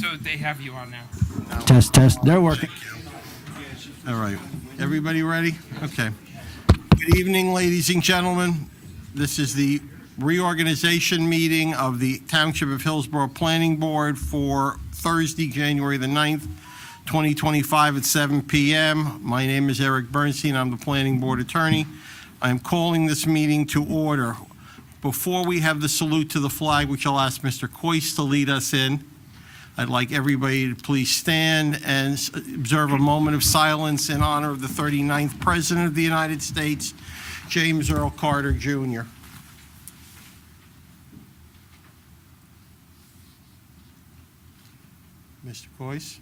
So they have you on now. Test, they're working. All right. Everybody ready? Okay. Good evening, ladies and gentlemen. This is the reorganization meeting of the Township of Hillsborough Planning Board for Thursday, January the 9th, 2025 at 7 p.m. My name is Eric Bernstein. I'm the Planning Board Attorney. I am calling this meeting to order. Before we have the salute to the flag, which I'll ask Mr. Coyce to lead us in, I'd like everybody to please stand and observe a moment of silence in honor of the 39th President of the United States, James Earl Carter, Jr. Mr. Coyce.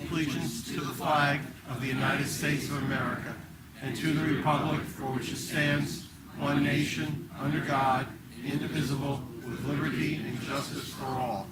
Allegiance to the flag of the United States of America and to the republic for which it stands, one nation, under God, indivisible, with liberty and justice for all.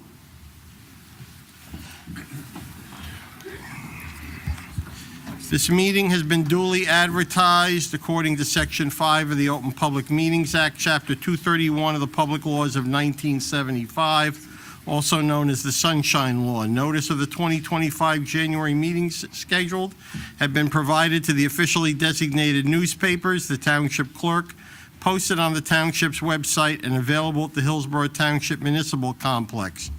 This meeting has been duly advertised according to Section 5 of the Open Public Meetings Act, Chapter 231 of the Public Laws of 1975, also known as the Sunshine Law. Notice of the 2025 January meetings scheduled have been provided to the officially designated newspapers, the Township Clerk, posted on the Township's website, and available at the Hillsborough Township Municipal Complex.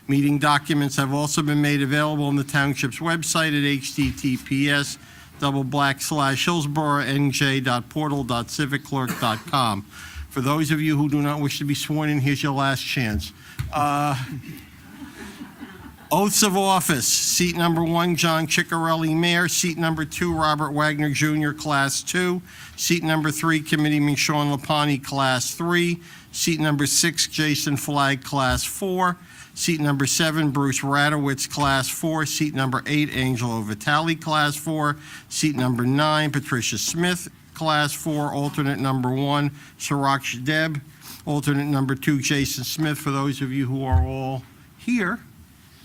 Meeting documents have also been made available on the Township's website at https://hillsboroughNJ.portal.civicclerk.com. For those of you who do not wish to be sworn in, here's your last chance. Oaths of office. Seat number 1, John Ciccarelli, Mayor. Seat number 2, Robert Wagner Jr., Class 2. Seat number 3, Committeeman Sean Lapani, Class 3. Seat number 6, Jason Flagg, Class 4. Seat number 7, Bruce Radowitz, Class 4. Seat number 8, Angelo Vitale, Class 4. Seat number 9, Patricia Smith, Class 4. Alternate number 1, Saraksh Deb. Alternate number 2, Jason Smith. For those of you who are all here,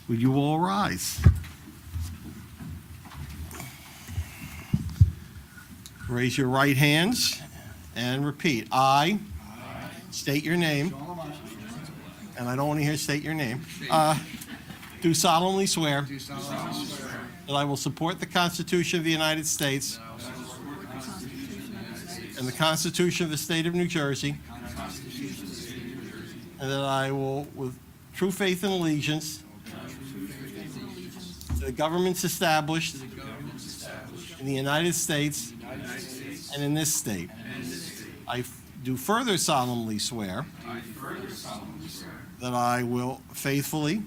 would you all rise? Raise your right hands and repeat. I state your name. And I don't want to hear state your name. Do solemnly swear that I will support the Constitution of the United States and the Constitution of the State of New Jersey, and that I will, with true faith and allegiance, to the governments established in the United States and in this state. I do further solemnly swear that I will faithfully,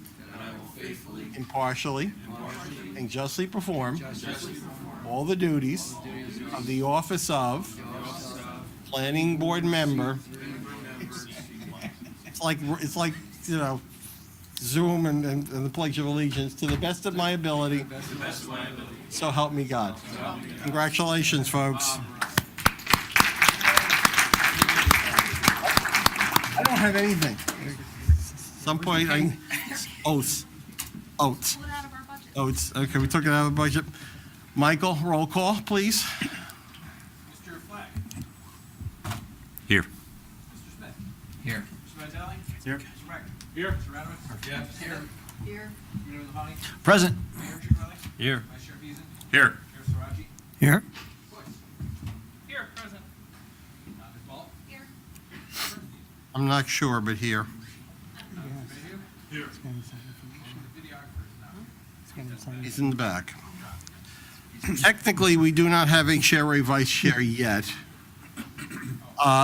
impartially, and justly perform all the duties of the office of Planning Board Member. It's like you know, Zoom and the Pledge of Allegiance, to the best of my ability. So help me God. Congratulations, folks. I don't have anything. Some point, oaths. Okay, we took it out of the budget. Michael, roll call, please. Mr. Flagg. Here. Mr. Smith. Here. Mr. Vitale. Here. Mr. Wagner. Here. Mr. Radowitz. Yes. Here. Here. Committeeman Lapani. Present. Mayor Ciccarelli. Here. Vice Chair Beason. Here. Chair Sarachi. Here. Boyce. Here. Present. Ms. Ball. Here. I'm not sure, but here. Here. He's in the back. Technically, we do not have a chair or a vice chair yet.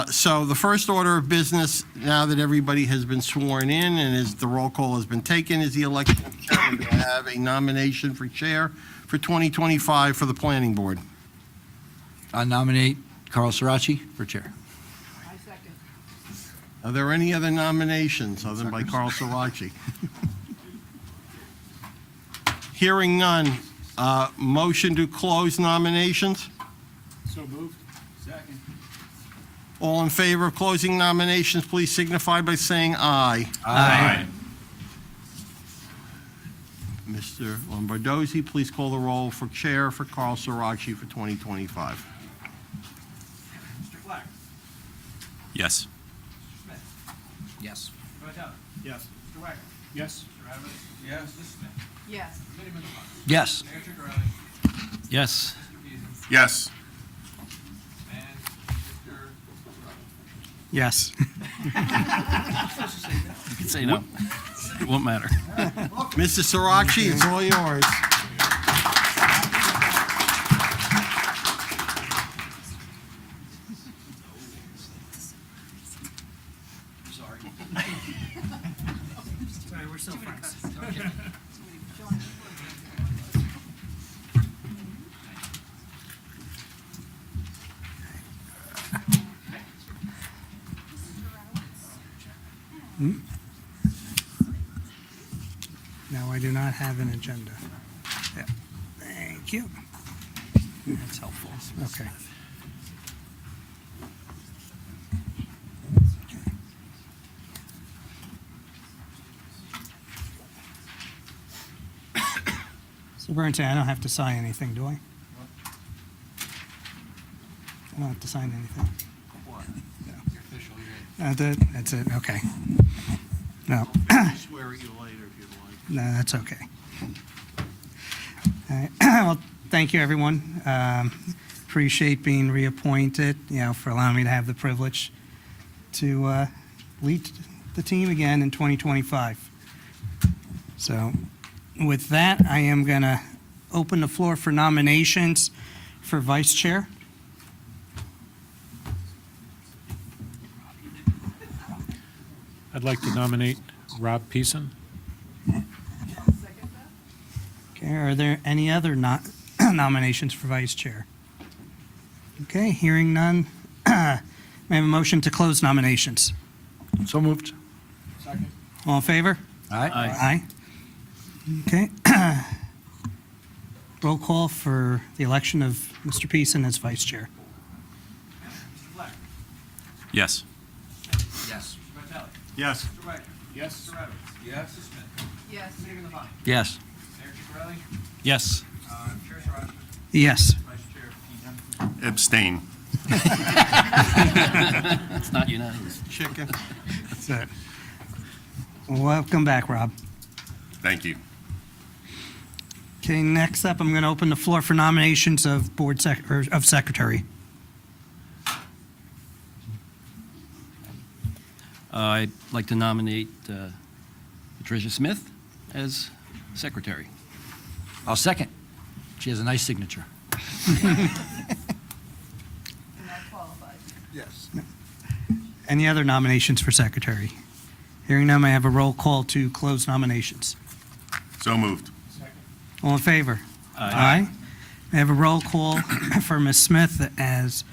So the first order of business, now that everybody has been sworn in and as the roll call has been taken, is the election of chairman. Do I have a nomination for chair for 2025 for the planning board? I nominate Carl Sarachi for chair. I second. Are there any other nominations other than by Carl Sarachi? Hearing none, motion to close nominations? So moved. Second. All in favor of closing nominations, please signify by saying aye. Aye. Mr. Lombardozzi, please call the roll for chair for Carl Sarachi for 2025. Mr. Flagg. Yes. Mr. Smith. Yes. Mr. Vitale. Yes. Mr. Wagner. Yes. Mr. Radowitz? Yes. Mrs. Smith? Yes. Committeeman Levine? Yes. Mayor Chicarelli? Yes. Mr. Beason? Yes. And Mr. Yes. You can say no. It won't matter. Mrs. Sirachi, it's all yours. Sorry, we're still friends. No, I do not have an agenda. Yeah. Thank you. That's helpful. Okay. So Bernstein, I don't have to sign anything, do I? I don't have to sign anything. That's it, okay. No, Swear at you later if you'd like. no, that's okay. All right. Well, thank you, everyone. Appreciate being reappointed, for allowing me to have the privilege to lead the team again in 2025. So with that, I am going to open the floor for nominations for vice chair. I'd like to nominate Rob Peason. Okay, are there any other nominations for vice chair? Okay, hearing none. May I have a motion to close nominations? So moved. Second. All in favor? Aye. Aye. Okay. Roll call for the election of Mr. Peason as vice chair. Mr. Black? Yes. Yes. Mr. Vitale? Yes. Mr. Wagner? Yes. Mr. Radowitz? Yes. Mrs. Smith? Yes. Committeeman Levine? Yes. Mayor Chicarelli? Yes. Chair Sarachi? Yes. Vice Chair Peason? Abstain. It's not unanimous. Chicken. That's it. Welcome back, Rob. Thank you. Okay, next up, I'm going to open the floor for nominations of of secretary. I'd like to nominate Patricia Smith as secretary. I'll second. She has a nice signature. Not qualified. Yes. Any other nominations for secretary? Hearing none, may I have a roll call to close nominations? So moved. Second. All in favor? May I have a roll call for Ms. Smith as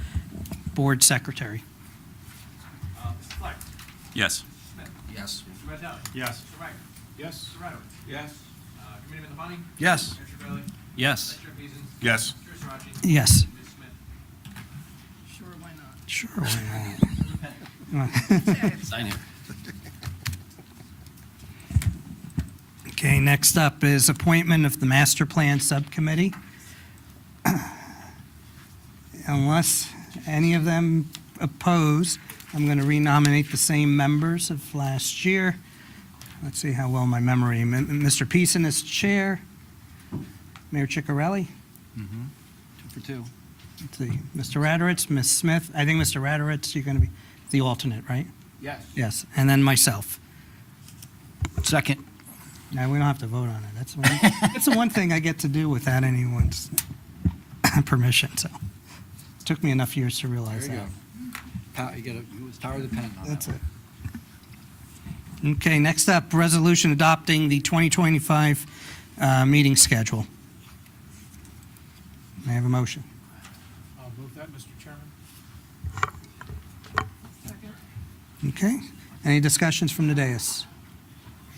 board secretary? Mr. Black? Yes. Mrs. Smith? Yes. Mr. Vitale? Yes. Mr. Wagner? Yes. Mr. Radowitz? Yes. Committeeman Levine? Yes. Mayor Chicarelli? Yes. Vice Chair Peason? Yes. Chair Sarachi? Yes. Mrs. Smith? Sure, why not? Sure, why not? Sign here. Okay, next up is appointment of the master plan subcommittee. Unless any of them oppose, I'm going to renominate the same members of last year. Let's see how well my memory. Mr. Peason is chair. Mayor Chicarelli. 2 for 2. Let's see. Mr. Radowitz, Ms. Smith. I think Mr. Radowitz, you're going to be the alternate, right? Yes. Yes. And then myself. Second. No, we don't have to vote on it. It's the one thing I get to do without anyone's permission, so. It took me enough years to realize There you that. go. You get a power of the pen on That's that it. Okay, next up, resolution adopting the 2025 meeting schedule. May I have a motion? I'll move that, Mr. Chairman. Second. Okay, any discussions from the dais?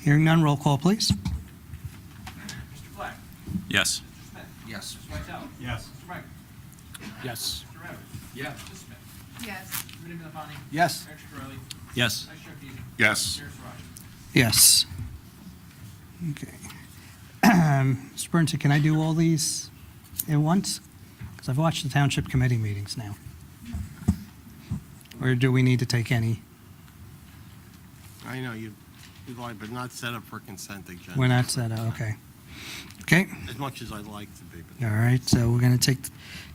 Hearing none, roll call, please. Mr. Black? Yes. Mr. Smith? Yes. Mr. Vitale? Yes. Mr. Wagner? Yes. Mr. Radowitz? Yes. Mrs. Smith? Yes. Committeeman Levine? Yes. Mayor Chicarelli? Yes. Vice Chair Peason? Yes. Chair Sarachi? Yes. Okay. Mr. Burnson, can I do all these at once? Because I've watched the township committee meetings now. Or do we need to take any? I know you. But not set up for consent agenda. We're not set up, okay. Okay, As much as I'd like to be, but. all right, so we're going to take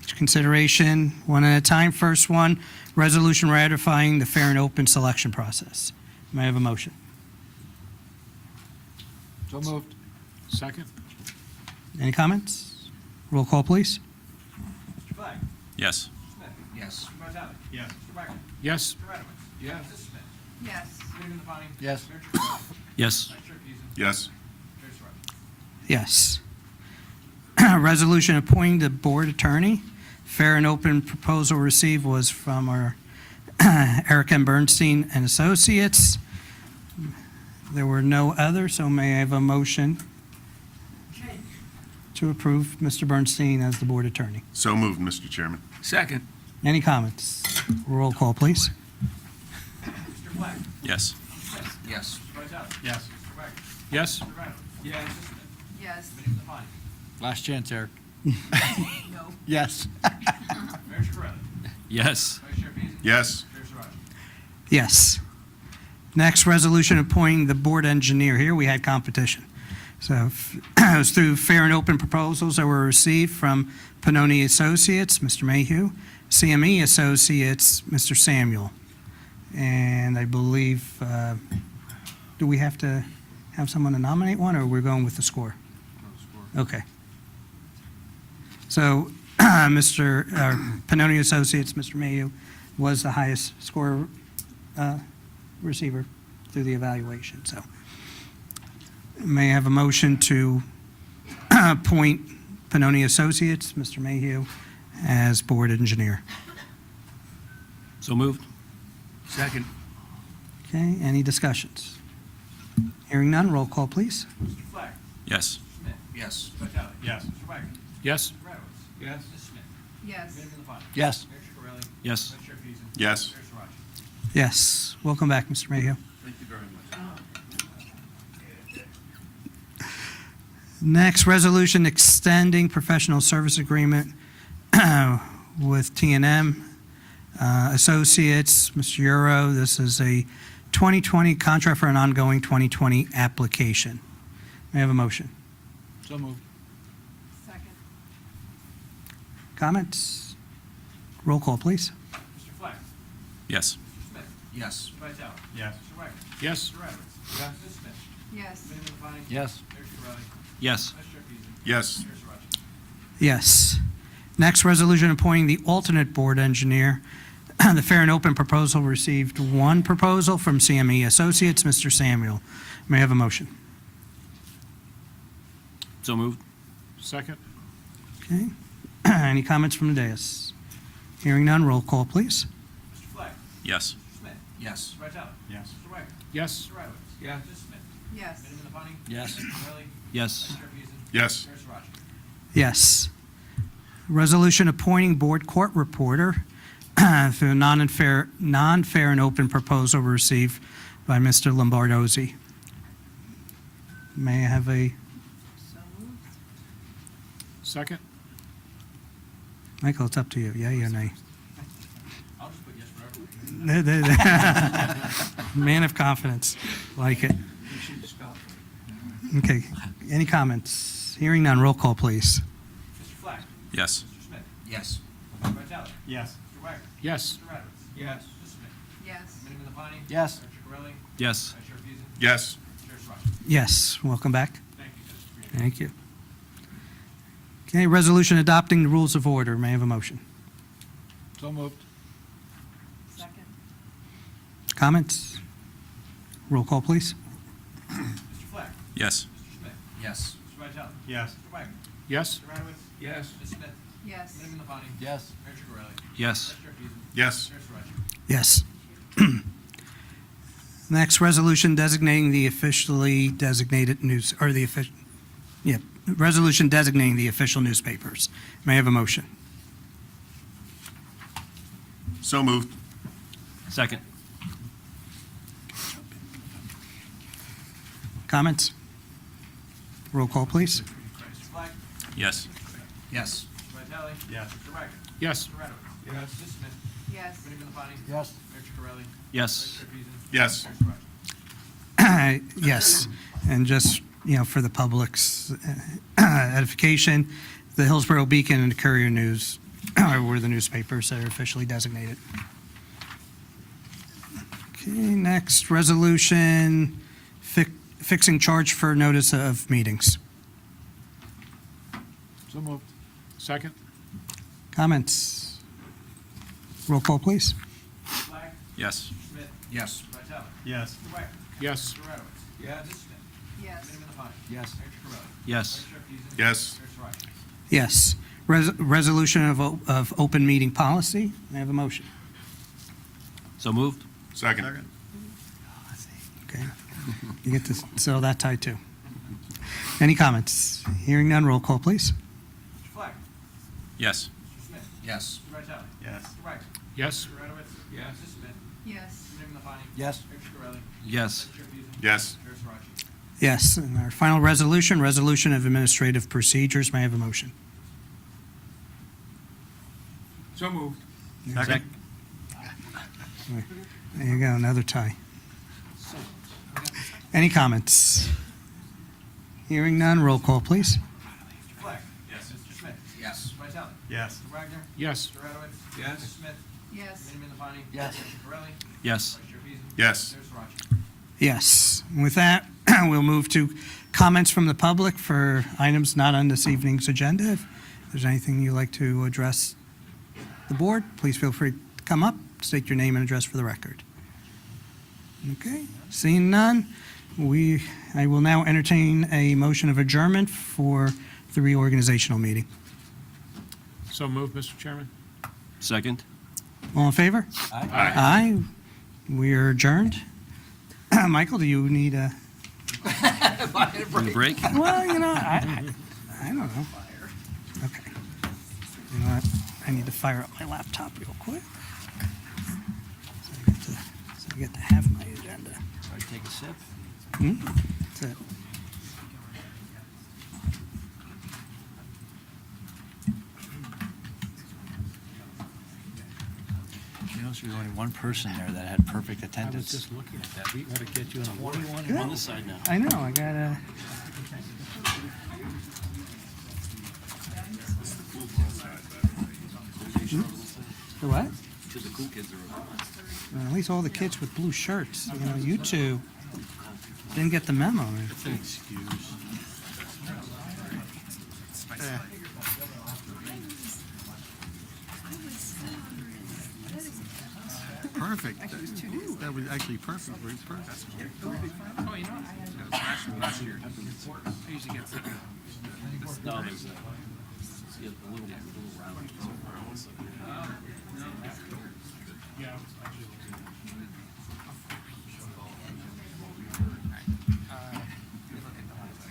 into consideration one at a time. First one, resolution ratifying the fair and open selection process. May I have a motion? So moved. Second? Any comments? Roll call, please. Mr. Flagg. Yes. Mr. Smith. Yes. Mr. Vitale. Yes. Mr. Wagner. Yes. Mr. Radowitz. Yes. Mrs. Smith. Yes. Committee in the body. Yes. Mayor Trujillo. Yes. Vice Chair Peterson. Yes. Chair Surratt. Yes. Resolution appointing the board attorney. Fair and open proposal received was from our Eric M. Bernstein and Associates. There were no others, so may I have a motion to approve Mr. Bernstein as the board attorney? So moved, Mr. Chairman. Second. Any comments? Roll call, please. Mr. Flagg. Yes. Mr. Smith. Yes. Mr. Vitale. Yes. Mr. Wagner. Yes. Mr. Radowitz. Yes. Mrs. Smith. Yes. Committee in the body. Last chance, Eric. No. Yes. Mayor Trujillo. Yes. Vice Chair Peterson. Yes. Chair Surratt. Yes. Next, resolution appointing the board engineer. Here we had competition. So it was through fair and open proposals that were received from Pannoni Associates, Mr. Mayhew, CME Associates, Mr. Samuel. And I believe, do we have to have someone to nominate one, or we're going with the score? Okay. So Mr. Pannoni Associates, Mr. Mayhew, was the highest score receiver through the evaluation. So may I have a motion to appoint Pannoni Associates, Mr. Mayhew, as board engineer? So moved. Second. Okay, any discussions? Hearing none, roll call, please. Mr. Flagg. Yes. Mr. Smith. Yes. Mr. Vitale. Yes. Mr. Wagner. Yes. Mr. Radowitz. Yes. Mrs. Smith. Yes. Committee in the body. Yes. Mayor Chicarelli. Yes. Vice Chair Peterson. Yes. Chair Surratt. Yes, welcome back, Mr. Mayhew. Thank you very much. Next, resolution extending professional service agreement with T&M Associates, Mr. Euro. This is a 2020 contract for an ongoing 2020 application. May I have a motion? So moved. Second. Comments? Roll call, please. Mr. Flagg. Yes. Mr. Smith. Yes. Mr. Vitale. Yes. Mr. Wagner. Yes. Mr. Radowitz. Yes. Mrs. Smith. Yes. Committee in the body. Yes. Mayor Chicarelli. Yes. Vice Chair Peterson. Yes. Chair Surratt. Yes. Next, resolution appointing the alternate board engineer. The fair and open proposal received one proposal from CME Associates, Mr. Samuel. May I have a motion? So moved. Second? Okay. Any comments from the dais? Hearing none, roll call, please. Mr. Flagg. Yes. Mr. Smith. Yes. Mr. Vitale. Yes. Mr. Wagner. Yes. Mr. Radowitz. Yes. Mrs. Smith. Yes. Committee in the body. Yes. Mayor Chicarelli. Yes. Vice Chair Peterson. Yes. Chair Surratt. Yes. Resolution appointing board court reporter through a non-fair and open proposal received by Mr. Lombardozzi. May I have a, So moved. Second? Michael, it's up to you, yea or nay? I'll just put yes forever. Man of confidence, like it. Okay, any comments? Hearing none, roll call, please. Mr. Flagg. Yes. Mr. Smith. Yes. Mr. Vitale. Yes. Mr. Wagner. Yes. Mr. Radowitz. Yes. Mrs. Smith. Yes. Committee in the body. Yes. Mayor Chicarelli. Yes. Vice Chair Peterson. Yes. Chair Surratt. Yes, welcome back. Thank you, Judge. Appreciate it. Thank you. Okay, resolution adopting the rules of order. May I have a motion? So moved. Second. Comments? Roll call, please. Mr. Flagg. Yes. Mr. Smith. Yes. Mr. Vitale. Yes. Mr. Wagner. Yes. Mr. Radowitz. Yes. Mrs. Smith. Yes. Committee in the body. Yes. Mayor Chicarelli. Yes. Vice Chair Peterson. Yes. Chair Surratt. Yes. Next, resolution designating the officially designated news, or the official, yeah, resolution designating the official newspapers. May I have a motion? So moved. Second. Comments? Roll call, please. Mr. Flagg. Yes. Mr. Smith. Yes. Mr. Vitale. Yes. Mr. Wagner. Yes. Mr. Radowitz. Yes. Mrs. Smith. Yes. Committee in the body. Yes. Mayor Chicarelli. Vice Yes. Chair Peterson. Yes. Chair Surratt. Yes, and just, for the public's edification, the Hillsborough Beacon and the Courier News were the newspapers that are officially designated. Okay, next, resolution fixing charge for notice of meetings. So moved. Second? Comments? Roll call, please. Flag, Yes. Schmidt, Yes. Vitale, Yes. Mr. Wagner, Yes. Mr. Radowitz. Yes. Mr. Smith, Yes. Mayor Melhani. Yes. Mayor Scarpelli. Yes. Vice Chair Peterson. Yes. Mayor Sarachi. Yes. Resolution of open meeting policy. May I have a motion? So moved. Second. Okay. You get to sell that tie, too. Any comments? Hearing none, roll call, please. Mr. Flag, Yes. Mr. Smith, Yes. Mr. Vitale. Yes. Mr. Wagner, Yes. Mr. Radowitz. Yes. Mr. Smith, Yes. Mayor Melhani. Yes. Mayor Scarpelli. Yes. Vice Chair Peterson. Yes. Mayor Sarachi. Yes. And our final resolution, resolution of administrative procedures. May I have a motion? So moved. Second. There you go, another tie. Any comments? Hearing none, roll call, please. Mr. Flag. Yes. Mr. Smith. Yes. Mr. Vitale. Yes. Mr. Wagner. Yes. Mr. Radowitz. Yes. Mr. Smith. Yes. Mayor Melhani. Yes. Mayor Scarpelli. Yes. Vice Chair Peterson. Yes. Mayor Sarachi. Yes. With that, we'll move to comments from the public for items not on this evening's agenda. If there's anything you'd like to address the board, please feel free to come up, state your name and address for the record. Okay, seeing none, I will now entertain a motion of adjournment for the reorganizational meeting. So moved, Mr. Chairman. Second? All in favor? Aye. Aye. We are adjourned. Michael, do you need a, Need a break? well, I don't know. Okay. You know what? I need to fire up my laptop real quick. So I get to have my agenda. Sorry, take a sip. That's it. You know, there's only one person there that had perfect I was attendance. just looking at that. We got to get you an award. I'm on this side now. I know, I gotta. The what? Because the cool kids are around. Well, at least all the kids with blue shirts. You two didn't get the memo. Perfect. That was actually perfect. Very perfect. No, there's a little round.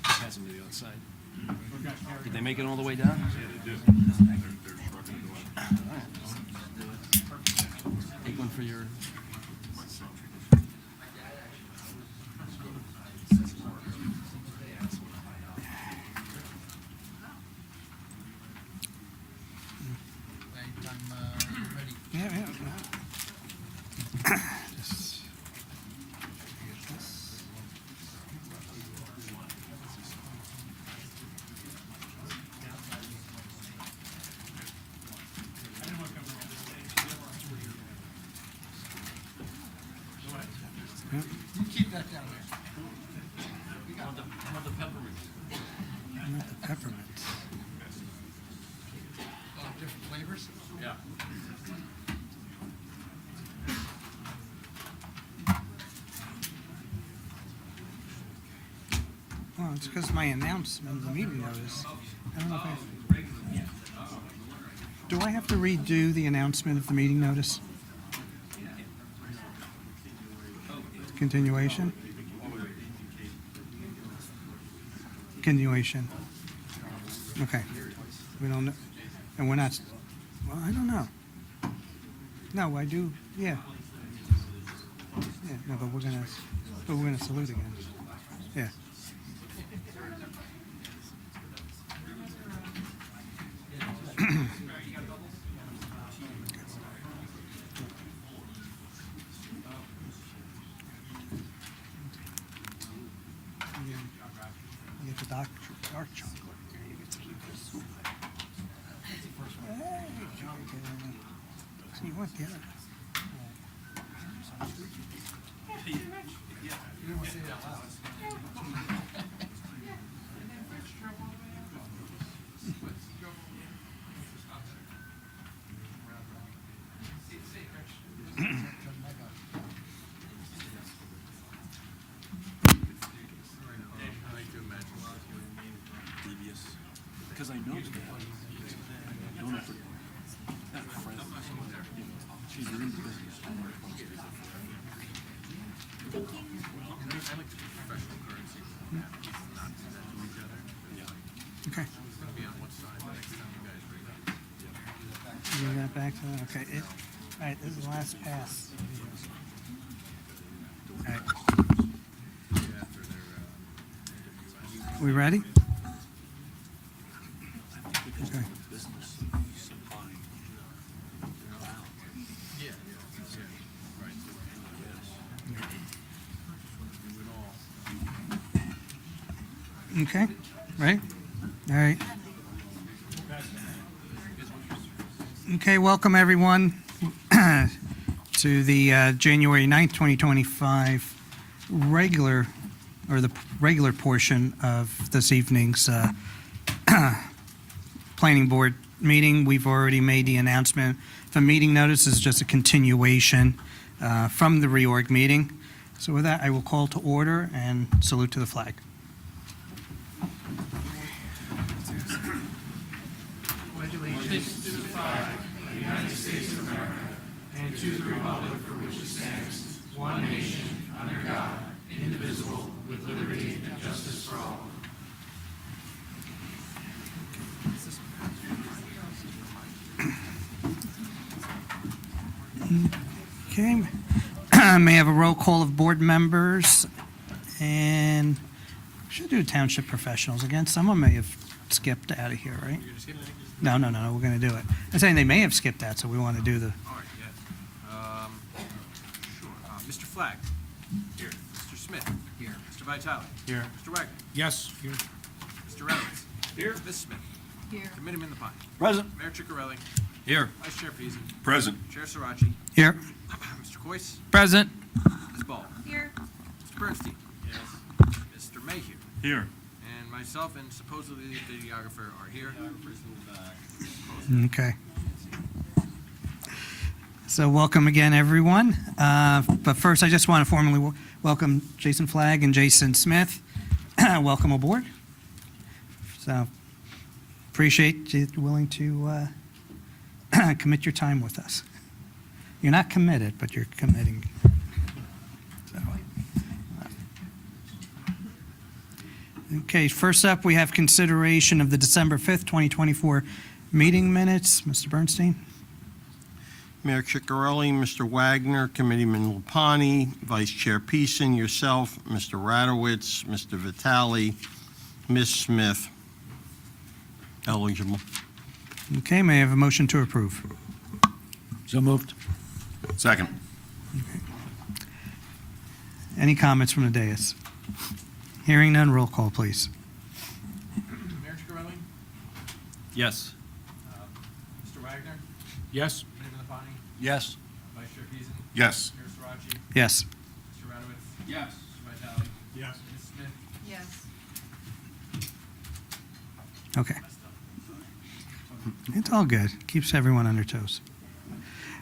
Pass them to the other side. Did they make it all the way down? Take one for your. Yeah, yeah. Not the peppermint. Different flavors? Yeah. Well, it's because my announcement of the meeting notice. I don't know if I. Do I have to redo the announcement of the meeting notice? Continuation? Continuation. Okay. We don't know, and we're not, well, I don't know. No, I do, yeah. Yeah, no, but we're gonna salute again. Yeah. the dark chocolate. You get to keep this. Hey, so you want the other? Because I know that. She's in the business. Okay. Bring that back to that, okay. All right, this is the last pass. All right. We ready? Okay. Okay, right? All right. Okay, welcome everyone to the January 9th, 2025 regular portion of this evening's planning board meeting. We've already made the announcement. The meeting notice is just a continuation from the reorg meeting. So with that, I will call to order and salute to the flag. Okay. May I have a roll call of board members, and we should do township professionals again. Someone may have skipped out of here, right? No, we're going to do it. I'm saying they may have skipped out, so we want to do the, All right, yeah. Sure. Mr. Flagg? Here. Mr. Smith? Here. Mr. Vitale? Here. Mr. Wagner? Yes. Mr. Reynolds? Here. Ms. Smith? Here. Committeeman Lapani? Present. Mayor Ciccarelli? Here. Vice Chair Peason? Present. Chair Sirachi? here. Mr. Coyce? Present. Ms. Ball? Here. Mr. Bernstein? Yes. Mr. Mayhew? Here. And myself and supposedly the videographer are here. Okay. So welcome again, everyone. But first, I just want to formally welcome Jason Flagg and Jason Smith. Welcome aboard. So appreciate you willing to commit your time with us. You're not committed, but you're committing. So, okay, first up, we have consideration of the December 5th, 2024 meeting minutes. Mr. Bernstein? Mayor Ciccarelli, Mr. Wagner, Committeeman Lapani, Vice Chair Peason, yourself, Mr. Radowitz, Mr. Vitale, Ms. Smith. Eligible. Okay, may I have a motion to approve? So moved. Second. Any comments from the dais? Hearing none, roll call, please. Mayor Ciccarelli? Yes. Mr. Wagner? Yes. Committeeman Lapani? Yes. Vice Chair Peason? Yes. Chair Sirachi? Yes. Mr. Radowitz? Yes. Mr. Vitale? Yes. Ms. Smith? Yes. Okay. It's all good. Keeps everyone on their toes.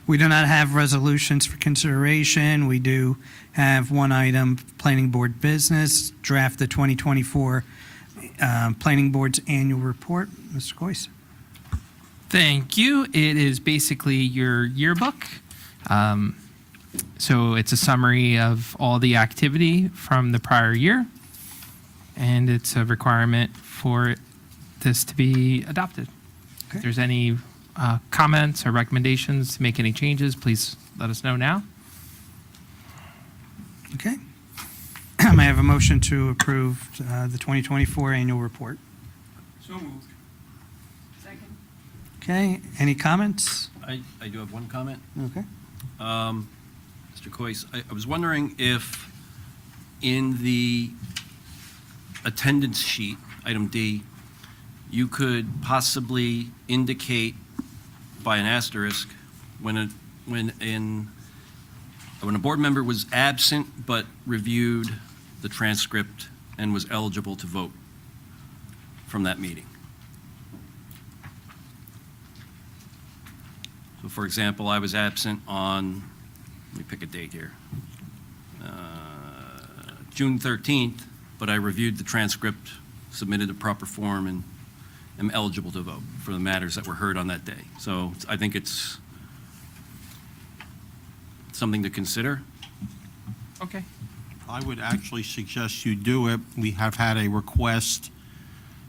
We do not have resolutions for consideration. We do have one item, Planning Board business, draft the 2024 Planning Board's annual report. Mr. Coyce? Thank you. It is basically your yearbook. So it's a summary of all the activity from the prior year, and it's a requirement for this to be adopted. Okay. If there's any comments or recommendations to make any changes, please let us know now. Okay. May I have a motion to approve the 2024 annual report? So moved. Second. Okay, any comments? I do have one comment. Okay. Mr. Coyce, I was wondering if in the attendance sheet item D, you could possibly indicate by an asterisk when a board member was absent but reviewed the transcript and was eligible to vote from that meeting. So for example, I was absent on, let me pick a date here, June 13th, but I reviewed the transcript, submitted the proper form, and am eligible to vote for the matters that were heard on that day. So I think it's something to consider. Okay. I would actually suggest you do it. We have had a request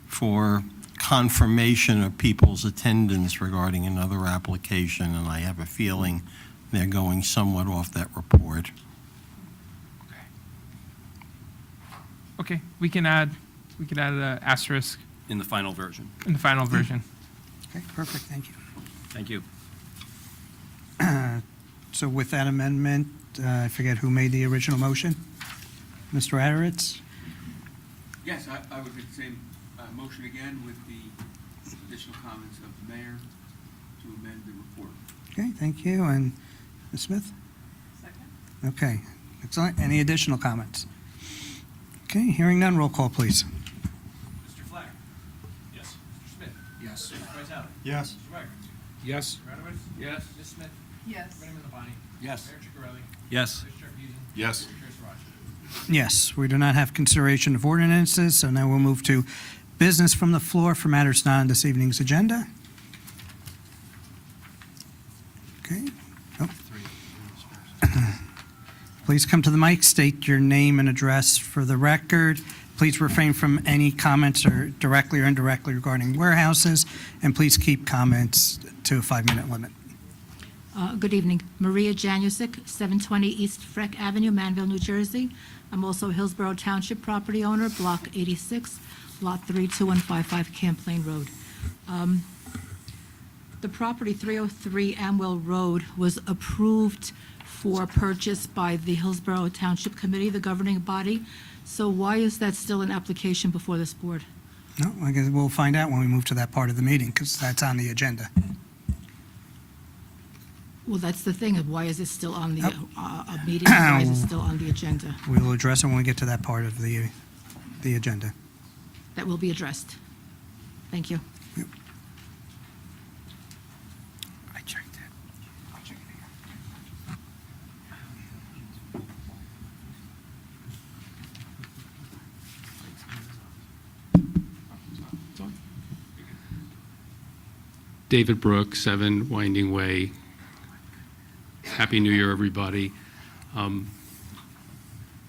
for confirmation of people's attendance regarding another application, and I have a feeling they're going somewhat off that report. Okay, we can add an asterisk In the final version. in the final version. Okay, perfect, thank you. Thank you. So with that amendment, I forget who made the original motion? Mr. Aritz? Yes, I would make the same motion again with the additional comments of the mayor to amend the report. Okay, thank you. And Ms. Smith? Second? Okay, excellent. Any additional comments? Okay, hearing none, roll call, please. Mr. Flagg. Yes. Mr. Smith. Yes. Mr. Vitalli. Yes. Mr. Wagner. Yes. Mr. Radowitz. Yes. Ms. Smith. Yes. Chairman Labani. Yes. Mayor Chicarelli. Yes. Vice Chair Peterson. Yes. Chair Sarachi. Yes, we do not have consideration of ordinances, so now we'll move to business from the floor for matters not on this evening's agenda. Okay. Oh. Please come to the mic, state your name and address for the record. Please refrain from any comments or directly or indirectly regarding warehouses, and please keep comments to a 5-minute limit. Good evening. Maria Janusik, 720 East Freck Avenue, Manville, New Jersey. I'm also a Hillsborough Township property owner, Block 86, Lot 32155 Camp Lane Road. The property 303 Amwell Road was approved for purchase by the Hillsborough Township Committee, the governing body. So why is that still an application before this board? No, I guess we'll find out when we move to that part of the meeting, because that's on the agenda. Well, that's the thing, of why is it still on the meeting? Why is it still on the agenda? We will address it when we get to that part of the agenda. That will be addressed. Thank you. I checked it. I'll check it again. David Brooks, 7 Winding Way. Happy New Year, everybody.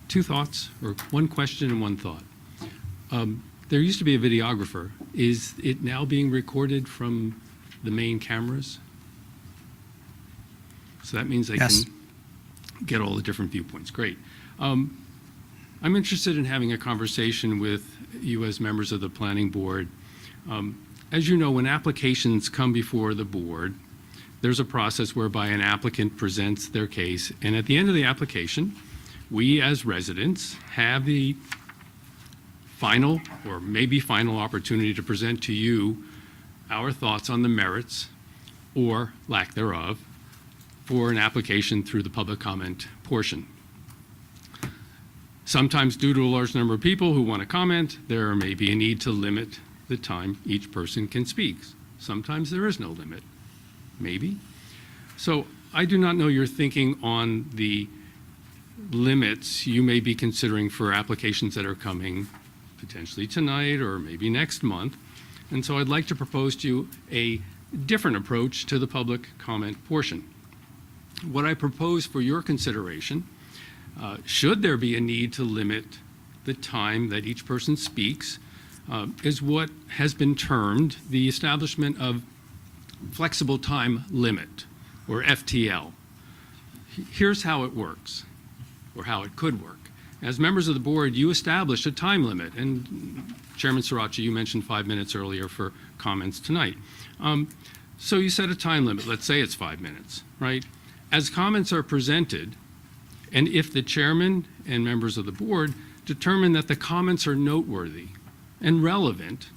2 thoughts, or 1 question and 1 thought. There used to be a videographer. Is it now being recorded from the main cameras? So that means they Yes. can get all the different viewpoints. Great. I'm interested in having a conversation with you as members of the planning board. As you know, when applications come before the board, there's a process whereby an applicant presents their case, and at the end of the application, we as residents have the final or maybe final opportunity to present to you our thoughts on the merits or lack thereof for an application through the public comment portion. Sometimes due to a large number of people who want to comment, there may be a need to limit the time each person can speak. Sometimes there is no limit, maybe. So I do not know your thinking on the limits you may be considering for applications that are coming potentially tonight or maybe next month. And so I'd like to propose to you a different approach to the public comment portion. What I propose for your consideration, should there be a need to limit the time that each person speaks, is what has been termed the establishment of flexible time limit, or FTL. Here's how it works, or how it could work. As members of the board, you establish a time limit, and Chairman Sarachi, you mentioned 5 minutes earlier for comments tonight. So you set a time limit, let's say it's 5 minutes, right? As comments are presented, and if the chairman and members of the board determine that the comments are noteworthy, and relevant,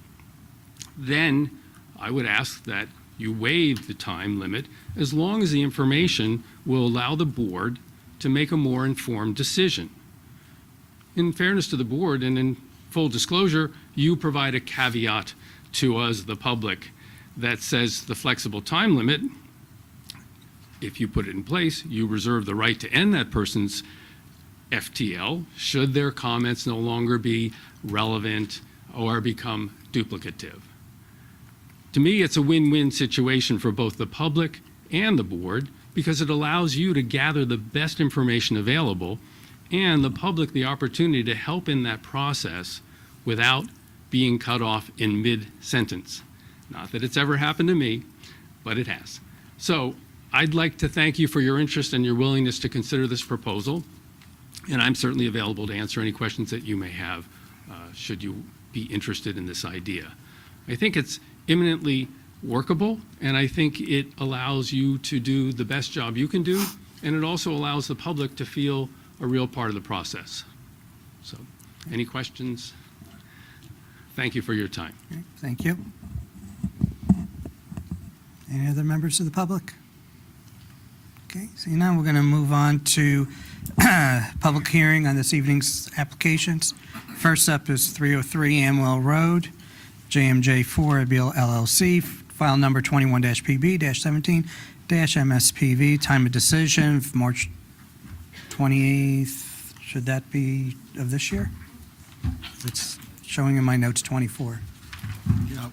then I would ask that you waive the time limit as long as the information will allow the board to make a more informed decision. In fairness to the board and in full disclosure, you provide a caveat to us, the public, that says the flexible time limit, if you put it in place, you reserve the right to end that person's FTL should their comments no longer be relevant or become duplicative. To me, it's a win-win situation for both the public and the board because it allows you to gather the best information available and the public the opportunity to help in that process without being cut off in mid-sentence. Not that it's ever happened to me, but it has. So I'd like to thank you for your interest and your willingness to consider this proposal, and I'm certainly available to answer any questions that you may have should you be interested in this idea. I think it's imminently workable, and I think it allows you to do the best job you can do, and it also allows the public to feel a real part of the process. So, any questions? Thank you for your time. Okay, thank you. Any other members of the public? Okay, so now we're going to move on to public hearing on this evening's applications. First up is 303 Amwell Road, JMJ4 Abil LLC, file number 21-PB-17-MSPV, time of decision, March 28th. Should that be of this year? It's showing in my notes 24. Yep.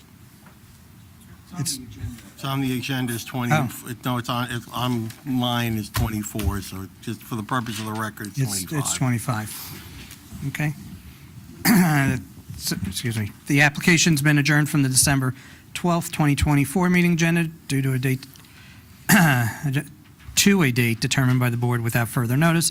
It's It's on the agenda as 20, Oh. no, it's on mine is 24, so just for the purpose of the record, it's 25. It's 25. Okay. Excuse me. The application's been adjourned from the December 12th, 2024 meeting agenda due to a date determined by the board without further notice.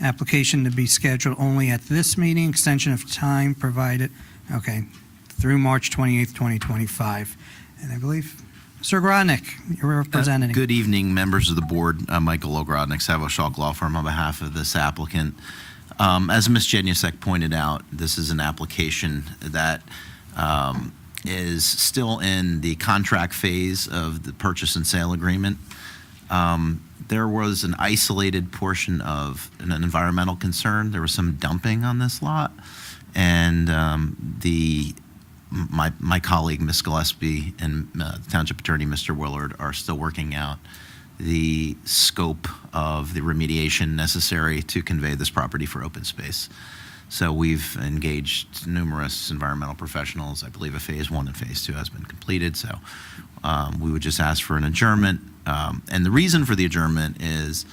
Application to be scheduled only at this meeting, extension of time provided, okay, through March 28th, 2025. And I believe, Mr. Ogrodnik, you're representing. Good evening, members of the board. I'm Michael Ogrodnik, Savo-Schalk Law Firm, on behalf of this applicant. As Ms. Janusek pointed out, this is an application that is still in the contract phase of the purchase and sale agreement. There was an isolated portion of an environmental concern. There was some dumping on this lot, and my colleague, Ms. Gillespie, and the Township Attorney, Mr. Willard, are still working out the scope of the remediation necessary to convey this property for open space. So we've engaged numerous environmental professionals. I believe a phase 1 and phase 2 has been completed. So we would just ask for an adjournment. And the reason for the adjournment is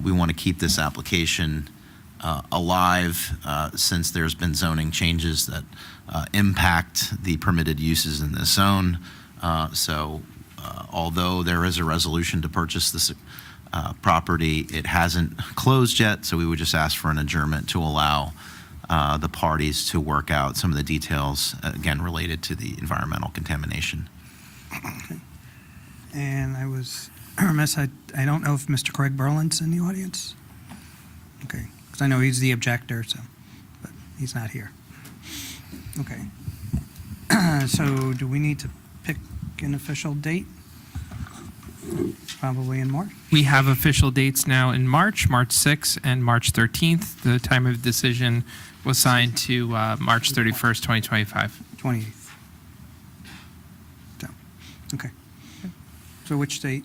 we want to keep this application alive since there's been zoning changes that impact the permitted uses in this zone. Although there is a resolution to purchase this property, it hasn't closed yet, so we would just ask for an adjournment to allow the parties to work out some of the details, again, related to the environmental contamination. Okay. And I was remiss, I don't know if Mr. Craig Berlin's in the audience? Okay, because I know he's the objector, so, but he's not here. Okay. So do we need to pick an official date? Probably in March. We have official dates now in March 6th and March 13th. The time of decision was signed to March 31st, 2025. 28th. So, okay. So which date?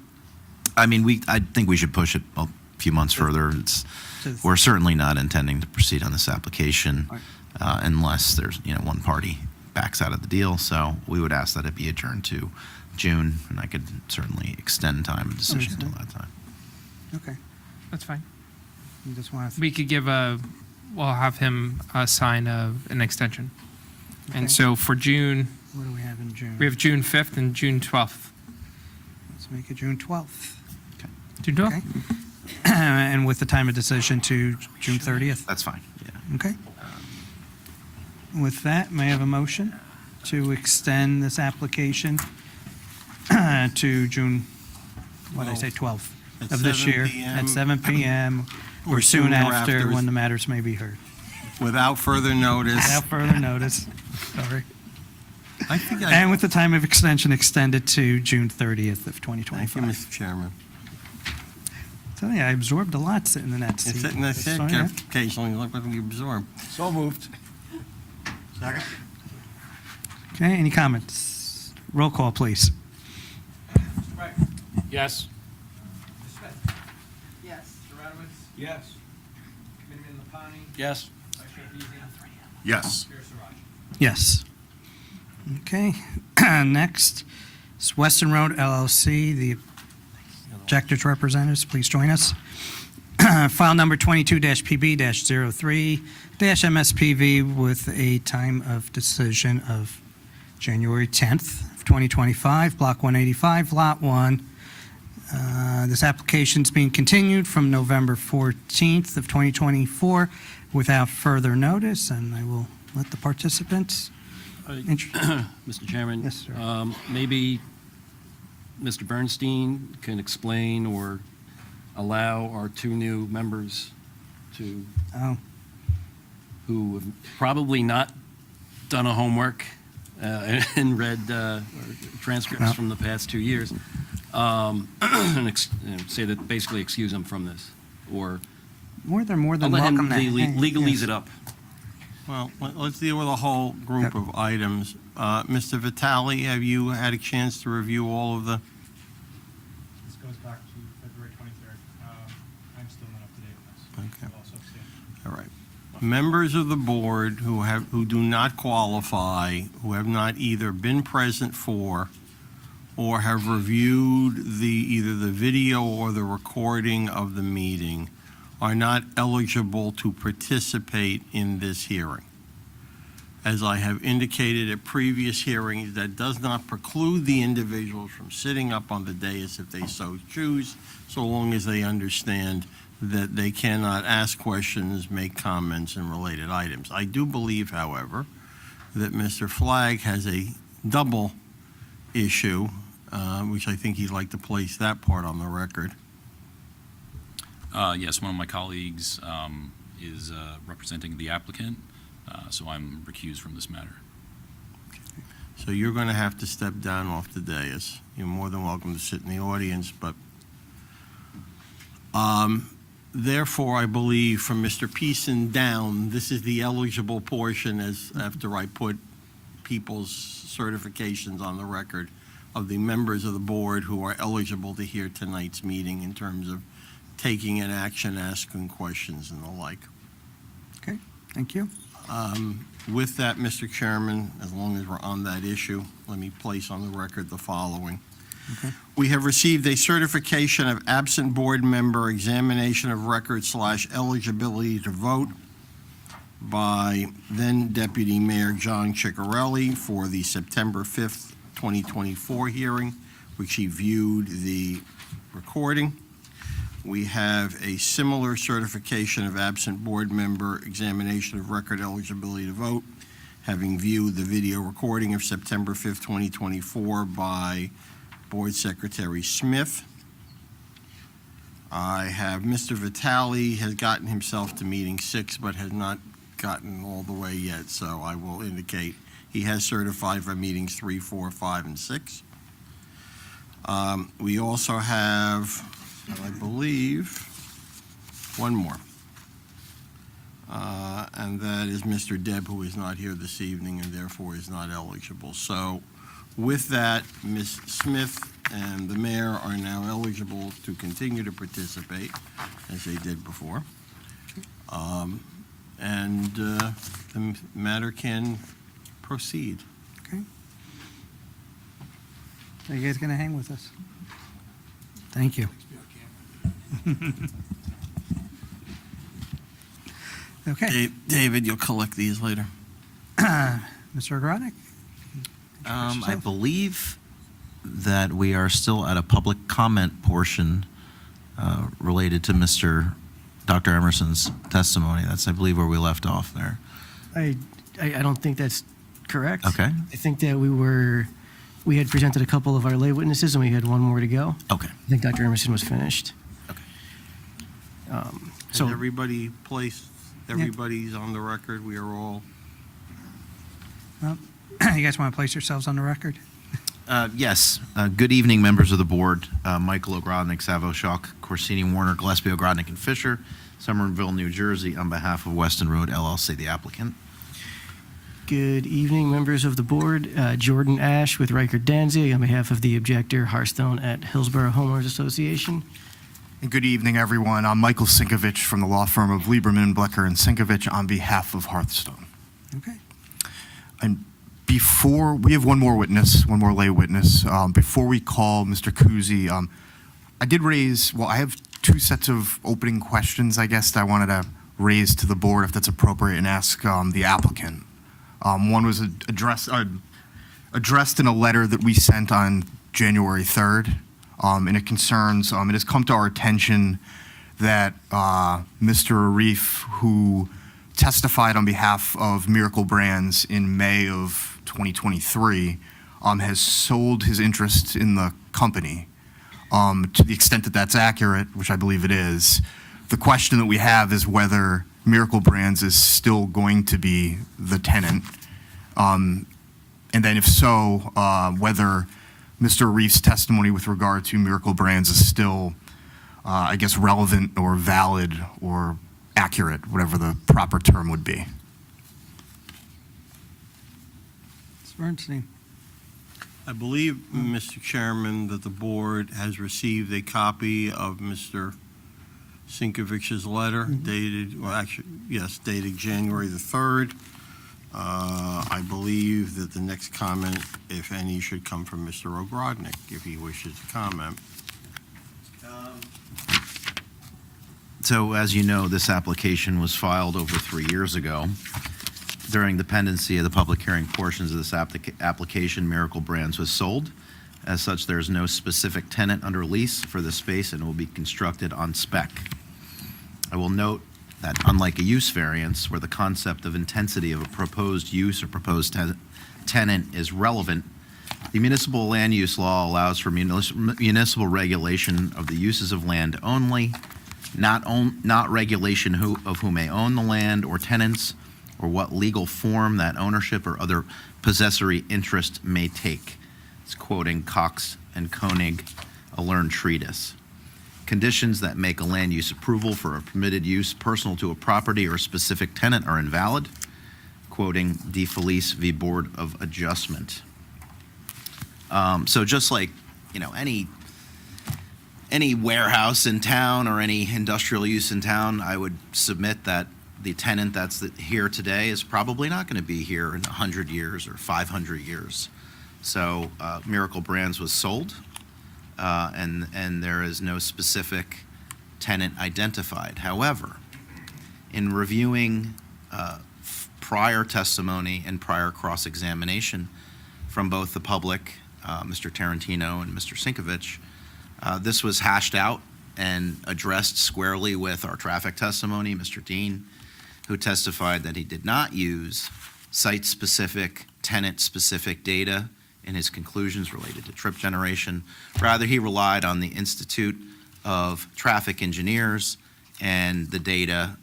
I mean, I think we should push it a few months further. We're certainly not intending to proceed on this application unless there's, one party backs out of the deal. So we would ask that it be adjourned to June, and I could certainly extend time of decision until that time. Okay. That's fine. You just want to, We could we'll have him sign an extension. Okay. And so for June, what do we have in June? we have June 5th and June 12th. Let's make it June 12th. June 12th? Okay. And with the time of decision to June 30th? That's fine, yeah. Okay. With that, may I have a motion to extend this application to June, what did I say, 12th At of this 7 year p.m. at 7 p.m. or soon after when the matters may be heard. without further notice. Without further notice. Sorry. I think And with the time of extension extended to June 30th of Thank you, 2025. Mr. Chairman. So yeah, I absorbed a lot sitting in that seat. It's sitting there, That's all right. occasionally, look what we absorb. So moved. Second. Okay, any comments? Roll call, please. Mr. Wagner. Yes. Mr. Smith. Yes. Mr. Radowitz. Yes. Committeeman Lapani. Yes. Vice Chair Beasley. Yes. Chair Sarachi. Yes. Okay, next is Western Road LLC, the objectors representatives, please join us. File number 22-PB-03-MSPV with a time of decision of January 10th of 2025, Block 185, Lot 1. This application's being continued from November 14th of 2024 without further notice, and I will let the participants. Mr. Chairman? Yes, sir. Maybe Mr. Bernstein can explain or allow our two new members to, Oh, who have probably not done a homework and read transcripts No. from the past 2 years, and say that basically excuse them from this, or more than I'll let welcome him that. legalese Yes. it up. Well, let's deal with a whole group of items. Mr. Vitale, have you had a chance to review all of the, This goes back to February 23rd. I'm still not up to date on this. Okay. I'll also abstain. all right. Members of the board who do not qualify, who have not either been present for or have reviewed either the video or the recording of the meeting are not eligible to participate in this hearing. As I have indicated at previous hearings, that does not preclude the individuals from sitting up on the dais if they so choose, so long as they understand that they cannot ask questions, make comments, and related items. I do believe, however, that Mr. Flagg has a double issue, which I think he'd like to place that part on the record. Yes, one of my colleagues is representing the applicant, so I'm recused from this matter. So you're going to have to step down off the dais. You're more than welcome to sit in the audience, but therefore, I believe from Mr. Peason down, this is the eligible portion as after I put people's certifications on the record of the members of the board who are eligible to hear tonight's meeting in terms of taking an action, asking questions, and the like. Okay, thank you. With that, Mr. Chairman, as long as we're on that issue, let me place on the record the following. Okay. We have received a certification of absent board member examination of record / eligibility to vote by then Deputy Mayor John Ciccarelli for the September 5th, 2024 hearing, which he viewed the recording. We have a similar certification of absent board member examination of record eligibility to vote, having viewed the video recording of September 5th, 2024 by Board Secretary Smith. I have Mr. Vitale has gotten himself to meeting 6, but has not gotten all the way yet, so I will indicate he has certified for meetings 3, 4, 5, and 6. We also have, I believe, one more. And that is Mr. Deb, who is not here this evening and therefore is not eligible. So with that, Ms. Smith and the mayor are now eligible to continue to participate as they did before. And the matter can proceed. Okay. Are you guys going to hang with us? Thank you. Okay. David, you'll collect these later. Mr. Agrodnik? I believe that we are still at a public comment portion related to Dr. Emerson's testimony. That's, I believe, where we left off there. I don't think that's correct. Okay. I think that we had presented a couple of our lay witnesses and we had one more to go. Okay. I think Dr. Emerson was finished. Okay. Has So everybody placed Everybody's on the record. We are all. Well, you guys want to place yourselves on the record? Yes. Good evening, members of the board. Michael Ogrodnik, Savo, Shock, Corsini, Warner, Gillespie, Ogrodnik, and Fisher, Somerville, New Jersey, on behalf of Weston Road LLC, the applicant. Good evening, members of the board. Jordan Ash with Riker Danzig on behalf of the objector, Hearthstone at Hillsborough Homeowners Association. And good evening, everyone. I'm Michael Sinkovich from the law firm of Lieberman, Blecker, and Sinkovich on behalf of Hearthstone. Okay. And before, we have one more lay witness. Before we call Mr. Kuzi, I did raise, I have two sets of opening questions, I guess, that I wanted to raise to the board, if that's appropriate, and ask the applicant. One was addressed in a letter that we sent on January 3rd, and it concerns, it has come to our attention that Mr. Arif, who testified on behalf of Miracle Brands in May of 2023, has sold his interest in the company. To the extent that that's accurate, which I believe it is, the question that we have is whether Miracle Brands is still going to be the tenant. And then if so, whether Mr. Arif's testimony with regard to Miracle Brands is still, I guess, relevant or valid or accurate, whatever the proper term would be. Mr. Bernstein. I believe, Mr. Chairman, that the board has received a copy of Mr. Sinkovich's letter dated January the 3rd. I believe that the next comment, if any, should come from Mr. Ogrodnik, if he wishes to comment. So as you know, this application was filed over 3 years ago. During the pendency of the public hearing portions of this application, Miracle Brands was sold. As such, there's no specific tenant under lease for the space and will be constructed on spec. I will note that unlike a use variance, where the concept of intensity of a proposed use or proposed tenant is relevant, the municipal land use law allows for municipal regulation of the uses of land only, not regulation of who may own the land or tenants, or what legal form that ownership or other possessory interest may take. It's quoting Cox and Koenig, a learned treatise. Conditions that make a land use approval for a permitted use personal to a property or a specific tenant are invalid, quoting De Felice v. Board of Adjustment. So just like, any warehouse in town or any industrial use in town, I would submit that the tenant that's here today is probably not going to be here in 100 years or 500 years. So Miracle Brands was sold, and there is no specific tenant identified. However, in reviewing prior testimony and prior cross-examination from both the public, Mr. Tarantino and Mr. Sinkovich, this was hashed out and addressed squarely with our traffic testimony, Mr. Dean, who testified that he did not use site-specific, tenant-specific data in his conclusions related to trip generation. Rather, he relied on the Institute of Traffic Engineers and the data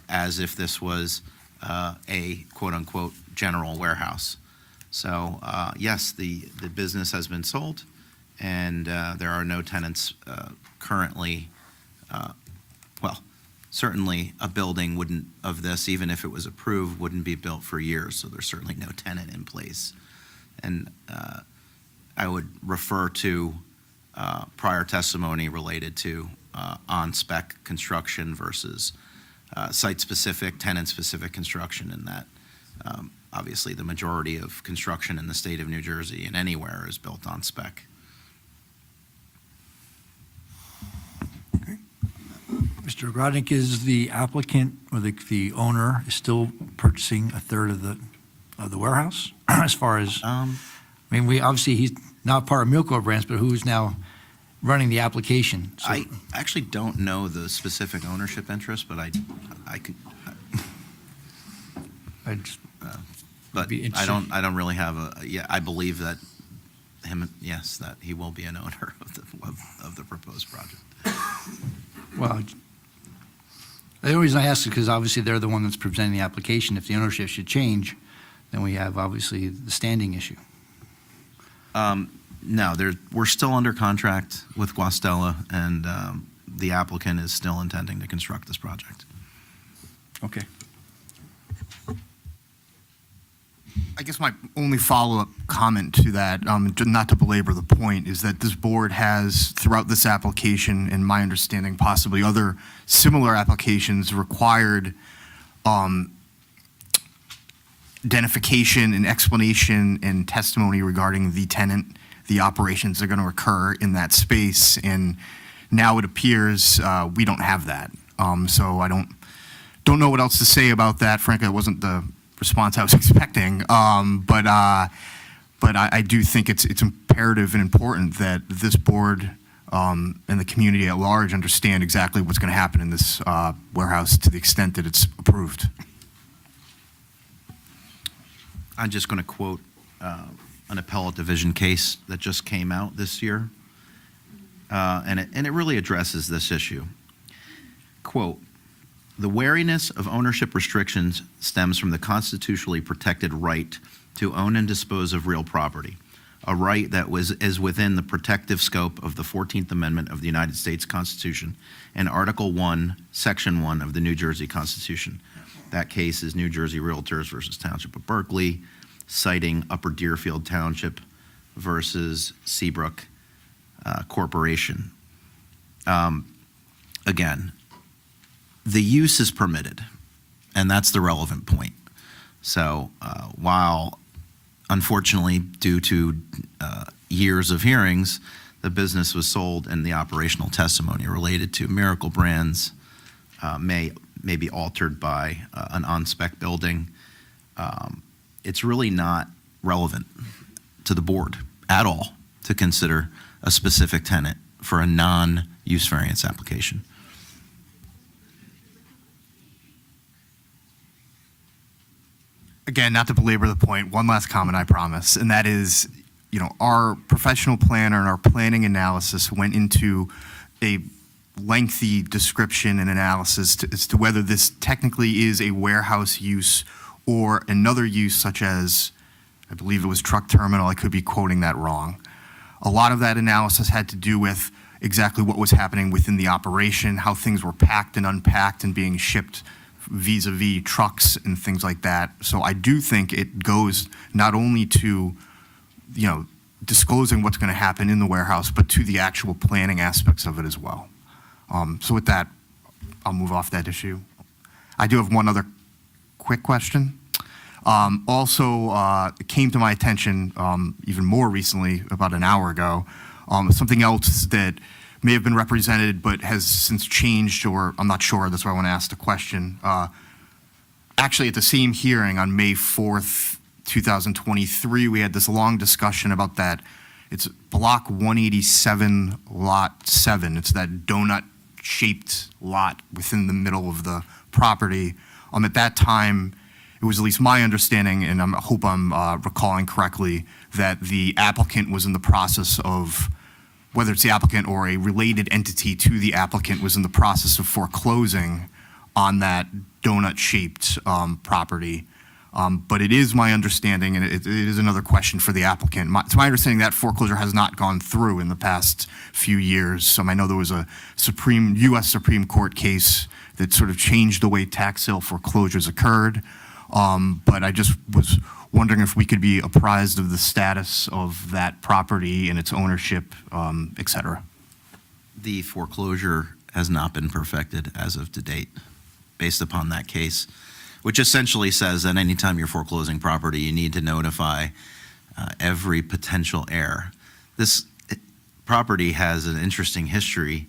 as if this was a quote-unquote general warehouse. So yes, the business has been sold, and there are no tenants currently. Certainly a building wouldn't, of this, even if it was approved, wouldn't be built for years, so there's certainly no tenant in place. And I would refer to prior testimony related to on-spec construction versus site-specific, tenant-specific construction, and that obviously the majority of construction in the state of New Jersey and anywhere is built on spec. Mr. Ogrodnik, is the applicant or the owner is still purchasing a third of the warehouse? As far as, he's not part of Miracle Brands, but who's now running the application? So, I actually don't know the specific ownership interest, but I could. But I don't really have I believe that that he will be an owner of the proposed project. Well, The only reason I ask is because obviously they're the one that's presenting the application. If the ownership should change, then we have obviously the standing issue. No, we're still under contract with Guastella, and the applicant is still intending to construct this project. Okay. I guess my only follow-up comment to that, not to belabor the point, is that this board has, throughout this application, in my understanding, possibly other similar applications, required identification and explanation and testimony regarding the tenant, the operations that are going to occur in that space, and now it appears we don't have that. So I don't know what else to say about that. Frankly, it wasn't the response I was expecting, but I do think it's imperative and important that this board and the community at large understand exactly what's going to happen in this warehouse to the extent that it's approved. I'm just going to quote an appellate division case that just came out this year, and it really addresses this issue. Quote, "The wariness of ownership restrictions stems from the constitutionally protected right to own and dispose of real property, a right that is within the protective scope of the 14th Amendment of the United States Constitution and Article 1, Section 1 of the New Jersey Constitution." That case is New Jersey Realtors versus Township of Berkeley, citing Upper Deerfield Township versus Seabrook Corporation. Again, the use is permitted, and that's the relevant point. So while, unfortunately, due to years of hearings, the business was sold and the operational testimony related to Miracle Brands may be altered by an on-spec building, it's really not relevant to the board at all to consider a specific tenant for a non-use variance application. Again, not to belabor the point, one last comment, I promise, and that is, our professional planner and our planning analysis went into a lengthy description and analysis as to whether this technically is a warehouse use or another use such as, I believe it was truck terminal, I could be quoting that wrong. A lot of that analysis had to do with exactly what was happening within the operation, how things were packed and unpacked and being shipped vis-a-vis trucks and things like that. So I do think it goes not only to, disclosing what's going to happen in the warehouse, but to the actual planning aspects of it as well. So with that, I'll move off that issue. I do have one other quick question. Also, it came to my attention even more recently, about an hour ago, something else that may have been represented but has since changed, or I'm not sure, that's why I want to ask the question. Actually, at the same hearing on May 4th, 2023, we had this long discussion about that. It's block 187, lot 7. It's that donut-shaped lot within the middle of the property. At that time, it was at least my understanding, and I hope I'm recalling correctly, that the applicant was in the process of, whether it's the applicant or a related entity to the applicant, was in the process of foreclosing on that donut-shaped property. But it is my understanding, and it is another question for the applicant. It's my understanding that foreclosure has not gone through in the past few years. I know there was a U.S. Supreme Court case that sort of changed the way tax sale foreclosures occurred. But I just was wondering if we could be apprised of the status of that property and its ownership, et cetera. The foreclosure has not been perfected as of to date, based upon that case, which essentially says that anytime you're foreclosing property, you need to notify every potential heir. This property has an interesting history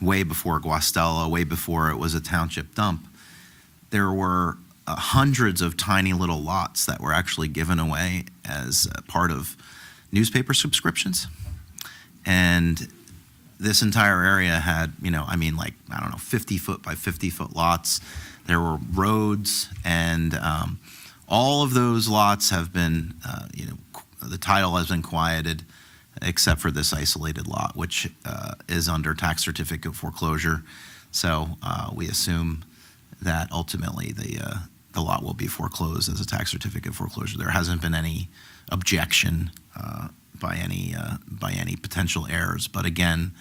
way before Guastella, way before it was a township dump. There were hundreds of tiny little lots that were actually given away as part of newspaper subscriptions. And this entire area had, 50-foot by 50-foot lots. There were roads, and all of those lots have been, the title has been quieted, except for this isolated lot, which is under tax certificate foreclosure. So we assume that ultimately the lot will be foreclosed as a tax certificate foreclosure. There hasn't been any objection by any potential heirs. But again,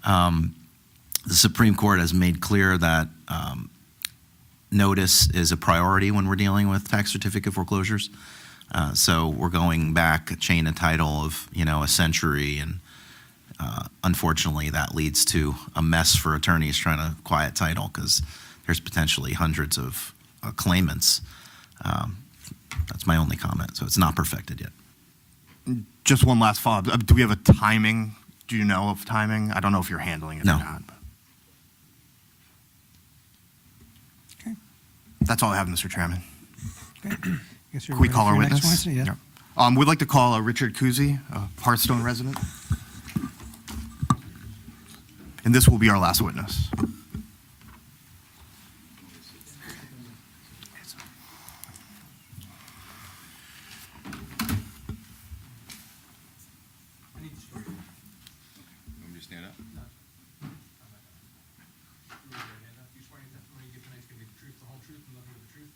the Supreme Court has made clear that notice is a priority when we're dealing with tax certificate foreclosures. So we're going back a chain of title of, a century, and unfortunately that leads to a mess for attorneys trying to quiet title because there's potentially hundreds of claimants. That's my only comment. So it's not perfected yet. Just one last follow-up. Do we have a timing? Do you know of timing? I don't know if you're handling it No. or not. But. Okay. That's all I have, Mr. Chairman. Okay. Guess you're Can we ready call for our your next witness? one? Yeah. We'd like to call Richard Kuzi, a Hearthstone resident. And this will be our last witness. Want me to stand up?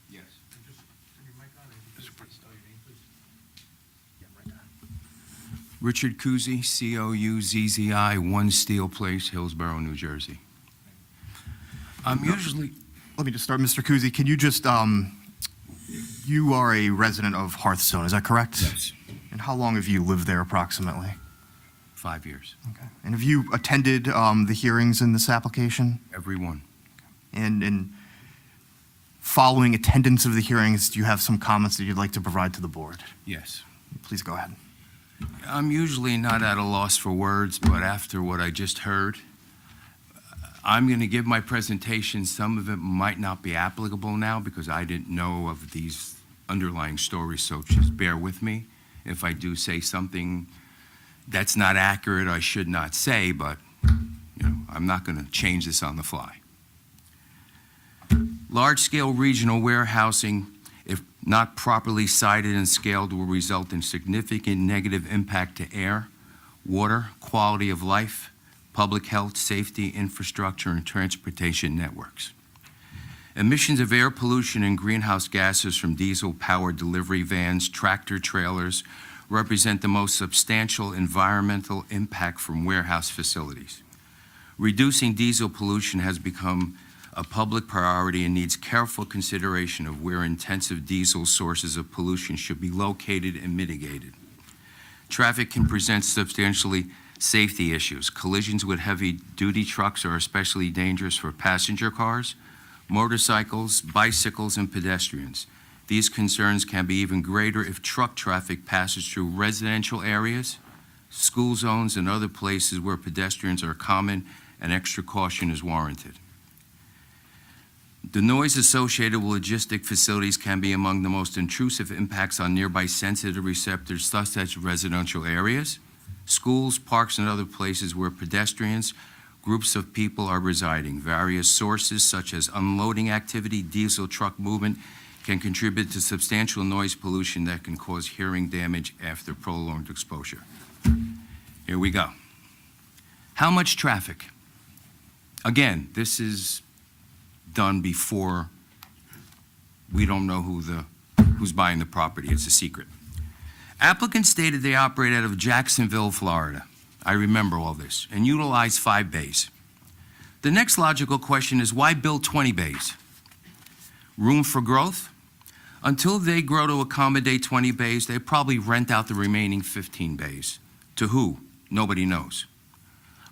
Yes. Richard Kuzi, C-O-U-Z-Z-I, 1 Steel Place, Hillsborough, New Jersey. I'm usually, Let me just start, Mr. Kuzi. Can you just, you are a resident of Hearthstone, is that correct? yes, And how long have you lived there approximately? 5 years, Okay. And have you attended the hearings in this application? every one. And following attendance of the hearings, do you have some comments that you'd like to provide to the board? Yes. Please go ahead. I'm usually not at a loss for words, but after what I just heard, I'm going to give my presentation. Some of it might not be applicable now because I didn't know of these underlying stories, so just bear with me. If I do say something that's not accurate, I should not say, but I'm not going to change this on the fly. Large-scale regional warehousing, if not properly sited and scaled, will result in significant negative impact to air, water, quality of life, public health, safety, infrastructure, and transportation networks. Emissions of air pollution and greenhouse gases from diesel-powered delivery vans, tractor trailers, represent the most substantial environmental impact from warehouse facilities. Reducing diesel pollution has become a public priority and needs careful consideration of where intensive diesel sources of pollution should be located and mitigated. Traffic can present substantially safety issues. Collisions with heavy-duty trucks are especially dangerous for passenger cars, motorcycles, bicycles, and pedestrians. These concerns can be even greater if truck traffic passes through residential areas, school zones, and other places where pedestrians are common and extra caution is warranted. The noise associated with logistic facilities can be among the most intrusive impacts on nearby sensitive receptors, such as residential areas, schools, parks, and other places where pedestrians, groups of people are residing. Various sources, such as unloading activity, diesel truck movement, can contribute to substantial noise pollution that can cause hearing damage after prolonged exposure. Here we go. How much traffic? Again, this is done before we don't know who's buying the property. It's a secret. Applicants stated they operate out of Jacksonville, Florida. I remember all this, and utilize 5 bays. The next logical question is, why build 20 bays? Room for growth? Until they grow to accommodate 20 bays, they probably rent out the remaining 15 bays. To who? Nobody knows.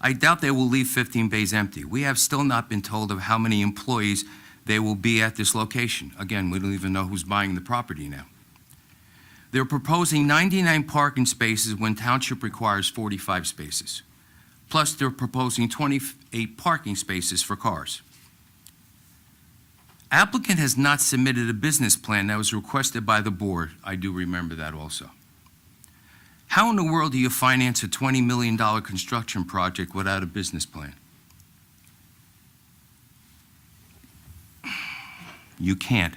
I doubt they will leave 15 bays empty. We have still not been told of how many employees they will be at this location. Again, we don't even know who's buying the property now. They're proposing 99 parking spaces when township requires 45 spaces. Plus, they're proposing 28 parking spaces for cars. Applicant has not submitted a business plan that was requested by the board. I do remember that also. How in the world do you finance a $20 million construction project without a business plan? You can't.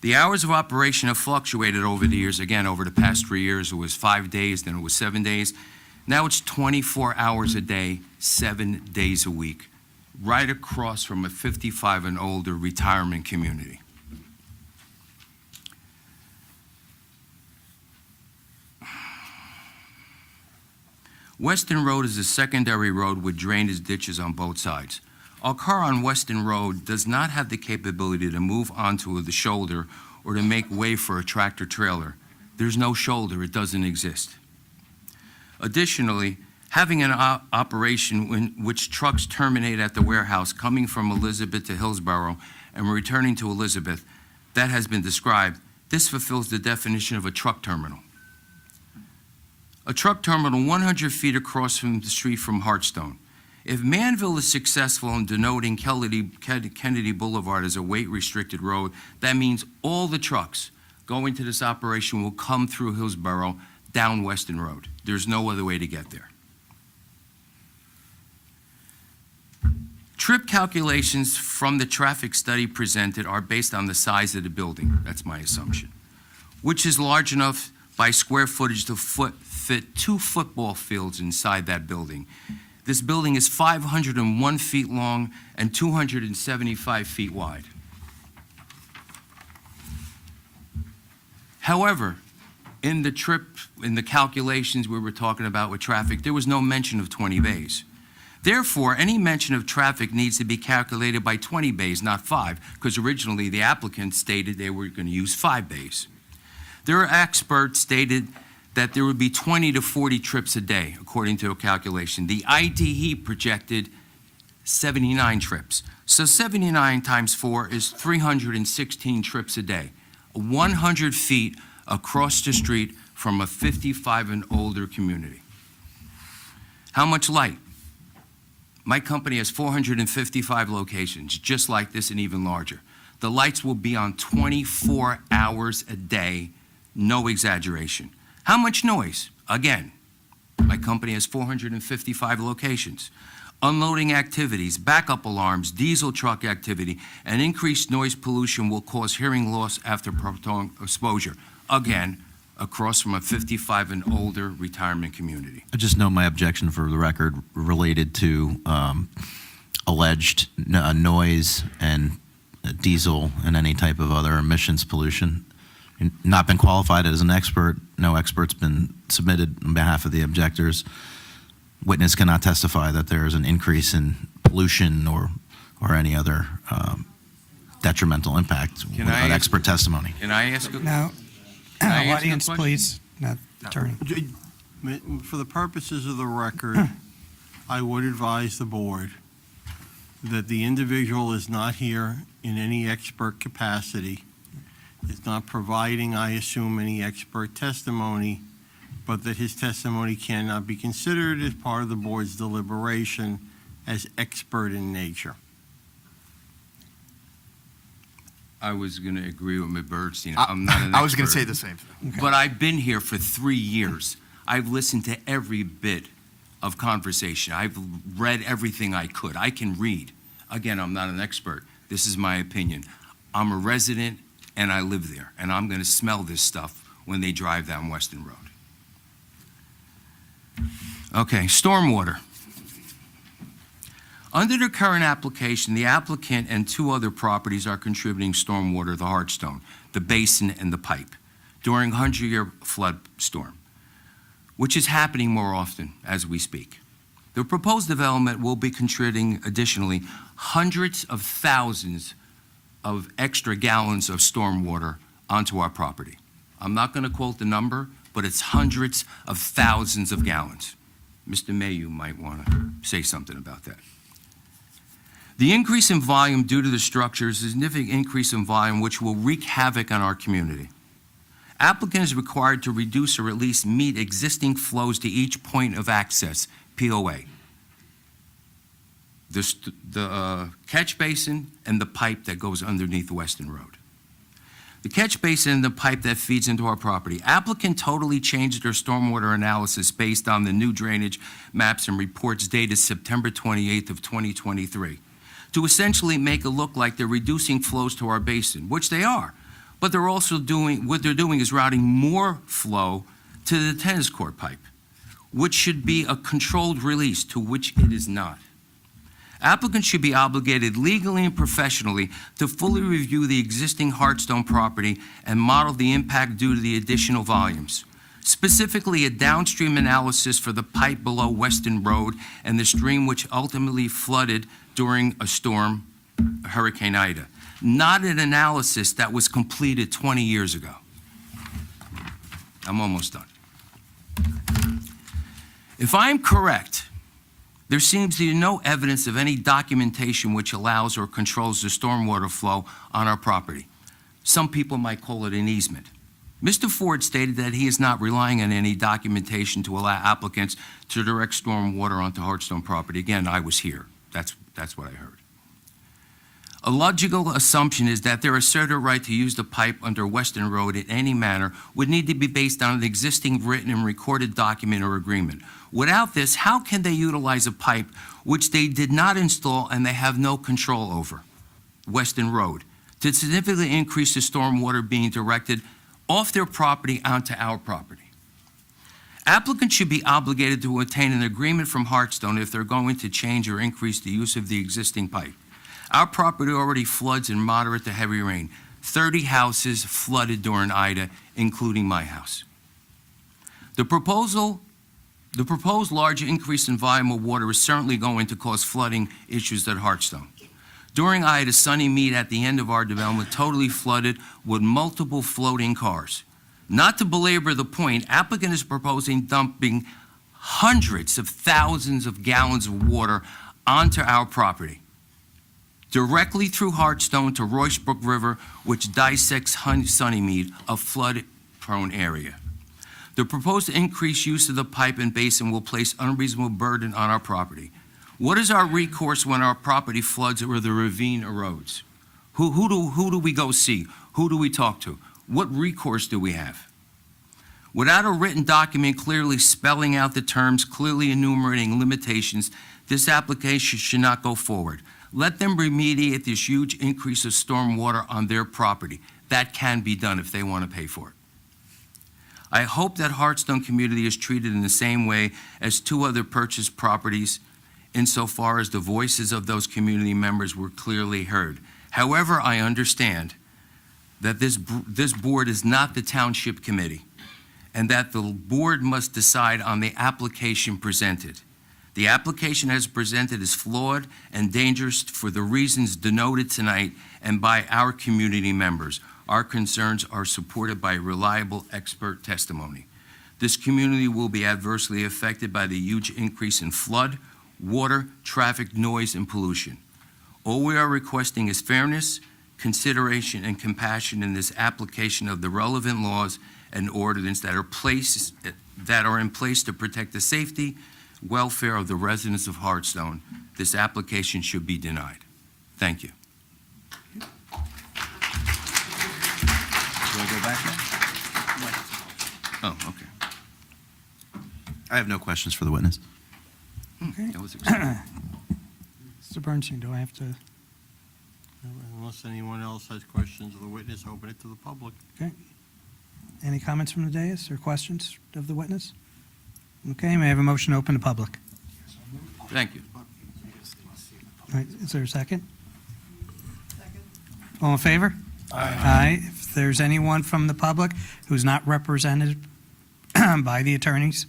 The hours of operation have fluctuated over the years. Again, over the past 3 years, it was 5 days, then it was 7 days. Now it's 24 hours a day, 7 days a week. right across from a 55 and older retirement community. Weston Road is a secondary road with drainage ditches on both sides. A car on Weston Road does not have the capability to move onto the shoulder or to make way for a tractor trailer. There's no shoulder, it doesn't exist. Additionally, having an operation in which trucks terminate at the warehouse coming from Elizabeth to Hillsborough and returning to Elizabeth, that has been described, this fulfills the definition of a truck terminal. A truck terminal 100 feet across from the street from Hartstone. If Manville is successful in denoting Kennedy Boulevard as a weight-restricted road, that means all the trucks going to this operation will come through Hillsborough down Weston Road. There's no other way to get there. Trip calculations from the traffic study presented are based on the size of the building, that's my assumption, which is large enough by square footage to fit 2 football fields inside that building. This building is 501 feet long and 275 feet wide. However, in the calculations we were talking about with traffic, there was no mention of 20 bays. Therefore, any mention of traffic needs to be calculated by 20 bays, not 5, because originally the applicant stated they were going to use 5 bays. Their experts stated that there would be 20 to 40 trips a day, according to a calculation. The IDE projected 79 trips. So 79 times 4 is 316 trips a day, 100 feet across the street from a 55 and older community. How much light? My company has 455 locations, just like this and even larger. The lights will be on 24 hours a day, no exaggeration. How much noise? Again, my company has 455 locations. Unloading activities, backup alarms, diesel truck activity, and increased noise pollution will cause hearing loss after prolonged exposure. Again, across from a 55 and older retirement community. I just note my objection for the record related to alleged noise and diesel and any type of other emissions pollution. Not been qualified as an expert. No expert's been submitted on behalf of the objectors. Witness cannot testify that there is an increase in pollution or any other detrimental impact without expert testimony. Can I ask a Now, Can I ask a audience, question? please, not attorney. For the purposes of the record, I would advise the board that the individual is not here in any expert capacity, is not providing, I assume, any expert testimony, but that his testimony cannot be considered as part of the board's deliberation as expert in nature. I was going to agree with Ms. Bernstein. I'm not an expert. I was going to say the same thing. But I've been here for 3 years. I've listened to every bit of conversation. I've read everything I could. I can read. Again, I'm not an expert. This is my opinion. I'm a resident and I live there, and I'm going to smell this stuff when they drive down Weston Road. Okay, stormwater. Under the current application, the applicant and 2 other properties are contributing stormwater, the Hartstone, the basin, and the pipe, during 100-year flood storm, which is happening more often as we speak. The proposed development will be contributing additionally hundreds of thousands of extra gallons of stormwater onto our property. I'm not going to quote the number, but it's hundreds of thousands of gallons. Mr. Mayu might want to say something about that. The increase in volume due to the structure is a significant increase in volume which will wreak havoc on our community. Applicant is required to reduce or at least meet existing flows to each point of access, POA. The catch basin and the pipe that goes underneath Weston Road. The catch basin and the pipe that feeds into our property. Applicant totally changed their stormwater analysis based on the new drainage maps and reports dated September 28th of 2023 to essentially make it look like they're reducing flows to our basin, which they are. But they're also what they're doing is routing more flow to the tennis court pipe, which should be a controlled release, to which it is not. Applicants should be obligated legally and professionally to fully review the existing Hartstone property and model the impact due to the additional volumes. Specifically, a downstream analysis for the pipe below Weston Road and the stream which ultimately flooded during a storm, Hurricane Ida. Not an analysis that was completed 20 years ago. I'm almost done. If I'm correct, there seems to be no evidence of any documentation which allows or controls the stormwater flow on our property. Some people might call it an easement. Mr. Ford stated that he is not relying on any documentation to allow applicants to direct stormwater onto Hartstone property. Again, I was here. That's what I heard. A logical assumption is that their asserted right to use the pipe under Weston Road in any manner would need to be based on an existing written and recorded document or agreement. Without this, how can they utilize a pipe which they did not install and they have no control over, Weston Road, to significantly increase the stormwater being directed off their property onto our property? Applicants should be obligated to obtain an agreement from Hartstone if they're going to change or increase the use of the existing pipe. Our property already floods in moderate to heavy rain. 30 houses flooded during Ida, including my house. The proposed large increase in volume of water is certainly going to cause flooding issues at Hartstone. During Ida, Sunny Mead at the end of our development totally flooded with multiple floating cars. Not to belabor the point, applicant is proposing dumping hundreds of thousands of gallons of water onto our property, directly through Hartstone to Roycebrook River, which dissects Sunnymead, a flood-prone area. The proposed increased use of the pipe and basin will place unreasonable burden on our property. What is our recourse when our property floods or the ravine erodes? Who do we go see? Who do we talk to? What recourse do we have? Without a written document clearly spelling out the terms, clearly enumerating limitations, this application should not go forward. Let them remediate this huge increase of stormwater on their property. That can be done if they want to pay for it. I hope that Hartstone community is treated in the same way as two other purchased properties insofar as the voices of those community members were clearly heard. However, I understand that this board is not the township committee and that the board must decide on the application presented. The application as presented is flawed and dangerous for the reasons denoted tonight and by our community members. Our concerns are supported by reliable expert testimony. This community will be adversely affected by the huge increase in flood, water, traffic, noise, and pollution. All we are requesting is fairness, consideration, and compassion in this application of the relevant laws and ordinances that are in place to protect the safety, welfare of the residents of Hartstone. This application should be denied. Thank you. Do I go back now? Oh, okay. I have no questions for the witness. Okay. That was exciting. Mr. Bernstein, do I have to? Unless anyone else has questions of the witness, open it to the public. Any comments from the dais or questions of the witness? Okay, may I have a motion to open to public? Thank you. All right, is there a second? All in favor? Aye. If there's anyone from the public who's not represented by the attorneys,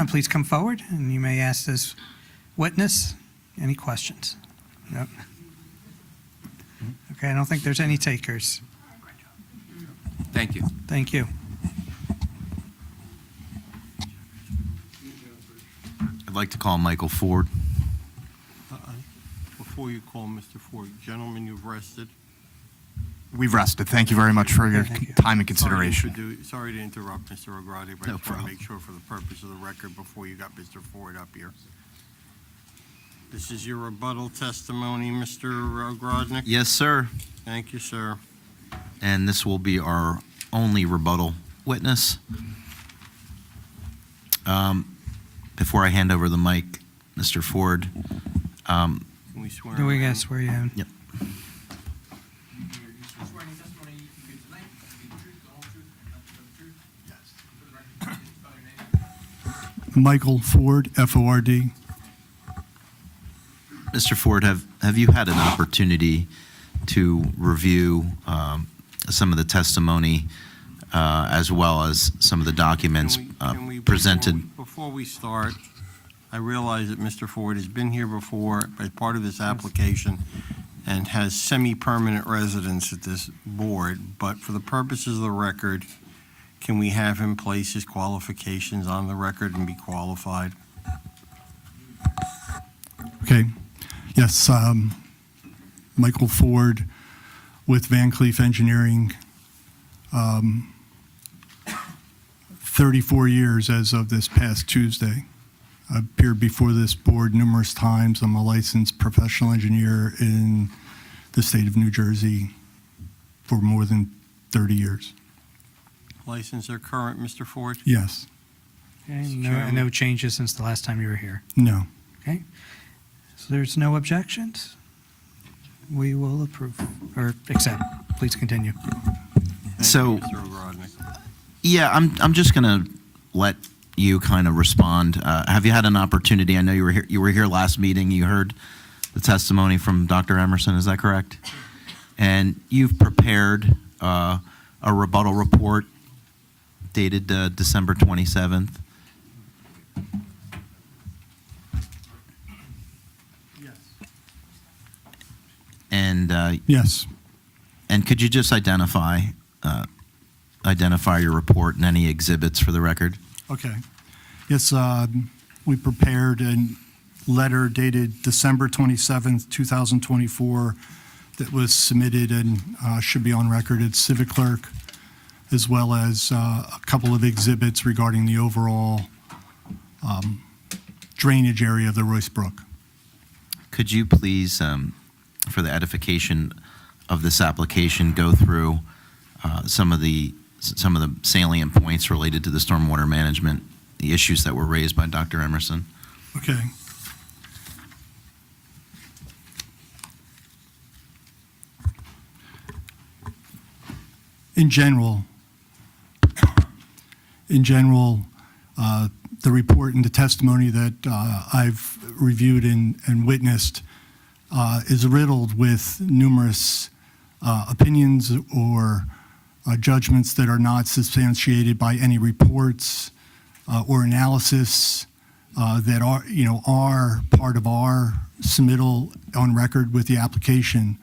please come forward and you may ask this witness any questions. Nope. Okay, I don't think there's any takers. Thank you. Thank you. I'd like to call Michael Ford. Before you call Mr. Ford, gentlemen, you've rested. We've rested. Thank you very much for your Thank you. time and consideration. Sorry to interrupt, Mr. O'Grady, but I No just want to problem. make sure for the purpose of the record before you got Mr. Ford up here. This is your rebuttal testimony, Mr. O'Grodnick? Yes, sir. Thank you, sir. And this will be our only rebuttal witness. Before I hand over the mic, Mr. Ford, Can we swear? Do we him in? guess where you in? Yep. Michael Ford, Ford. Mr. Ford, have you had an opportunity to review some of the testimony as well as some of the documents Can we- presented? Before we start, I realize that Mr. Ford has been here before as part of this application and has semi-permanent residence at this board, but for the purposes of the record, can we have him place his qualifications on the record and be qualified? Okay. Yes, Michael Ford with Van Cleef Engineering, 34 years as of this past Tuesday. I've appeared before this board numerous times. I'm a licensed professional engineer in the state of New Jersey for more than 30 years. License are current, Mr. Ford? Yes. Okay, no changes since the last time you were here. No. Okay. So there's no objections? We will approve, or accept. Please continue. So, Thank you, Mr. Ogrodnik. yeah, I'm just going to let you kind of respond. Have you had an opportunity? I know you were here last meeting. You heard the testimony from Dr. Emerson. Is that correct? And you've prepared a rebuttal report dated December 27th. Yes. And Yes. and could you just identify your report and any exhibits for the record? Okay. Yes, we prepared a letter dated December 27th, 2024 that was submitted and should be on record at Civic Clerk, as well as a couple of exhibits regarding the overall drainage area of the Royce Brook. Could you please, for the edification of this application, go through some of the salient points related to the stormwater management, the issues that were raised by Dr. Emerson? Okay. In general, the report and the testimony that I've reviewed and witnessed is riddled with numerous opinions or judgments that are not substantiated by any reports or analysis that are part of our submittal on record with the application.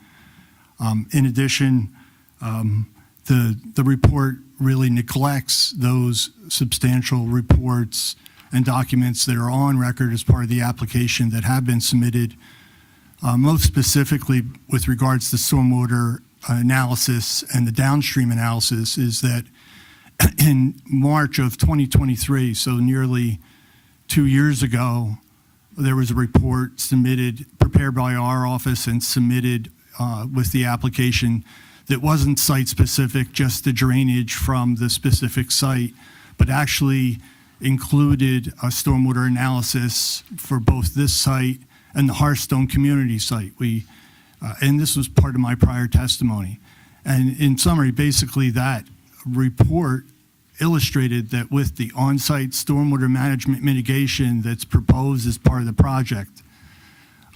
In addition, the report really neglects those substantial reports and documents that are on record as part of the application that have been submitted, most specifically with regards to stormwater analysis and the downstream analysis, is that in March of 2023, so nearly 2 years ago, there was a report prepared by our office and submitted with the application that wasn't site-specific, just the drainage from the specific site, but actually included a stormwater analysis for both this site and the Hearthstone community site. And this was part of my prior testimony. And in summary, basically that report illustrated that with the on-site stormwater management mitigation that's proposed as part of the project,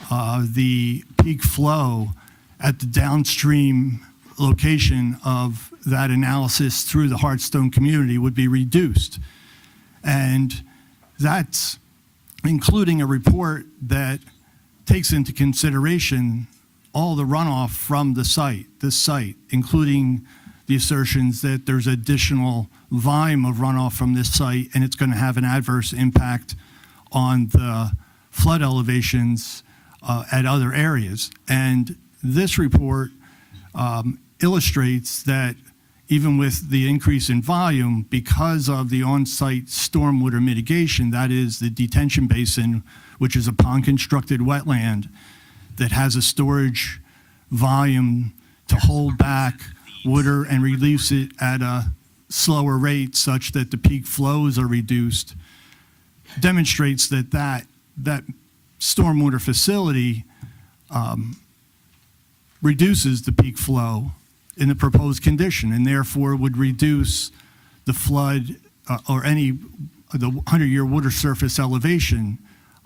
the peak flow at the downstream location of that analysis through the Hearthstone community would be reduced. And that's including a report that takes into consideration all the runoff from this site, including the assertions that there's additional volume of runoff from this site, and it's going to have an adverse impact on the flood elevations at other areas. And this report illustrates that even with the increase in volume, because of the on-site stormwater mitigation, that is the detention basin, which is a pond-constructed wetland that has a storage volume to hold back water and release it at a slower rate such that the peak flows are reduced, demonstrates that stormwater facility reduces the peak flow in the proposed condition, and therefore would reduce the flood or the 100-year water surface elevation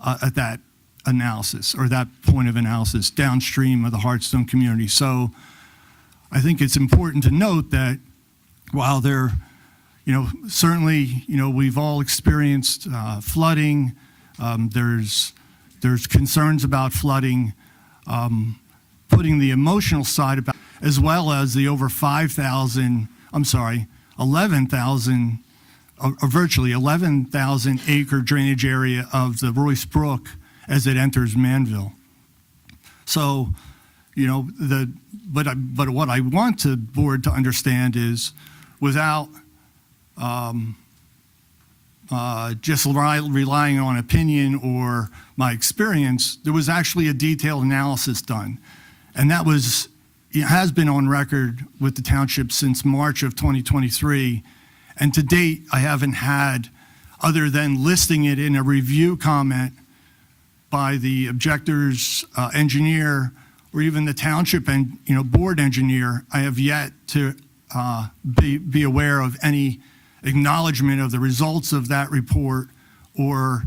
at that analysis or that point of analysis downstream of the Hearthstone community. So I think it's important to note that while there, certainly, we've all experienced flooding, there's concerns about flooding, putting the emotional side about, as well as the over 11,000, virtually 11,000 acre drainage area of the Royce Brook as it enters Manville. So, but what I want the board to understand is, without just relying on opinion or my experience, there was actually a detailed analysis done. And that has been on record with the township since March of 2023. And to date, I haven't had, other than listing it in a review comment by the objector's engineer, or even the township and board engineer, I have yet to be aware of any acknowledgement of the results of that report or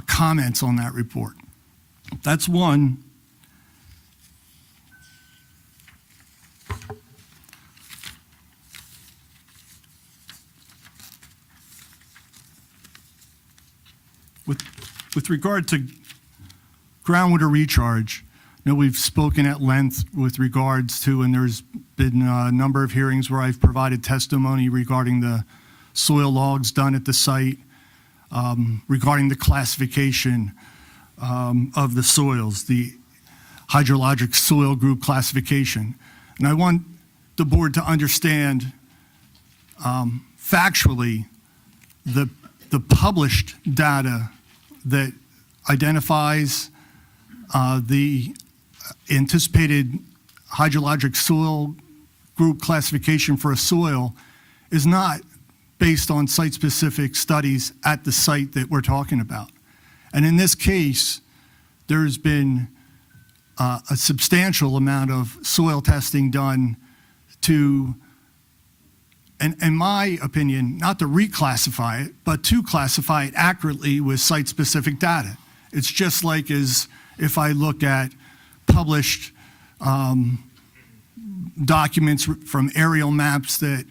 comments on that report. That's one. With regard to groundwater recharge, we've spoken at length with regards to, and there's been a number of hearings where I've provided testimony regarding the soil logs done at the site, regarding the classification of the soils, the hydrologic soil group classification. And I want the board to understand factually the published data that identifies the anticipated hydrologic soil group classification for a soil is not based on site-specific studies at the site that we're talking about. And in this case, there's been a substantial amount of soil testing done to, in my opinion, not to reclassify it, but to classify it accurately with site-specific data. It's just like as if I look at published documents from aerial maps that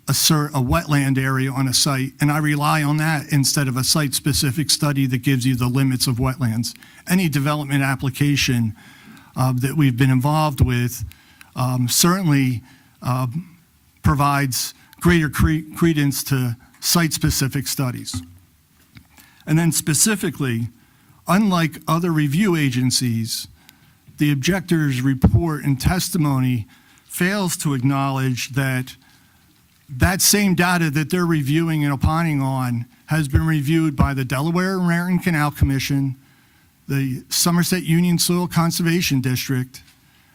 assert a wetland area on a site, and I rely on that instead of a site-specific study that gives you the limits of wetlands. Any development application that we've been involved with certainly provides greater credence to site-specific studies. And then specifically, unlike other review agencies, the objector's report and testimony fails to acknowledge that that same data that they're reviewing and opining on has been reviewed by the Delaware and Raritan Canal Commission, the Somerset Union Soil Conservation District,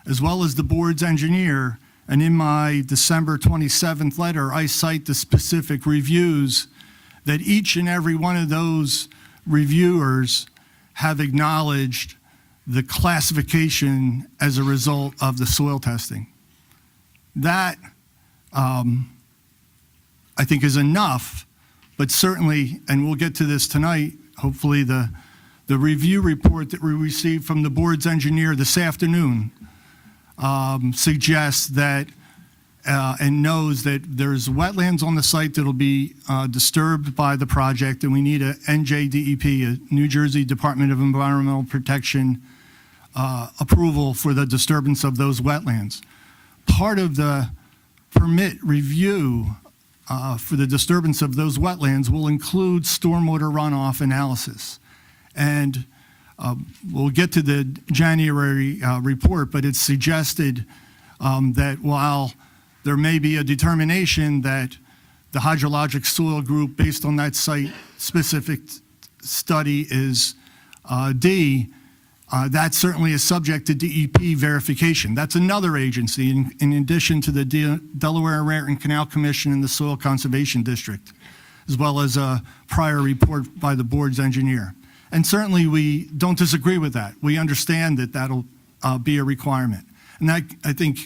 as well as the board's engineer. And in my December 27th letter, I cite the specific reviews that each and every one of those reviewers have acknowledged the classification as a result of the soil testing. That, I think, is enough, but certainly, and we'll get to this tonight, hopefully the review report that we received from the board's engineer this afternoon suggests that and knows that there's wetlands on the site that'll be disturbed by the project, and we need a NJDEP, a New Jersey Department of Environmental Protection approval for the disturbance of those wetlands. Part of the permit review for the disturbance of those wetlands will include stormwater runoff analysis. And we'll get to the January report, but it's suggested that while there may be a determination that the hydrologic soil group based on that site-specific study is D, that certainly is subject to DEP verification. That's another agency in addition to the Delaware and Raritan Canal Commission and the Soil Conservation District, as well as a prior report by the board's engineer. And certainly we don't disagree with that. We understand that that'll be a requirement. And that, I think,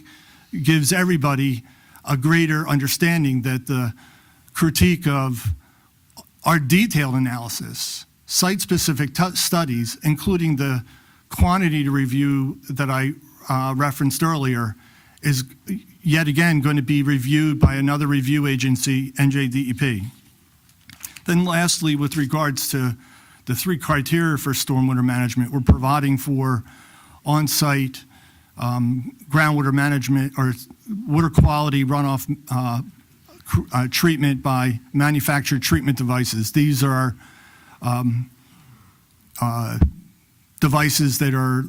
gives everybody a greater understanding that the critique of our detailed analysis site-specific studies, including the quantity review that I referenced earlier, is yet again going to be reviewed by another review agency, NJDEP. Then lastly, with regards to the 3 criteria for stormwater management, we're providing for on-site groundwater management or water quality runoff treatment by manufactured treatment devices. These are devices that are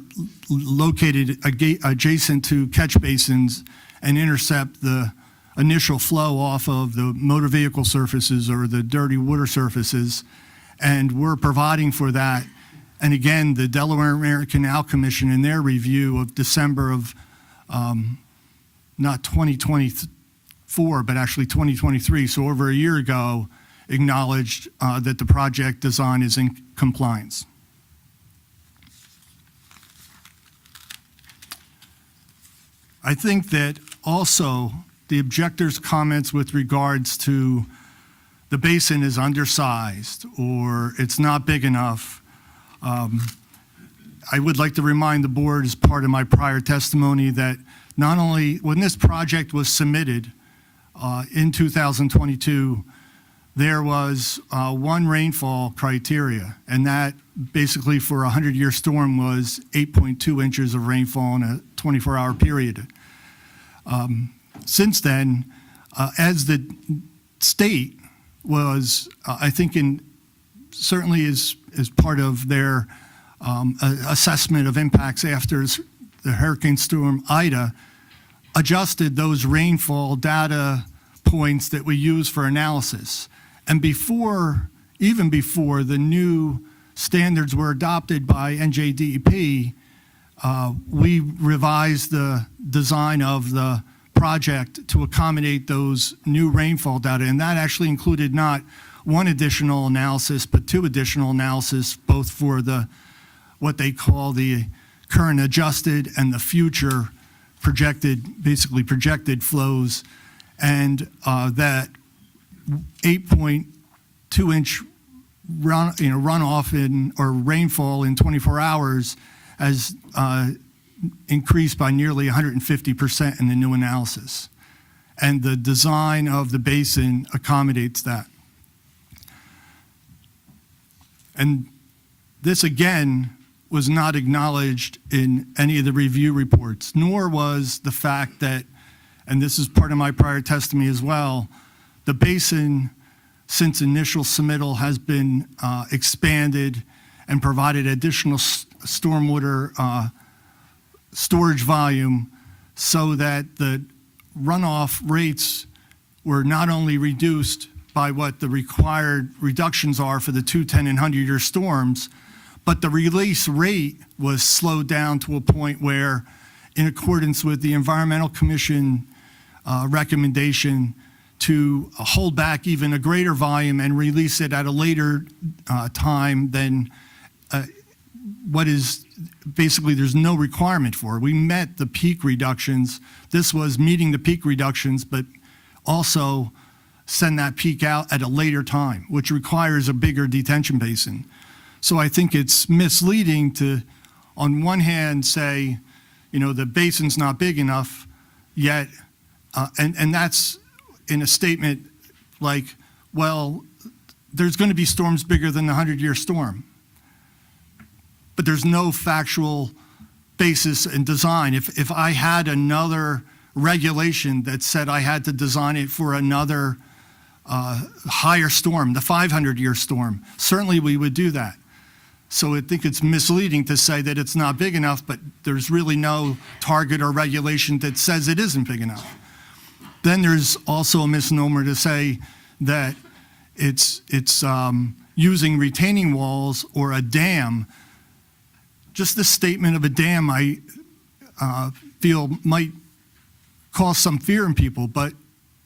located adjacent to catch basins and intercept the initial flow off of the motor vehicle surfaces or the dirty water surfaces. And we're providing for that. And again, the Delaware American Canal Commission in their review of December of not 2024, but actually 2023, so over a year ago, acknowledged that the project design is in compliance. I think that also the objector's comments with regards to the basin is undersized or it's not big enough. I would like to remind the board, as part of my prior testimony, that not only when this project was submitted in 2022, there was one rainfall criteria, and that basically for a 100-year storm was 8.2 inches of rainfall in a 24-hour period. Since then, as the state was, I think, certainly as part of their assessment of impacts after the Hurricane Storm Ida, adjusted those rainfall data points that we use for analysis. And even before the new standards were adopted by NJDEP, we revised the design of the project to accommodate those new rainfall data. And that actually included not one additional analysis, but 2 additional analysis, both for what they call the current adjusted and the future basically projected flows. And that 8.2 inch runoff or rainfall in 24 hours has increased by nearly 150% in the new analysis. And the design of the basin accommodates that. And this, again, was not acknowledged in any of the review reports, nor was the fact that, and this is part of my prior testimony as well, the basin, since initial submittal, has been expanded and provided additional stormwater storage volume so that the runoff rates were not only reduced by what the required reductions are for the 2, 10, and 100-year storms, but the release rate was slowed down to a point where, in accordance with the Environmental Commission recommendation to hold back even a greater volume and release it at a later time than what is basically there's no requirement for. We met the peak reductions. This was meeting the peak reductions, but also send that peak out at a later time, which requires a bigger detention basin. So I think it's misleading to, on one hand, say, the basin's not big enough yet, and that's in a statement like, well, there's going to be storms bigger than the 100-year storm. But there's no factual basis in design. If I had another regulation that said I had to design it for another higher storm, the 500-year storm, certainly we would do that. So I think it's misleading to say that it's not big enough, but there's really no target or regulation that says it isn't big enough. Then there's also a misnomer to say that it's using retaining walls or a dam. Just the statement of a dam, I feel might cause some fear in people, but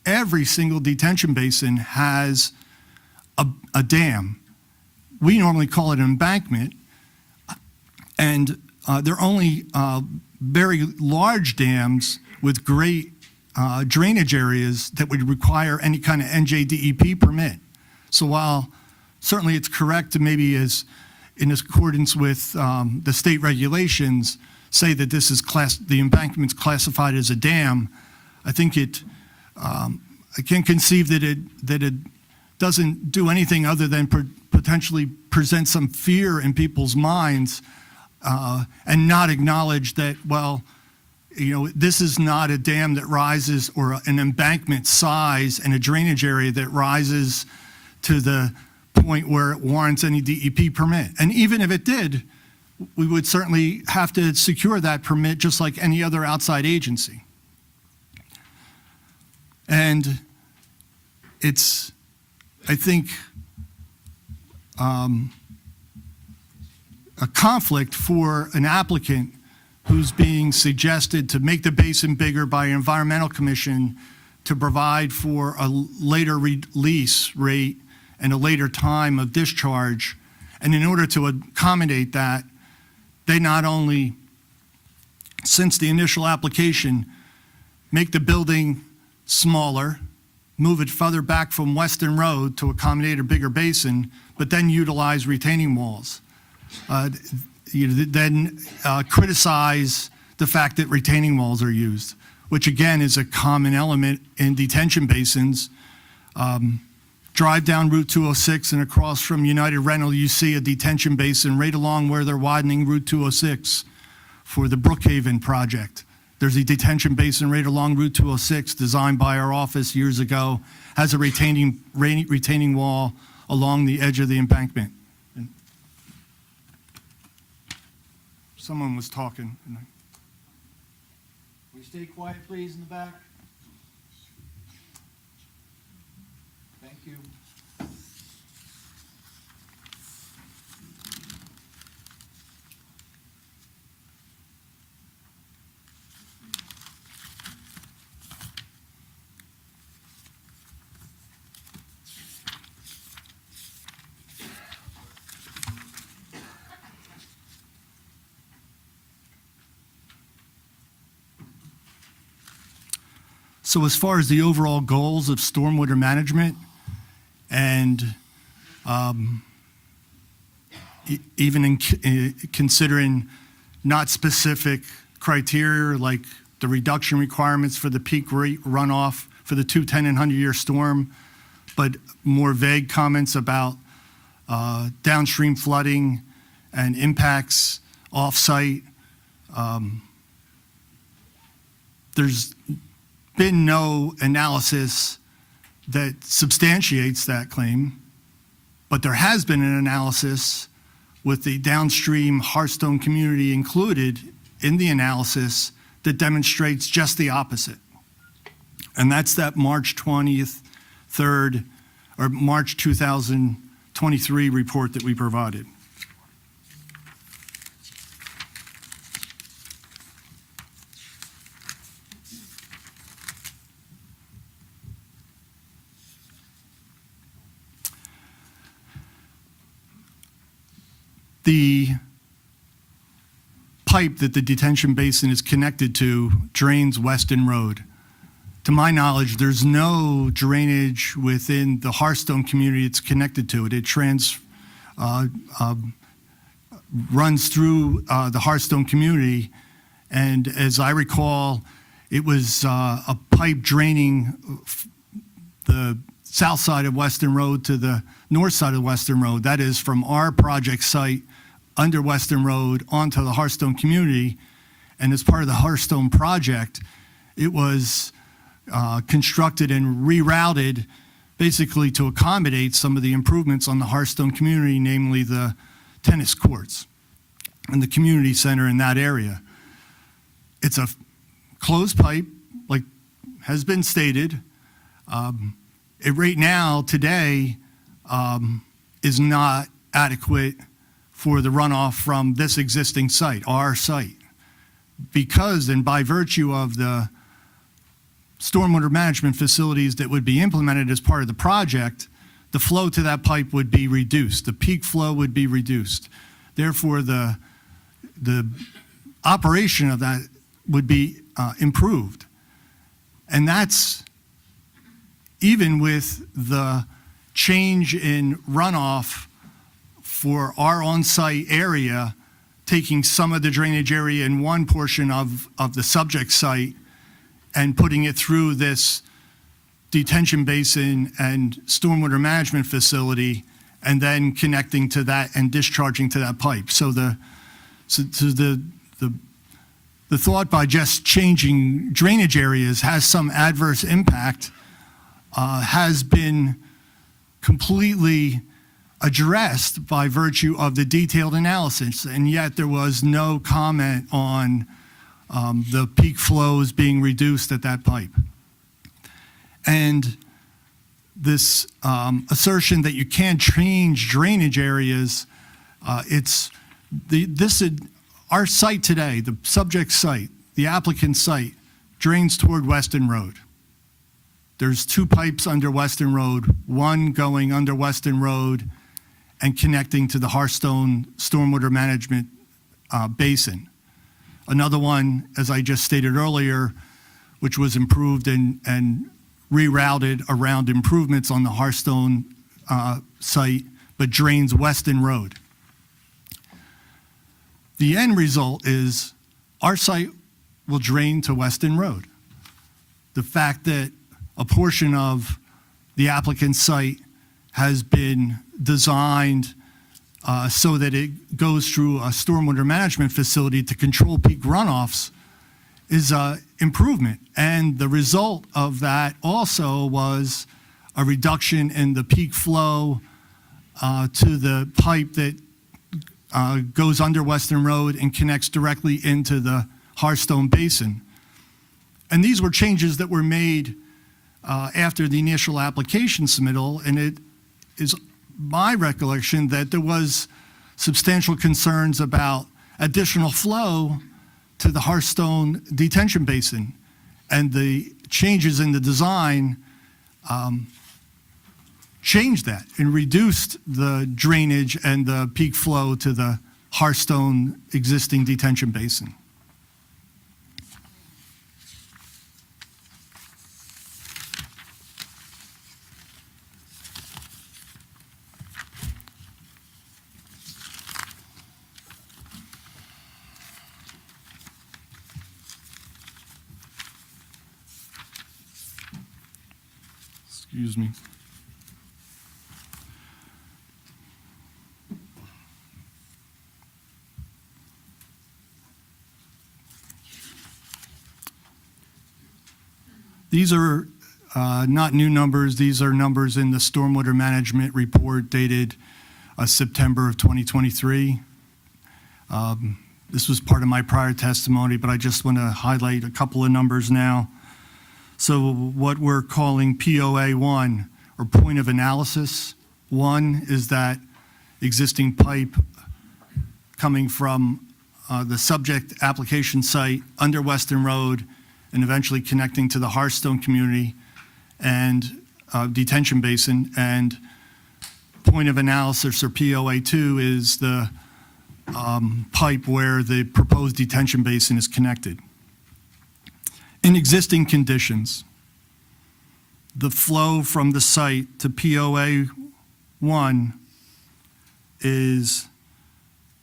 every single detention basin has a dam. We normally call it an embankment, and they're only very large dams with great drainage areas that would require any kind of NJDEP permit. So while certainly it's correct to maybe as in accordance with the state regulations, say that this is the embankment's classified as a dam. I think I can't conceive that it doesn't do anything other than potentially present some fear in people's minds and not acknowledge that, well, this is not a dam that rises or an embankment size and a drainage area that rises to the point where it warrants any DEP permit. And even if it did, we would certainly have to secure that permit just like any other outside agency. And it's, I think, a conflict for an applicant who's being suggested to make the basin bigger by an environmental commission to provide for a later release rate and a later time of discharge. And in order to accommodate that, they not only, since the initial application, make the building smaller, move it further back from Western Road to accommodate a bigger basin, but then utilize retaining walls. Then criticize the fact that retaining walls are used, which again is a common element in detention basins. Drive down Route 206 and across from United Rental, you see a detention basin right along where they're widening Route 206 for the Brookhaven project. There's a detention basin right along Route 206 designed by our office years ago, has a retaining wall along the edge of the embankment. And someone was talking. Will you stay quiet, please, in the back? Thank you. So as far as the overall goals of stormwater management and even in considering not specific criteria like the reduction requirements for the peak rate runoff for the 210 and 100-year storm, but more vague comments about downstream flooding and impacts off-site. There's been no analysis that substantiates that claim, but there has been an analysis with the downstream Hearthstone community included in the analysis that demonstrates just the opposite. And that's that March 20th, 3rd, or March 2023 report that we provided. The pipe that the detention basin is connected to drains Weston Road. To my knowledge, there's no drainage within the Hearthstone community it's connected to. It runs through the Hearthstone community, and as I recall, it was a pipe draining the south side of Weston Road to the north side of Weston Road. That is from our project site under Weston Road onto the Hearthstone community. And as part of the Hearthstone project, it was constructed and rerouted basically to accommodate some of the improvements on the Hearthstone community, namely the tennis courts and the community center in that area. It's a closed pipe, like has been stated. It right now, today, is not adequate for the runoff from this existing site, our site. Because, and by virtue of the stormwater management facilities that would be implemented as part of the project, the flow to that pipe would be reduced. The peak flow would be reduced. Therefore, the operation of that would be improved. And that's even with the change in runoff for our on-site area, taking some of the drainage area in one portion of the subject site and putting it through this detention basin and stormwater management facility, and then connecting to that and discharging to that pipe. So the thought by just changing drainage areas has some adverse impact has been completely addressed by virtue of the detailed analysis, and yet there was no comment on the peak flows being reduced at that pipe. And this assertion that you can't change drainage areas, our site today, the subject site, the applicant site, drains toward Weston Road. There's 2 pipes under Weston Road, one going under Weston Road and connecting to the Hearthstone Stormwater Management Basin. Another one, as I just stated earlier, which was improved and rerouted around improvements on the Hearthstone site, but drains Weston Road. The end result is our site will drain to Weston Road. The fact that a portion of the applicant's site has been designed so that it goes through a stormwater management facility to control peak runoffs is an improvement. And the result of that also was a reduction in the peak flow to the pipe that goes under Weston Road and connects directly into the Hearthstone Basin. And these were changes that were made after the initial application submittal, and it is my recollection that there was substantial concerns about additional flow to the Hearthstone detention basin, and the changes in the design changed that and reduced the drainage and the peak flow to the Hearthstone existing detention basin. Excuse me. These are not new numbers. These are numbers in the stormwater management report dated September of 2023. This was part of my prior testimony, but I just want to highlight a couple of numbers now. So what we're calling POA 1, or point of analysis 1, is that existing pipe coming from the subject application site under Weston Road and eventually connecting to the Hearthstone community and detention basin. And point of analysis, or POA 2, is the pipe where the proposed detention basin is connected. In existing conditions, the flow from the site to POA 1 is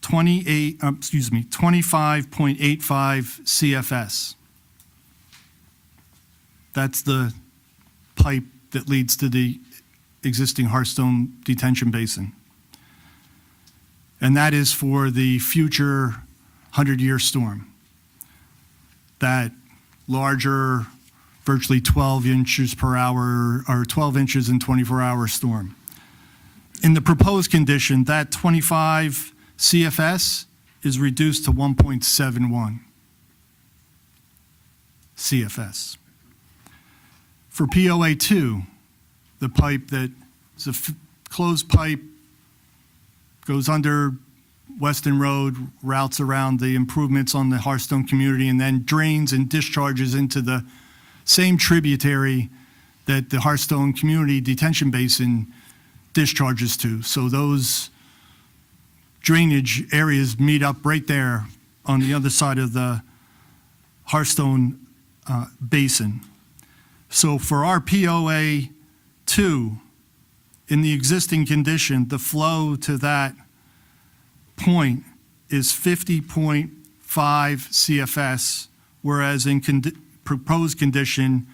25.85 CFS. That's the pipe that leads to the existing Hearthstone detention basin. And that is for the future 100-year storm. That larger, virtually 12 inches per hour, or 12 inches in 24-hour storm. In the proposed condition, that 25 CFS is reduced to 1.71 CFS. For POA 2, the pipe that is a closed pipe, goes under Weston Road, routes around the improvements on the Hearthstone community, and then drains and discharges into the same tributary that the Hearthstone community detention basin discharges to. So those drainage areas meet up right there on the other side of the Hearthstone basin. So for our POA 2, in the existing condition, the flow to that point is 50.5 CFS, whereas in proposed condition,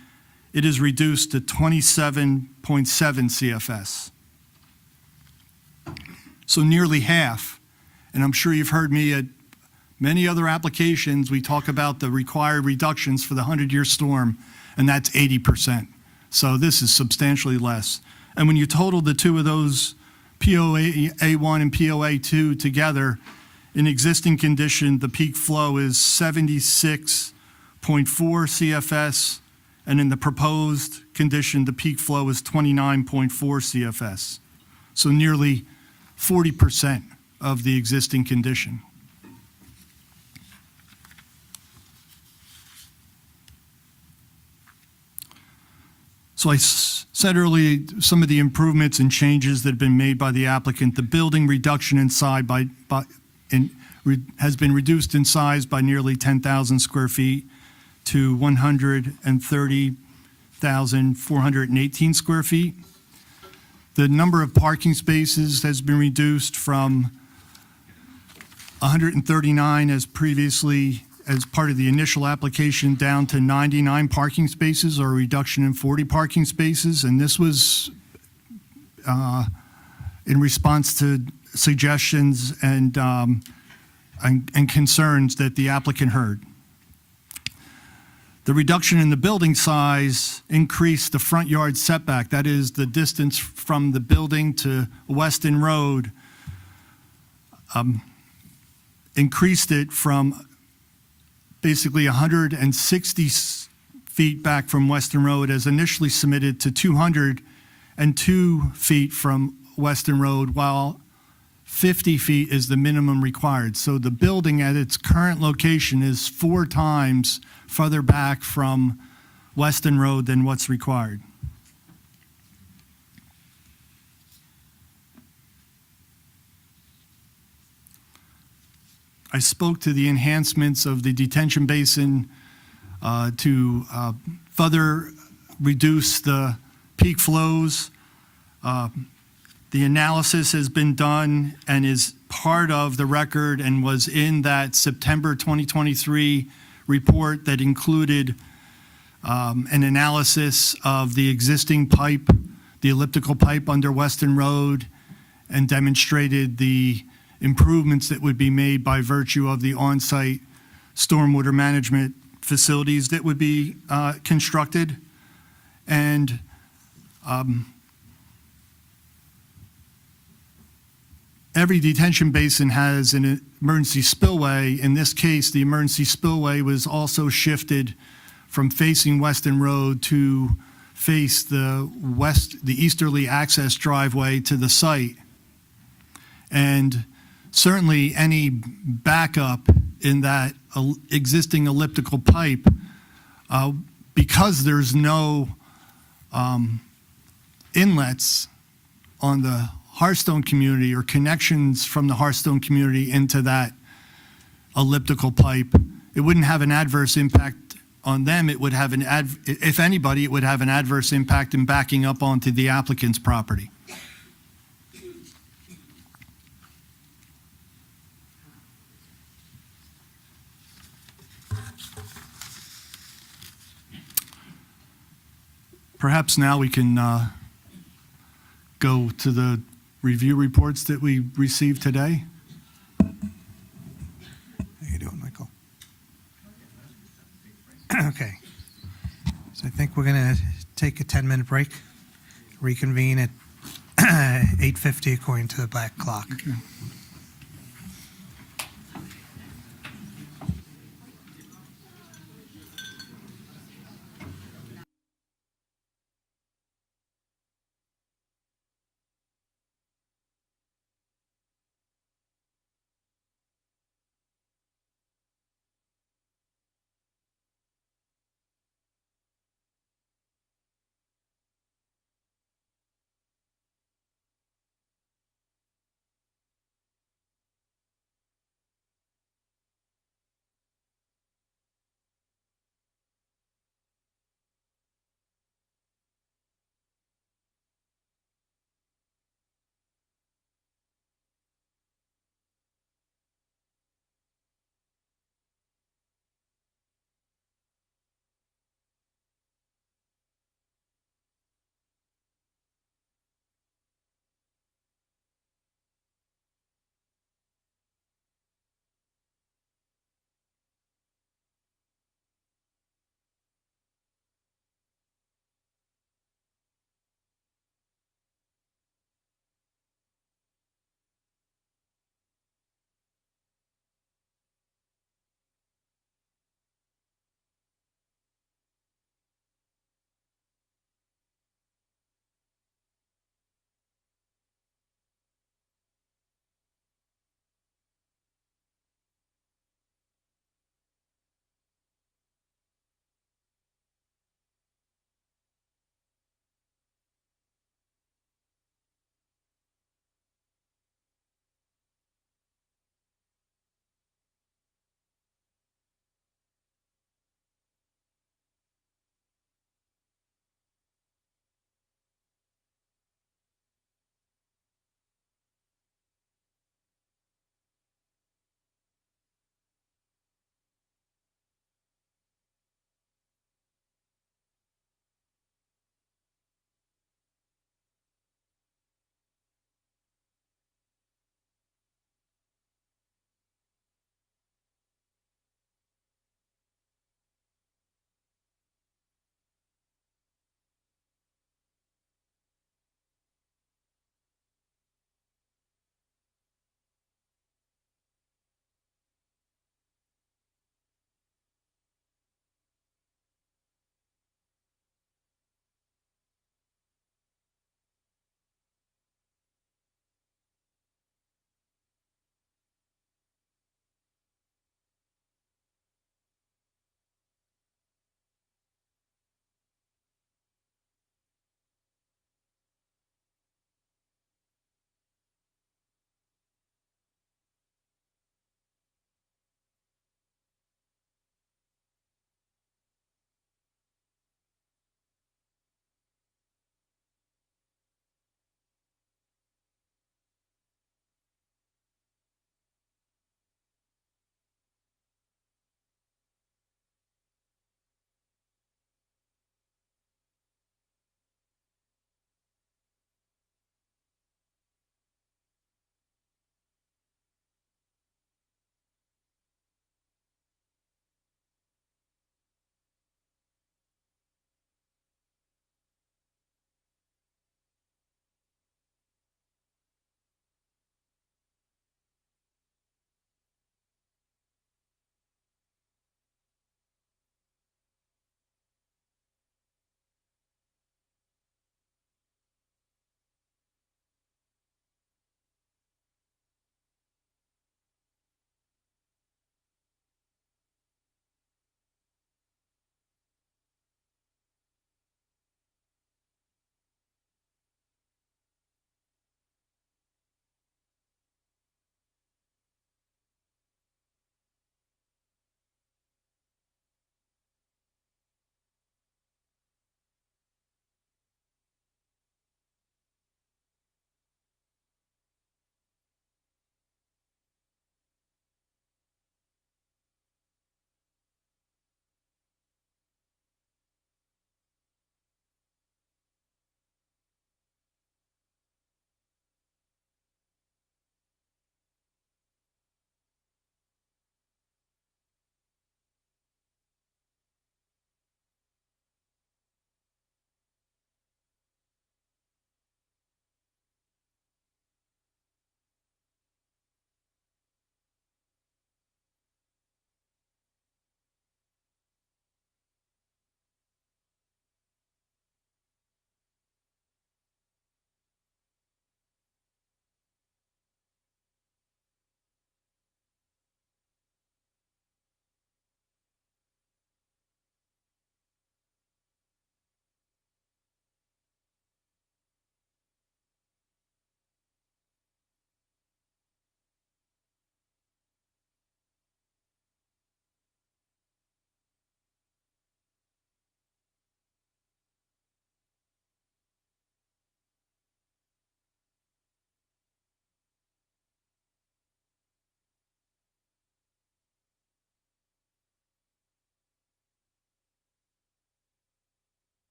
it is reduced to 27.7 CFS. So nearly half. And I'm sure you've heard me at many other applications, we talk about the required reductions for the 100-year storm, and that's 80%. So this is substantially less. And when you total the two of those, POA1 and POA2 together, in existing condition, the peak flow is 76.4 CFS, and in the proposed condition, the peak flow is 29.4 CFS. So nearly 40% of the existing condition. So I said earlier some of the improvements and changes that have been made by the applicant. The building reduction in size has been reduced in size by nearly 10,000 square feet to 130,418 square feet. The number of parking spaces has been reduced from 139 as previously as part of the initial application down to 99 parking spaces, or a reduction in 40 parking spaces. And this was in response to suggestions and concerns that the applicant heard. The reduction in the building size increased the front yard setback, that is the distance from the building to Weston Road, increased it from basically 160 feet back from Weston Road as initially submitted to 202 feet from Weston Road, while 50 feet is the minimum required. So the building at its current location is 4 times further back from Weston Road than what's required. I spoke to the enhancements of the detention basin to further reduce the peak flows. The analysis has been done and is part of the record and was in that September 2023 report that included an analysis of the existing pipe, the elliptical pipe under Weston Road, and demonstrated the improvements that would be made by virtue of the on-site stormwater management facilities that would be constructed. And every detention basin has an emergency spillway. In this case, the emergency spillway was also shifted from facing Weston Road to face the easterly access driveway to the site. And certainly any backup in that existing elliptical pipe, because there's no inlets on the Hearthstone community or connections from the Hearthstone community into that elliptical pipe, it wouldn't have an adverse impact on them. It would have if anybody, it would have an adverse impact in backing up onto the applicant's property. Perhaps now we can go to the review reports that we received today. How you doing, Michael? Okay. So I think we're going to take a 10-minute break, reconvene at 8:50 according to the black clock. Okay.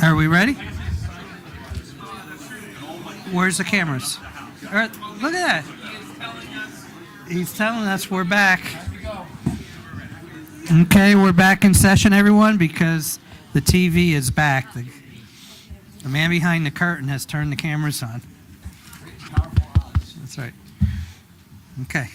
Are we ready? Where's the cameras? All right, look at that. He's telling us we're back. Okay, we're back in session, everyone, because the TV is back. The man behind the curtain has turned the cameras on. That's right. Okay.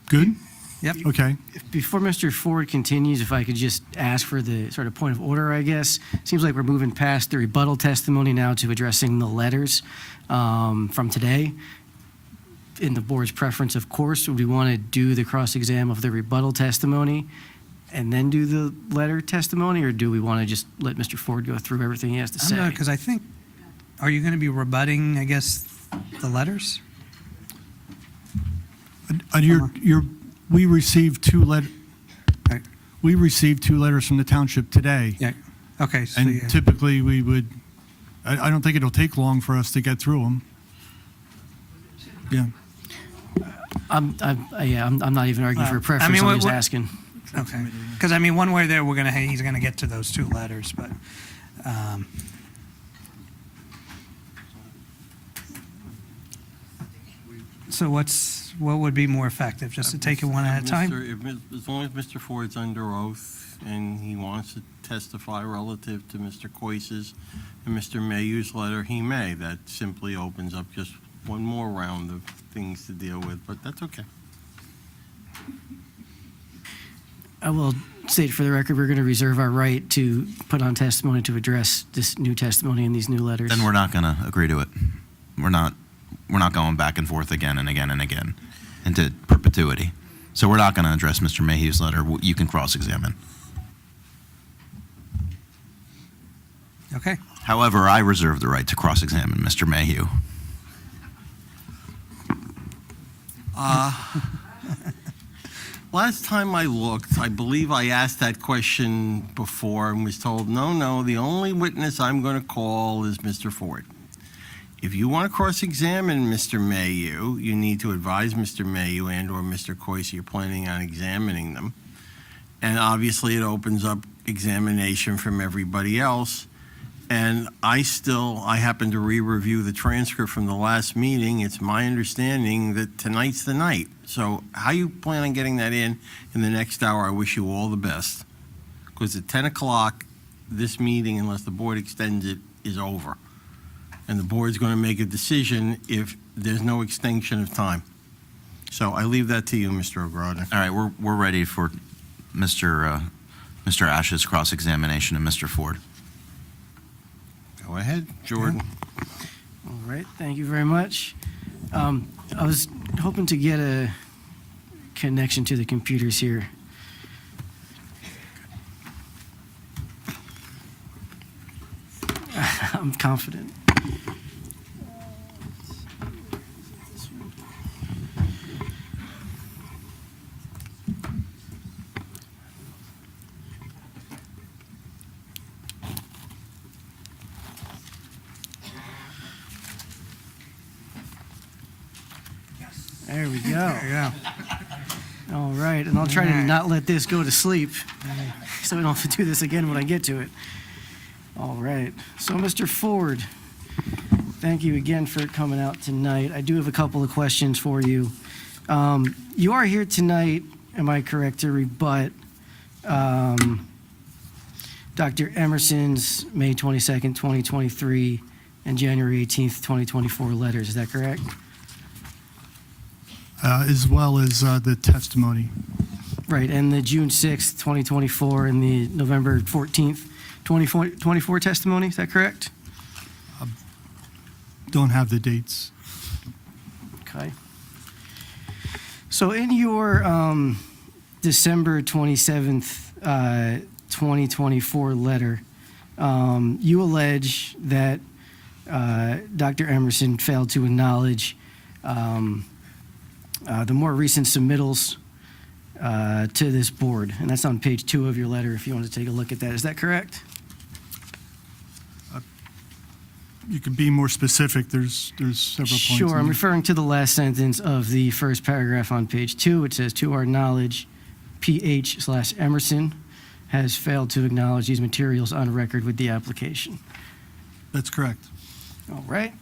Good? Yep. Okay. Before Mr. Ford continues, if I could just ask for the sort of point of order, I guess. Seems like we're moving past the rebuttal testimony now to addressing the letters from today. In the board's preference, of course, would we want to do the cross-exam of the rebuttal testimony and then do the letter testimony, or do we want to just let Mr. Ford go through everything he has to say? Because I think, are you going to be rebutting, I guess, the letters? We received two Right. we received two letters from the township today. Yeah. Okay. So And typically we would, I don't think it'll take long for us to get through them. Yeah. I'm not even arguing for a preference, I mean, I'm just asking. Okay. Because, I mean, one way or the other, he's going to get to those two letters, but, so what would be more effective, just to take it one at a time? As long as Mr. Ford's under oath and he wants to testify relative to Mr. Coise's and Mr. Mayhew's letter, he may. That simply opens up just one more round of things to deal with, but that's okay. I will state for the record, we're going to reserve our right to put on testimony to address this new testimony and these new letters. Then we're not going to agree to it. We're not going back and forth again and again and again into perpetuity. So we're not going to address Mr. Mayhew's letter. You can cross-examine. Okay. However, I reserve the right to cross-examine Mr. Mayhew. Last time I looked, I believe I asked that question before and was told, no, the only witness I'm going to call is Mr. Ford. If you want to cross-examine Mr. Mayhew, you need to advise Mr. Mayhew and/or Mr. Coise you're planning on examining them. And obviously, it opens up examination from everybody else. And I happen to re-review the transcript from the last meeting. It's my understanding that tonight's the night. So how you plan on getting that in the next hour, I wish you all the best. Because at 10 o'clock, this meeting, unless the board extends it, is over. And the board's going to make a decision if there's no extension of time. So I leave that to you, Mr. O'Grodin. All right, we're ready for Mr. Ash's cross-examination of Mr. Ford. Go ahead, Jordan. All right, thank you very much. I was hoping to get a connection to the computers here. I'm confident. There we go. There you go. All right, and I'll try to not let this go to sleep, so we don't have to do this again when I get to it. All right, so Mr. Ford, thank you again for coming out tonight. I do have a couple of questions for you. You are here tonight, am I correct, to rebut Dr. Emerson's May 22nd, 2023, and January 18th, 2024 letters, is that correct? As well as the testimony. Right, and the June 6th, 2024, and the November 14th, 2024 testimony, is that correct? Don't have the dates. Okay. So in your December 27th, 2024 letter, you allege that Dr. Emerson failed to acknowledge the more recent submittals to this board, and that's on page 2 of your letter if you want to take a look at that. Is that correct? You can be more specific. There's several points. Sure, I'm referring to the last sentence of the first paragraph on page 2. It says, to our knowledge, PH/Emerson has failed to acknowledge these materials on record with the application. That's correct. All right.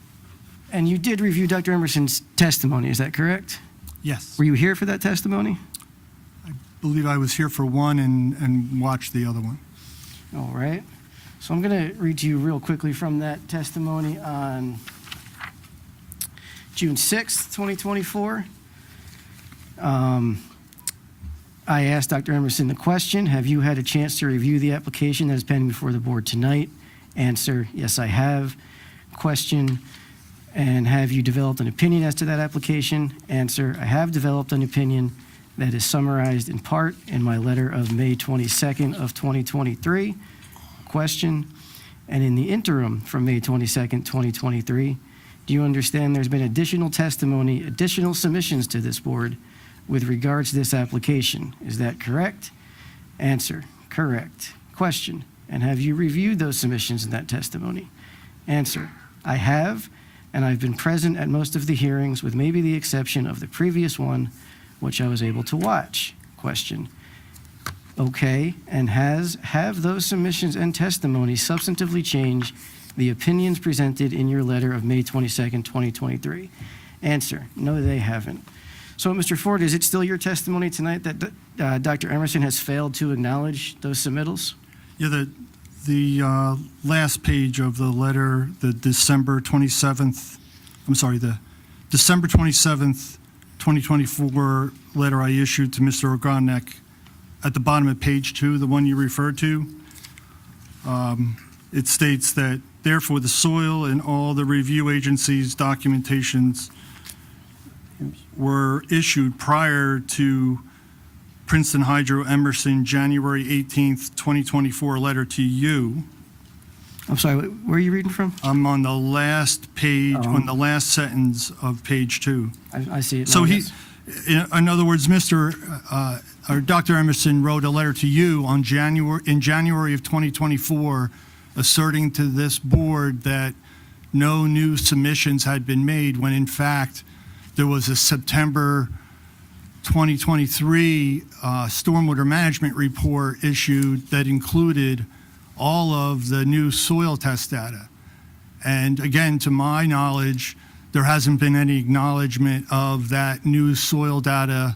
And you did review Dr. Emerson's testimony, is that correct? Yes. Were you here for that testimony? I believe I was here for one and watched the other one. All right. So I'm going to read to you real quickly from that testimony on June 6th, 2024. I asked Dr. Emerson the question, have you had a chance to review the application that is pending before the board tonight? Answer, yes, I have. Question, and have you developed an opinion as to that application? Answer, I have developed an opinion that is summarized in part in my letter of May 22nd of 2023. Question, and in the interim from May 22nd, 2023, do you understand there's been additional testimony, additional submissions to this board with regards to this application? Is that correct? Answer, correct. Question, and have you reviewed those submissions in that testimony? Answer, I have, and I've been present at most of the hearings with maybe the exception of the previous one, which I was able to watch. Question, okay, and have those submissions and testimonies substantively changed the opinions presented in your letter of May 22nd, 2023? Answer, no, they haven't. So, Mr. Ford, is it still your testimony tonight that Dr. Emerson has failed to acknowledge those submittals? Yeah, the last page of the letter, the December 27th, the December 27th, 2024 letter I issued to Mr. Ogronek, at the bottom of page 2, the one you referred to, it states that, therefore, the soil and all the review agencies' documentations were issued prior to Princeton Hydro Emerson January 18th, 2024 letter to you. I'm sorry, where are you reading from? I'm on the last page, on the last sentence of page 2. I see it now, So yes. in other words, Dr. Emerson wrote a letter to you in January of 2024 asserting to this board that no new submissions had been made when in fact there was a September 2023 stormwater management report issued that included all of the new soil test data. And again, to my knowledge, there hasn't been any acknowledgement of that new soil data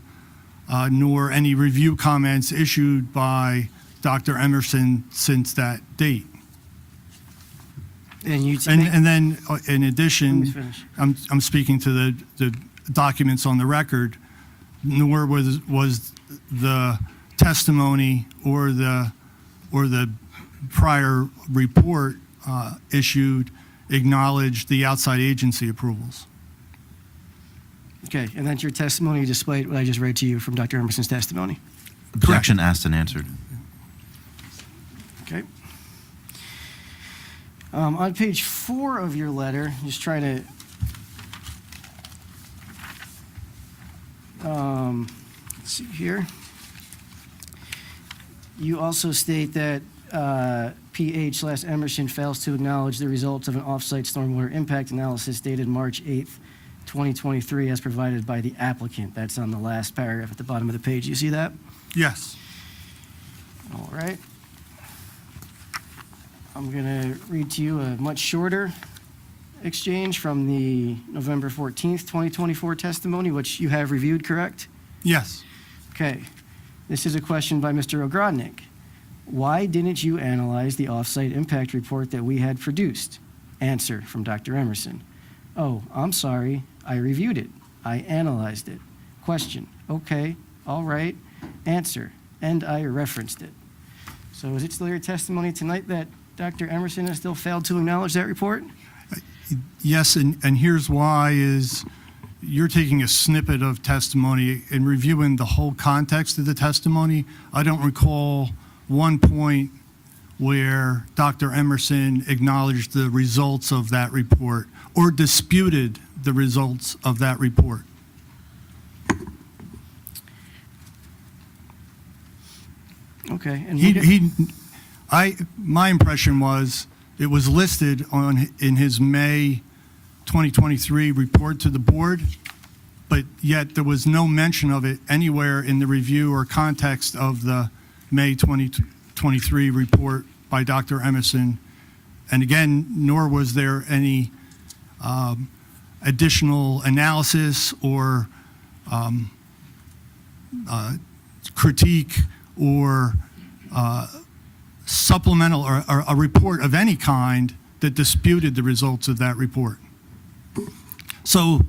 nor any review comments issued by Dr. Emerson since that date. And then, in addition, Let me finish. I'm speaking to the documents on the record, nor was the testimony or the prior report issued acknowledged the outside agency approvals. Okay, and that's your testimony displayed what I just read to you from Dr. Emerson's testimony. Objection asked and answered. Okay. On page 4 of your letter, just try to let's see here. You also state that PH/Emerson fails to acknowledge the results of an off-site stormwater impact analysis dated March 8th, 2023, as provided by the applicant. That's on the last paragraph at the bottom of the page. You see that? Yes. All right. I'm going to read to you a much shorter exchange from the November 14th, 2024 testimony, which you have reviewed, correct? Yes. Okay. This is a question by Mr. Ogrodnik. Why didn't you analyze the off-site impact report that we had produced? Answer from Dr. Emerson. Oh, I'm sorry. I reviewed it. I analyzed it. Question. Okay. All right. Answer. And I referenced it. So is it still your testimony tonight that Dr. Emerson has still failed to acknowledge that report? Yes, and here's why is you're taking a snippet of testimony and reviewing the whole context of the testimony. I don't recall one point where Dr. Emerson acknowledged the results of that report or disputed the results of that report. Okay. And my impression was it was listed in his May 2023 report to the board, but yet there was no mention of it anywhere in the review or context of the May 2023 23 report by Dr. Emerson. And again, nor was there any additional analysis or critique or supplemental or a report of any kind that disputed the results of that report. So,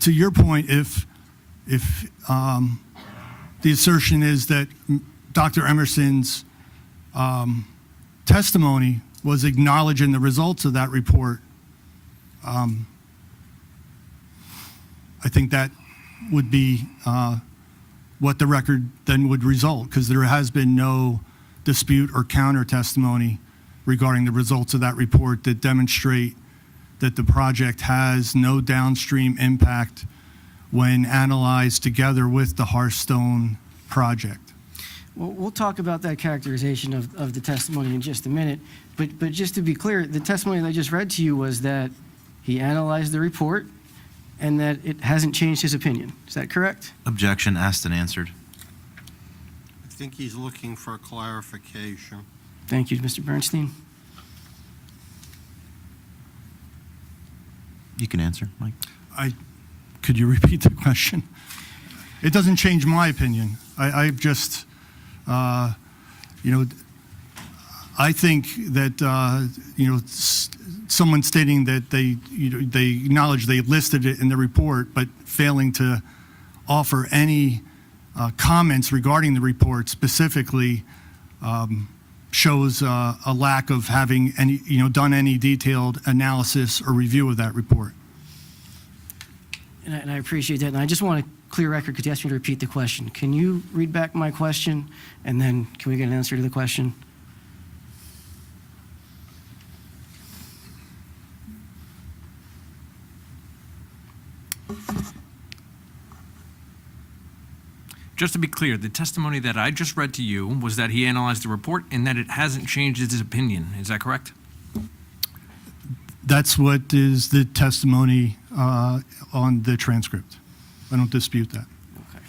to your point, if the assertion is that Dr. Emerson's testimony was acknowledging the results of that report, I think that would be what the record then would result, because there has been no dispute or counter testimony regarding the results of that report that demonstrate that the project has no downstream impact when analyzed together with the Hearthstone project. Well, we'll talk about that characterization of the testimony in just a minute, but just to be clear, the testimony that I just read to you was that he analyzed the report and that it hasn't changed his opinion. Is that correct? Objection asked and answered. I think he's looking for clarification. Thank you, Mr. Bernstein. You can answer, Mike. Could you repeat the question? It doesn't change my opinion. I've just, I think that, someone stating that they acknowledge they listed it in the report, but failing to offer any comments regarding the report specifically shows a lack of having any, done any detailed analysis or review of that report. And I appreciate that. And I just want a clear record because you asked me to repeat the question. Can you read back my question, and then can we get an answer to the question? Just to be clear, the testimony that I just read to you was that he analyzed the report and that it hasn't changed his opinion. Is that correct? That's what is the testimony on the transcript. I don't dispute that. Okay.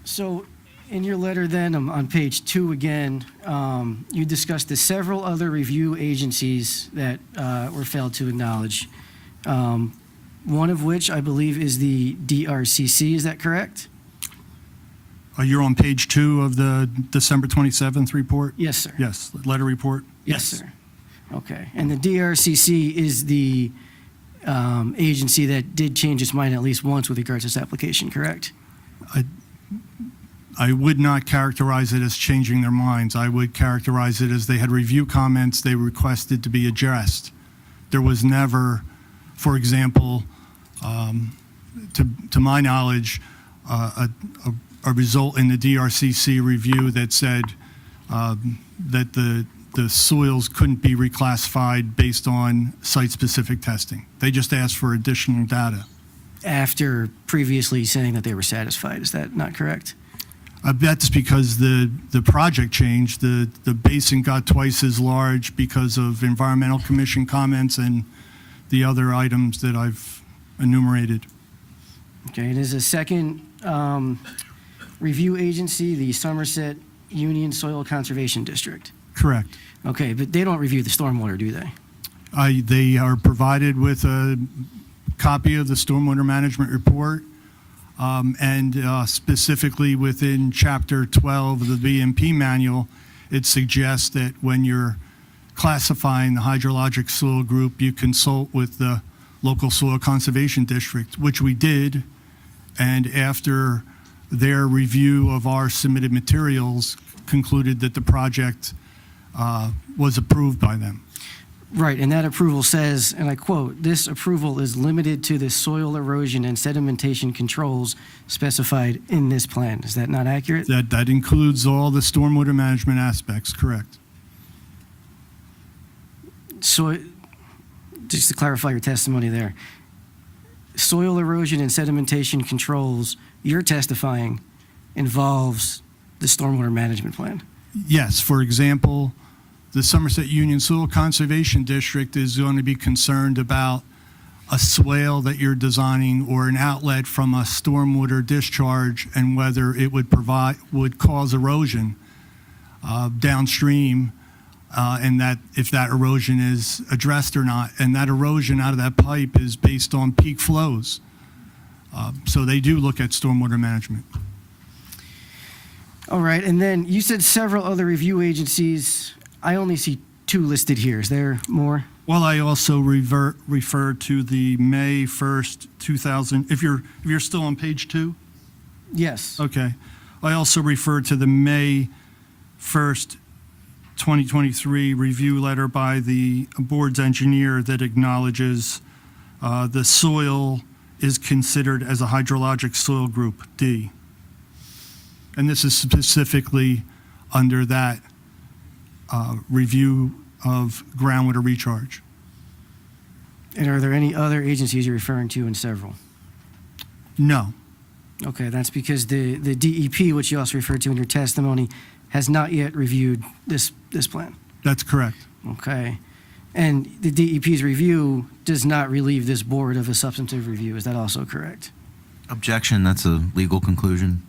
So in your letter then, on page 2 again, you discussed the several other review agencies that were failed to acknowledge. One of which I believe is the DRCC, is that correct? You're on page 2 of the December 27th report? Yes, sir. Yes, letter report? Yes, sir. Okay. And the DRCC is the agency that did change its mind at least once with regards to this application, correct? I would not characterize it as changing their minds. I would characterize it as they had review comments they requested to be addressed. There was never, for example, to my knowledge, a result in the DRCC review that said that the soils couldn't be reclassified based on site-specific testing. They just asked for additional data. After previously saying that they were satisfied, is that not correct? That's because the project changed. The basin got twice as large because of Environmental Commission comments and the other items that I've enumerated. Okay, and is a second review agency the Somerset Union Soil Conservation District? Correct. Okay, but they don't review the stormwater, do they? They are provided with a copy of the stormwater management report, and specifically within Chapter 12 of the BMP manual, it suggests that when you're classifying the hydrologic soil group, you consult with the local soil conservation district, which we did, and after their review of our submitted materials, concluded that the project was approved by them. Right, and that approval says, and I quote, "This approval is limited to the soil erosion and sedimentation controls specified in this plan." Is that not accurate? That includes all the stormwater management aspects, correct. So, just to clarify your testimony there, soil erosion and sedimentation controls you're testifying involves the stormwater management plan? Yes, for example, the Somerset Union Soil Conservation District is going to be concerned about a swale that you're designing or an outlet from a stormwater discharge and whether it would cause erosion downstream, and that if that erosion is addressed or not. And that erosion out of that pipe is based on peak flows. So they do look at stormwater management. All right, and then you said several other review agencies. I only see 2 listed here. Is there more? Well, I also refer to the May 1st, 2000, if you're still on page 2? Yes. Okay. I also refer to the May 1st, 2023 review letter by the board's engineer that acknowledges the soil is considered as a hydrologic soil group D. And this is specifically under that review of groundwater recharge. And are there any other agencies you're referring to in several? No. Okay, that's because the DEP, which you also referred to in your testimony, has not yet reviewed this plan. That's correct. Okay. And the DEP's review does not relieve this board of a substantive review. Is that also correct? Objection, that's a legal conclusion.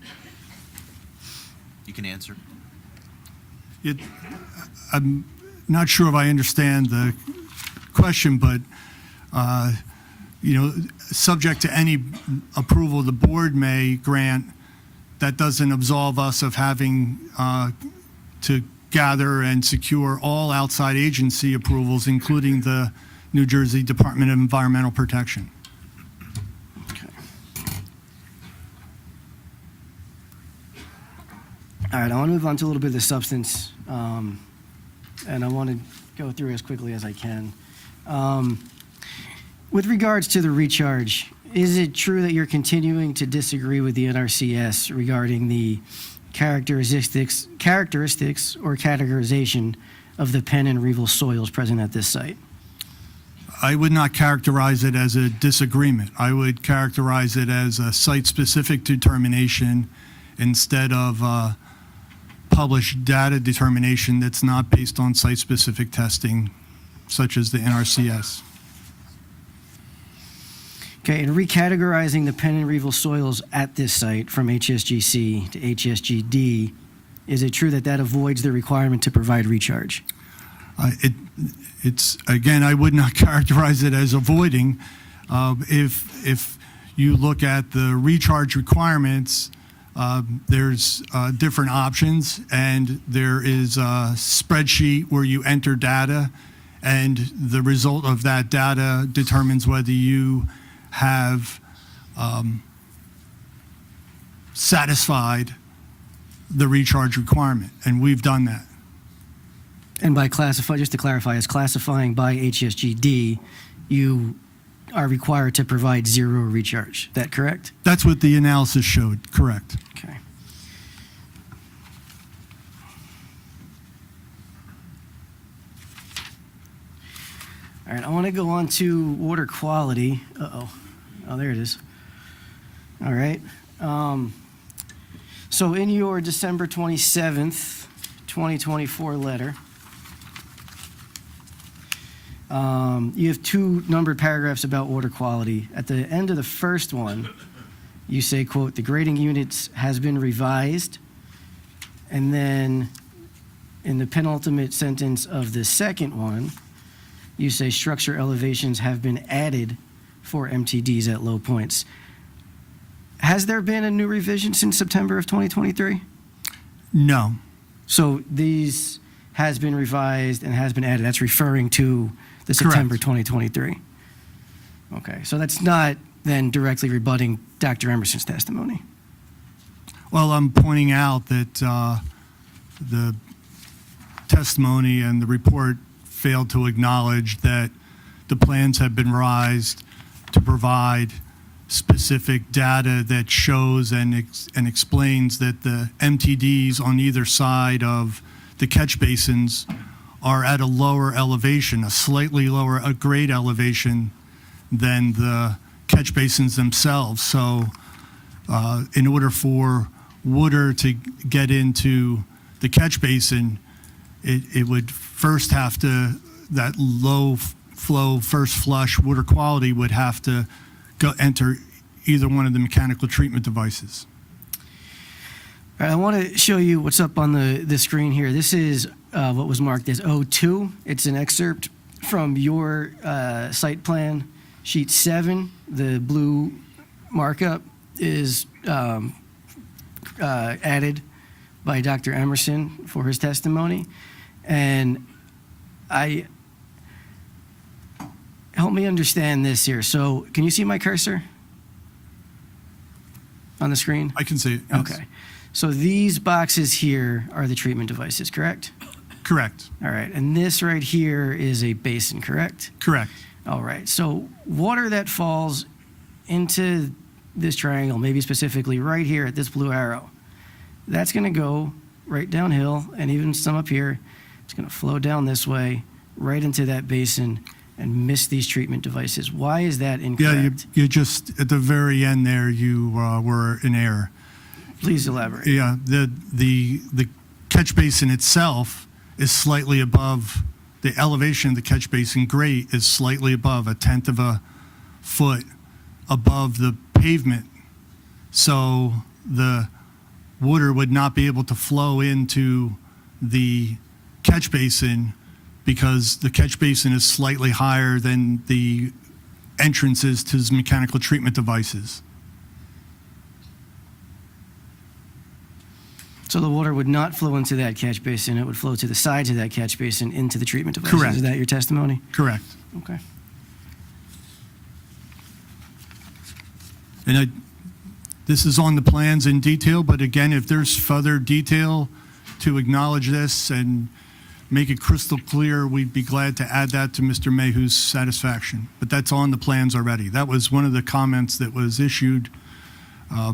You can answer. I'm not sure if I understand the question, but, subject to any approval the board may grant, that doesn't absolve us of having to gather and secure all outside agency approvals, including the New Jersey Department of Environmental Protection. Okay. All right, I want to move on to a little bit of the substance, and I want to go through as quickly as I can. With regards to the recharge, is it true that you're continuing to disagree with the NRCS regarding the characteristics or categorization of the Penn and Reval soils present at this site? I would not characterize it as a disagreement. I would characterize it as a site-specific determination instead of published data determination that's not based on site-specific testing, such as the NRCS. Okay, and recategorizing the Penn and Reval soils at this site from HSGC to HSGD, is it true that that avoids the requirement to provide recharge? It's again, I would not characterize it as avoiding. If you look at the recharge requirements, there's different options, and there is a spreadsheet where you enter data, and the result of that data determines whether you have satisfied the recharge requirement, and we've done that. And by classify, just to clarify, as classifying by HSGD, you are required to provide zero recharge. Is that correct? That's what the analysis showed, correct. Okay. All right, I want to go on to water quality. Oh, there it is. All right. So in your December 27th, 2024 letter, you have 2 numbered paragraphs about water quality. At the end of the first one, you say, quote, "The grading units has been revised." And then in the penultimate sentence of the second one, you say structure elevations have been added for MTDs at low points. Has there been a new revision since September of 2023? No. So these has been revised and has been added. That's referring to the September 2023. Okay, so that's not then directly rebutting Dr. Emerson's testimony. Well, I'm pointing out that the testimony and the report failed to acknowledge that the plans have been revised to provide specific data that shows and explains that the MTDs on either side of the catch basins are at a lower elevation, a slightly lower grade elevation than the catch basins themselves. So in order for water to get into the catch basin, it would first have to, that low flow, first flush, water quality would have to enter either one of the mechanical treatment devices. All right, I want to show you what's up on the screen here. This is what was marked as O2. It's an excerpt from your site plan, sheet 7. The blue markup is added by Dr. Emerson for his testimony. And help me understand this here. So can you see my cursor on the screen? I can see it. Yes. Okay. So these boxes here are the treatment devices, correct? Correct. All right. And this right here is a basin, correct? Correct. All right. So water that falls into this triangle, maybe specifically right here at this blue arrow, that's going to go right downhill, and even some up here, it's going to flow down this way right into that basin and miss these treatment devices. Why is that incorrect? Yeah, you just, at the very end there, you were in error. Please elaborate. Yeah, the catch basin itself is slightly above, the elevation of the catch basin grate is slightly above, 1/10 of a foot above the pavement. So the water would not be able to flow into the catch basin because the catch basin is slightly higher than the entrances to the mechanical treatment devices. So the water would not flow into that catch basin. It would flow to the sides of that catch basin into the treatment devices. Correct. Is that your testimony? Correct. Okay. And this is on the plans in detail, but again, if there's further detail to acknowledge this and make it crystal clear, we'd be glad to add that to Mr. Mayhew's satisfaction. But that's on the plans already. That was one of the comments that was issued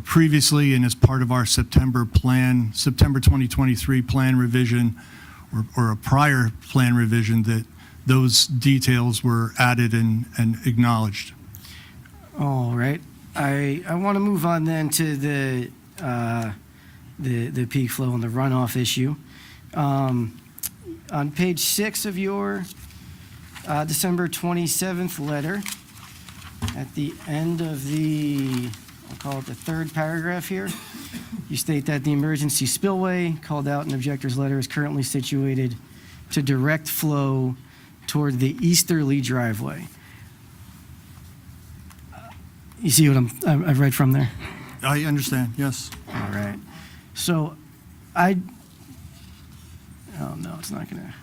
previously and as part of our September 2023 plan revision or a prior plan revision, that those details were added and acknowledged. All right. I want to move on then to the peak flow and the runoff issue. On page 6 of your December 27th letter, at the end of the, I'll call it the third paragraph here, you state that the emergency spillway called out in objector's letter is currently situated to direct flow toward the easterly driveway. You see what I've read from there? I understand, yes. All right. So oh no, it's not gonna.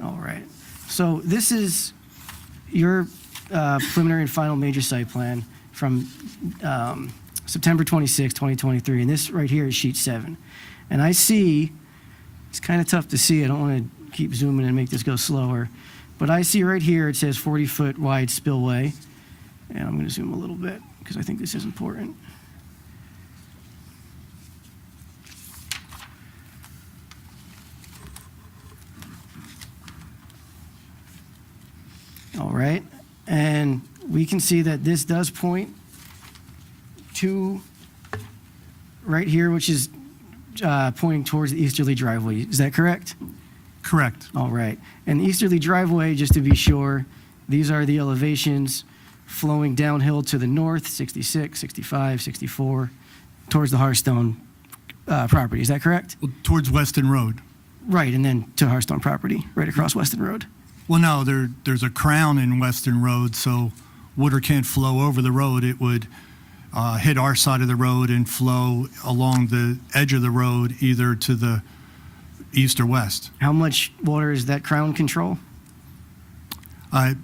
All right. So this is your preliminary and final major site plan from September 26, 2023. And this right here is sheet 7. And I see, it's kind of tough to see. I don't want to keep zooming and make this go slower. But I see right here, it says 40-foot wide spillway. And I'm going to zoom a little bit because I think this is important. All right. And we can see that this does point to right here, which is pointing towards the easterly driveway. Is that correct? Correct. All right. And the easterly driveway, just to be sure, these are the elevations flowing downhill to the north, 66, 65, 64, towards the Hearthstone property. Is that correct? Well, towards Weston Road. Right, and then to Hearthstone property, right across Weston Road. Well, no, there's a crown in Weston Road, so water can't flow over the road. It would hit our side of the road and flow along the edge of the road, either to the east or west. How much water is that crown control? I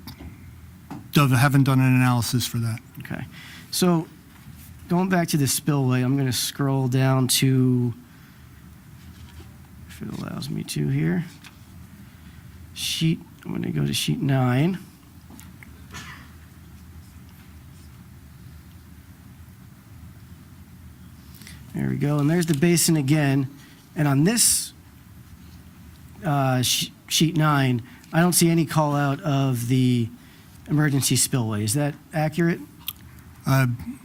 haven't done an analysis for that. Okay. So going back to the spillway, I'm going to scroll down to, if it allows me to here, I'm going to go to sheet 9. There we go. And there's the basin again. And on this sheet 9, I don't see any call out of the emergency spillway. Is that accurate?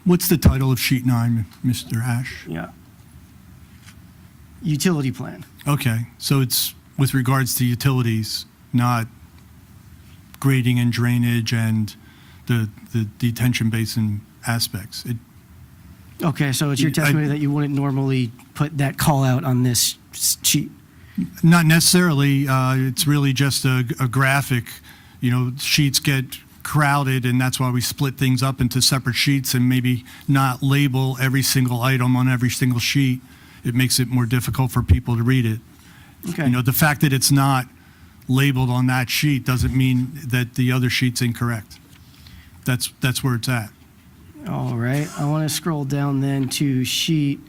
What's the title of sheet 9, Mr. Ash? Yeah. Utility plan. Okay, so it's with regards to utilities, not grading and drainage and the detention basin aspects. Okay, so it's your testimony that you wouldn't normally put that call out on this sheet? Not necessarily. It's really just a graphic. Sheets get crowded, and that's why we split things up into separate sheets and maybe not label every single item on every single sheet. It makes it more difficult for people to read it. Okay. The fact that it's not labeled on that sheet doesn't mean that the other sheet's incorrect. That's where it's at. All right, I want to scroll down then to sheet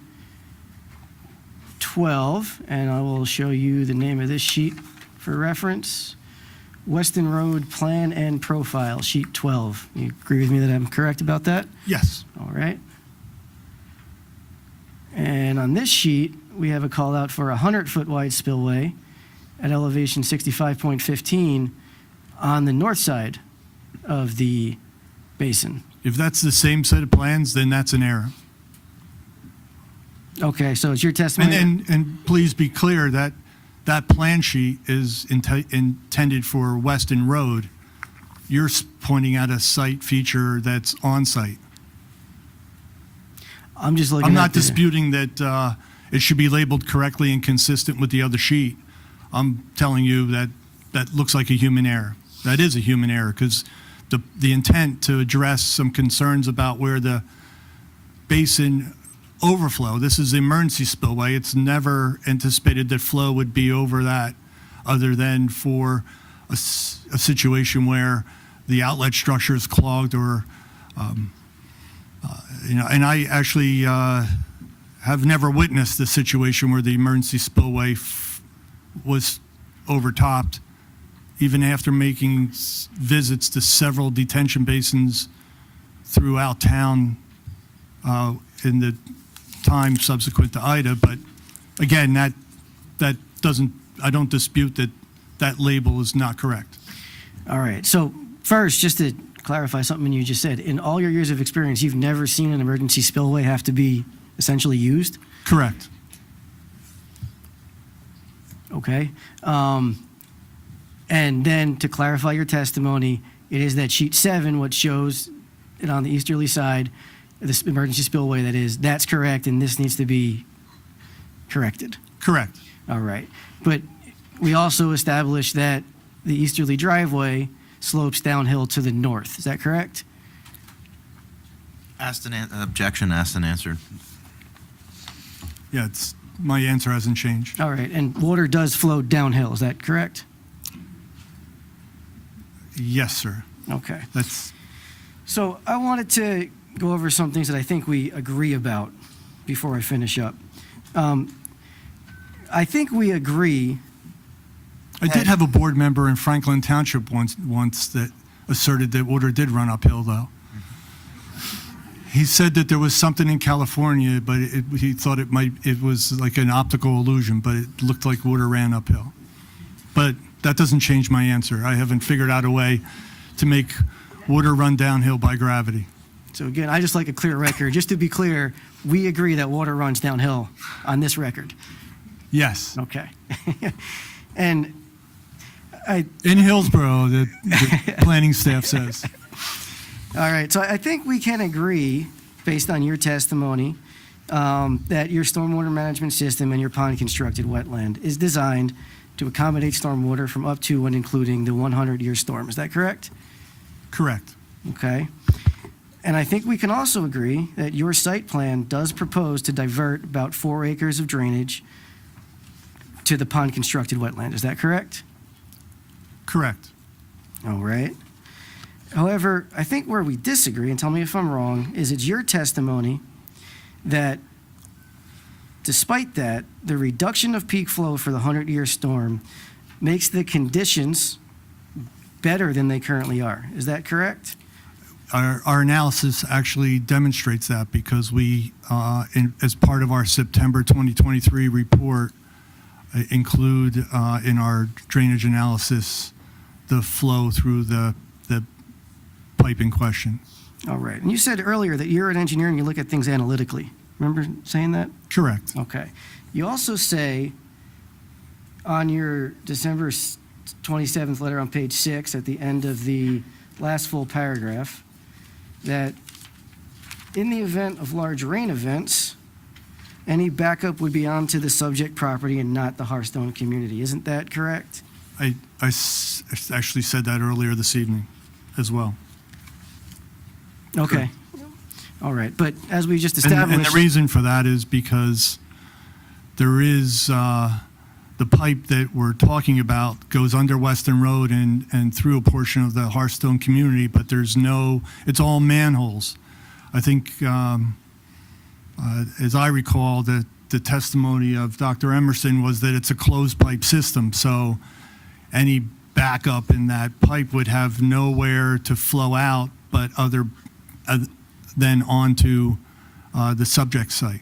12, and I will show you the name of this sheet for reference. Weston Road Plan and Profile, sheet 12. You agree with me that I'm correct about that? Yes. All right. And on this sheet, we have a call out for a 100-foot wide spillway at elevation 65.15 on the north side of the basin. If that's the same set of plans, then that's an error. Okay, so it's your testimony. And please be clear that that plan sheet is intended for Weston Road. You're pointing at a site feature that's on site. I'm just looking I'm at not the- disputing that it should be labeled correctly and consistent with the other sheet. I'm telling you that that looks like a human error. That is a human error because the intent to address some concerns about where the basin overflow, this is the emergency spillway. It's never anticipated that flow would be over that other than for a situation where the outlet structure is clogged or, and I actually have never witnessed the situation where the emergency spillway was overtopped, even after making visits to several detention basins throughout town in the time subsequent to Ida. But again, that doesn't, I don't dispute that that label is not correct. All right, so first, just to clarify something you just said, in all your years of experience, you've never seen an emergency spillway have to be essentially used? Correct. Okay. And then to clarify your testimony, it is that sheet 7, what shows it on the easterly side, this emergency spillway that is, that's correct, and this needs to be corrected. Correct. All right. But we also established that the easterly driveway slopes downhill to the north. Is that correct? Objection asked and answered. Yeah, my answer hasn't changed. All right. And water does flow downhill. Is that correct? Yes, sir. Okay. That's So I wanted to go over some things that I think we agree about before I finish up. I think we agree. I did have a board member in Franklin Township once that asserted that water did run uphill, though. He said that there was something in California, but he thought it was like an optical illusion, but it looked like water ran uphill. But that doesn't change my answer. I haven't figured out a way to make water run downhill by gravity. So again, I just like a clear record. Just to be clear, we agree that water runs downhill on this record. Yes. Okay. And in Hillsborough, the planning staff says. All right, so I think we can agree, based on your testimony, that your stormwater management system and your pond-constructed wetland is designed to accommodate stormwater from up to and including the 100-year storm. Is that correct? Correct. Okay. And I think we can also agree that your site plan does propose to divert about 4 acres of drainage to the pond-constructed wetland. Is that correct? Correct. All right. However, I think where we disagree, and tell me if I'm wrong, is it's your testimony that despite that, the reduction of peak flow for the 100-year storm makes the conditions better than they currently are. Is that correct? Our analysis actually demonstrates that because we, as part of our September 2023 report, include in our drainage analysis the flow through the pipe in question. All right. And you said earlier that you're an engineer and you look at things analytically. Remember saying that? Correct. Okay. You also say, on your December 27th letter on page 6, at the end of the last full paragraph, that in the event of large rain events, any backup would be onto the subject property and not the Hearthstone community. Isn't that correct? I actually said that earlier this evening as well. Okay. All right. But as we just And established. the reason for that is because there is, the pipe that we're talking about goes under Weston Road and through a portion of the Hearthstone community, but there's no, it's all manholes. I think, as I recall, the testimony of Dr. Emerson was that it's a closed pipe system, so any backup in that pipe would have nowhere to flow out but than onto the subject site.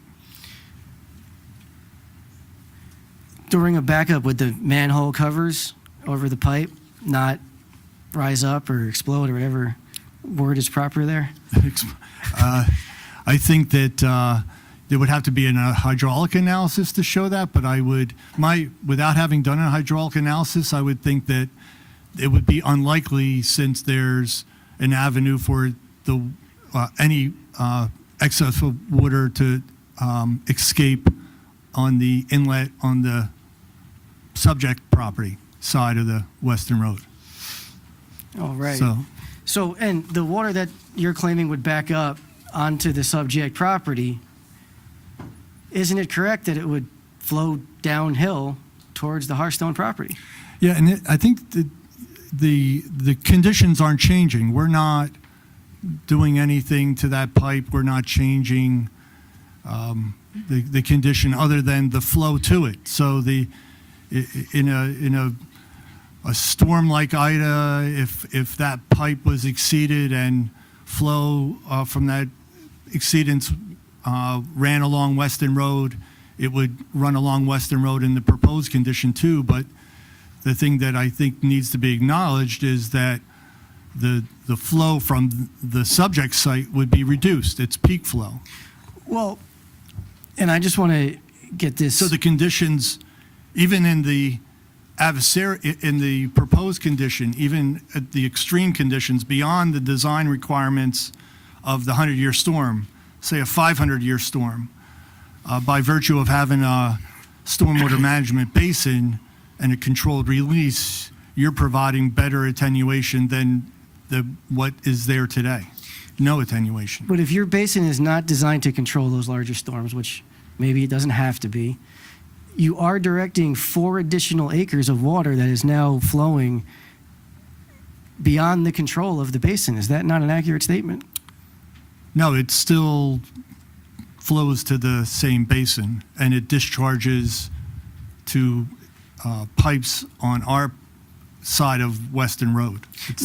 During a backup, would the manhole covers over the pipe not rise up or explode or whatever word is proper there? I think that there would have to be a hydraulic analysis to show that, but without having done a hydraulic analysis, I would think that it would be unlikely, since there's an avenue for any excess of water to escape on the inlet on the subject property side of the Western Road. All right. So, and the water that you're claiming would back up onto the subject property, isn't it correct that it would flow downhill towards the Hearthstone property? yeah, and I think that the conditions aren't changing. We're not doing anything to that pipe. We're not changing the condition other than the flow to it. So in a storm like Ida, if that pipe was exceeded and flow from that exceedance ran along Weston Road, it would run along Weston Road in the proposed condition too. But the thing that I think needs to be acknowledged is that the flow from the subject site would be reduced. It's peak flow. Well, and I just want to get this. So the conditions, even in the in the proposed condition, even at the extreme conditions beyond the design requirements of the 100-year storm, say a 500-year storm, by virtue of having a stormwater management basin and a controlled release, you're providing better attenuation than what is there today. No attenuation. But if your basin is not designed to control those larger storms, which maybe it doesn't have to be, you are directing 4 additional acres of water that is now flowing beyond the control of the basin. Is that not an accurate statement? No, it still flows to the same basin, and it discharges to pipes on our side of Weston Road. It's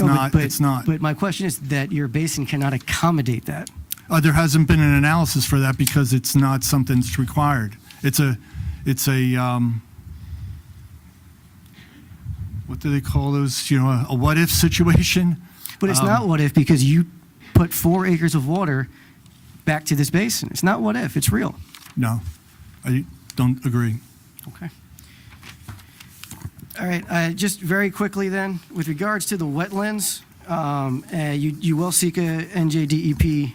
not. But my question is that your basin cannot accommodate that. There hasn't been an analysis for that because it's not something that's required. It's a what do they call those? A what-if situation. But it's not what if, because you put 4 acres of water back to this basin. It's not what if, it's real. No, I don't agree. Okay. All right, just very quickly then, with regards to the wetlands, you will seek a NJDEP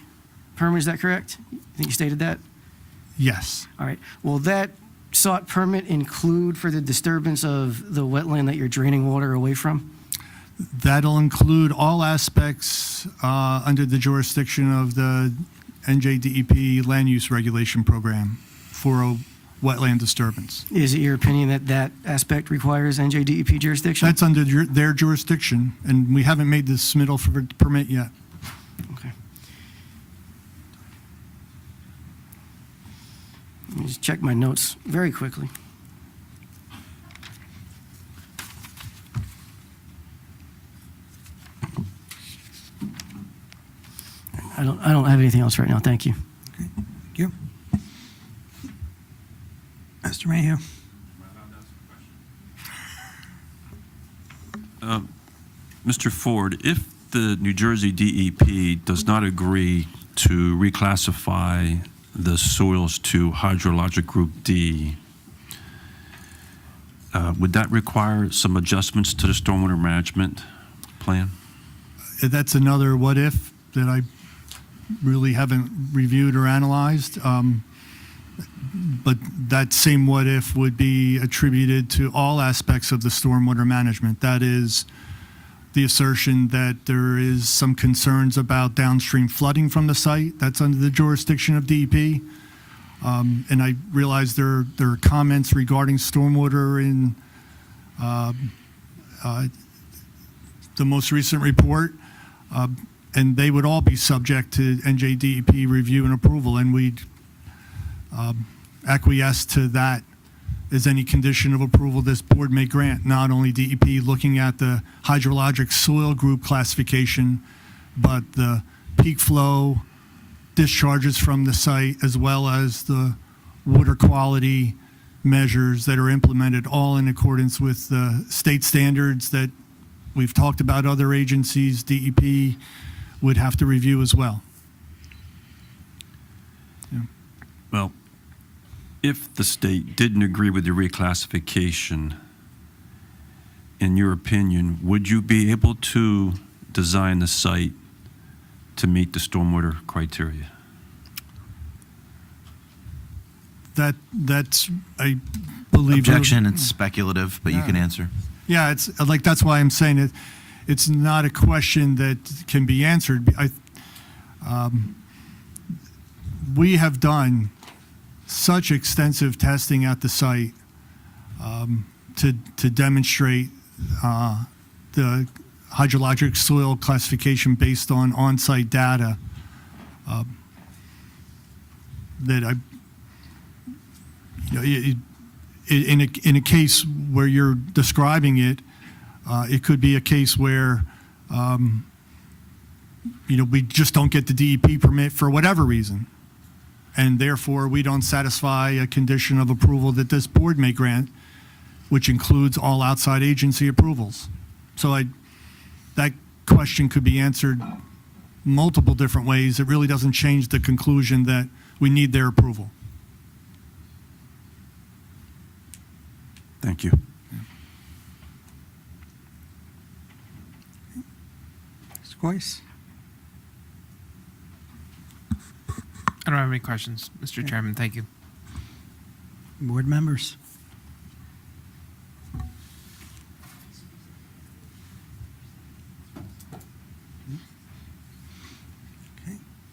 permit, is that correct? I think you stated that? Yes. All right. Will that sought permit include for the disturbance of the wetland that you're draining water away from? That'll include all aspects under the jurisdiction of the NJDEP land use regulation program for a wetland disturbance. Is it your opinion that that aspect requires NJDEP jurisdiction? That's under their jurisdiction, and we haven't made the submittal for the permit yet. Okay. Let me just check my notes very quickly. I don't have anything else right now. Thank you. Okay, thank you. Mr. Mayhew. Mr. Ford, if the New Jersey DEP does not agree to reclassify the soils to hydrologic group D, would that require some adjustments to the stormwater management plan? That's another what if that I really haven't reviewed or analyzed. But that same what if would be attributed to all aspects of the stormwater management. That is the assertion that there is some concerns about downstream flooding from the site. That's under the jurisdiction of DEP. And I realize there are comments regarding stormwater in the most recent report, and they would all be subject to NJDEP review and approval, and we'd acquiesce to that as any condition of approval this board may grant. Not only DEP looking at the hydrologic soil group classification, but the peak flow discharges from the site, as well as the water quality measures that are implemented, all in accordance with the state standards that we've talked about. Other agencies, DEP, would have to review as well. Well, if the state didn't agree with the reclassification, in your opinion, would you be able to design the site to meet the stormwater criteria? That's, I believe. Objection, it's speculative, but you can answer. Yeah, it's like, that's why I'm saying it. It's not a question that can be answered. We have done such extensive testing at the site to demonstrate the hydrologic soil classification based on on-site data that I, in a case where you're describing it, it could be a case where we just don't get the DEP permit for whatever reason, and therefore we don't satisfy a condition of approval that this board may grant, which includes all outside agency approvals. So that question could be answered multiple different ways. It really doesn't change the conclusion that we need their approval. Thank you. Mr. Boyce? I don't have any questions, Mr. Chairman. Thank you. Board members?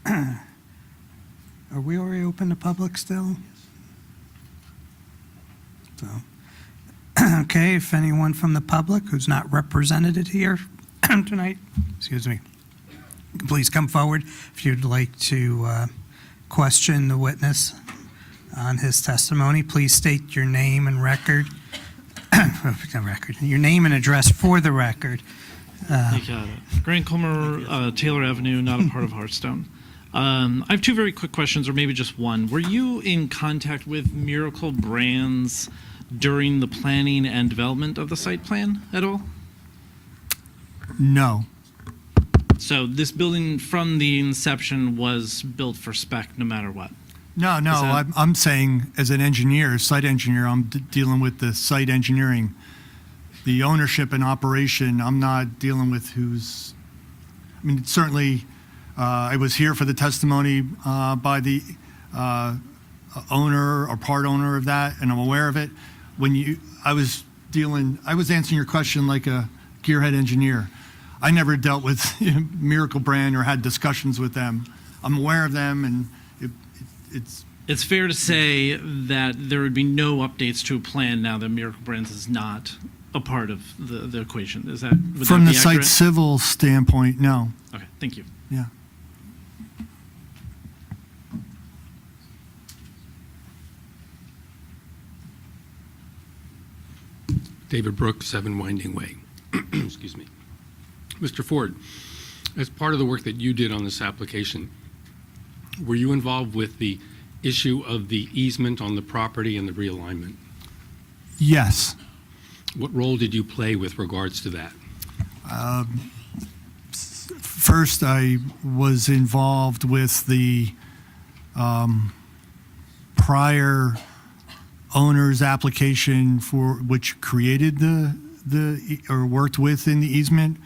Okay. Are we already open to public still? So, okay, if anyone from the public who's not represented here tonight, excuse me, please come forward if you'd like to question the witness on his testimony. Please state your name and record, your name and address for the record. Grant Comer, Taylor Avenue, not a part of Hearthstone. I have two very quick questions, or maybe just one. Were you in contact with Miracle Brands during the planning and development of the site plan at all? No. So this building from the inception was built for spec no matter what? No, I'm saying as an engineer, site engineer, I'm dealing with the site engineering. The ownership and operation, I'm not dealing with who's, I mean, certainly I was here for the testimony by the owner or part owner of that, and I'm aware of it. I was answering your question like a gearhead engineer. I never dealt with Miracle Brand or had discussions with them. I'm aware of them, and It's fair to say that there would be no updates to a plan now that Miracle Brands is not a part of the equation. Would from that the be site accurate? civil standpoint, no. Okay, thank you. Yeah. David Brooks, 7 Winding Way. Excuse me. Mr. Ford, as part of the work that you did on this application, were you involved with the issue of the easement on the property and the realignment? Yes. What role did you play with regards to that? First, I was involved with the prior owner's application for which created or worked within the easement.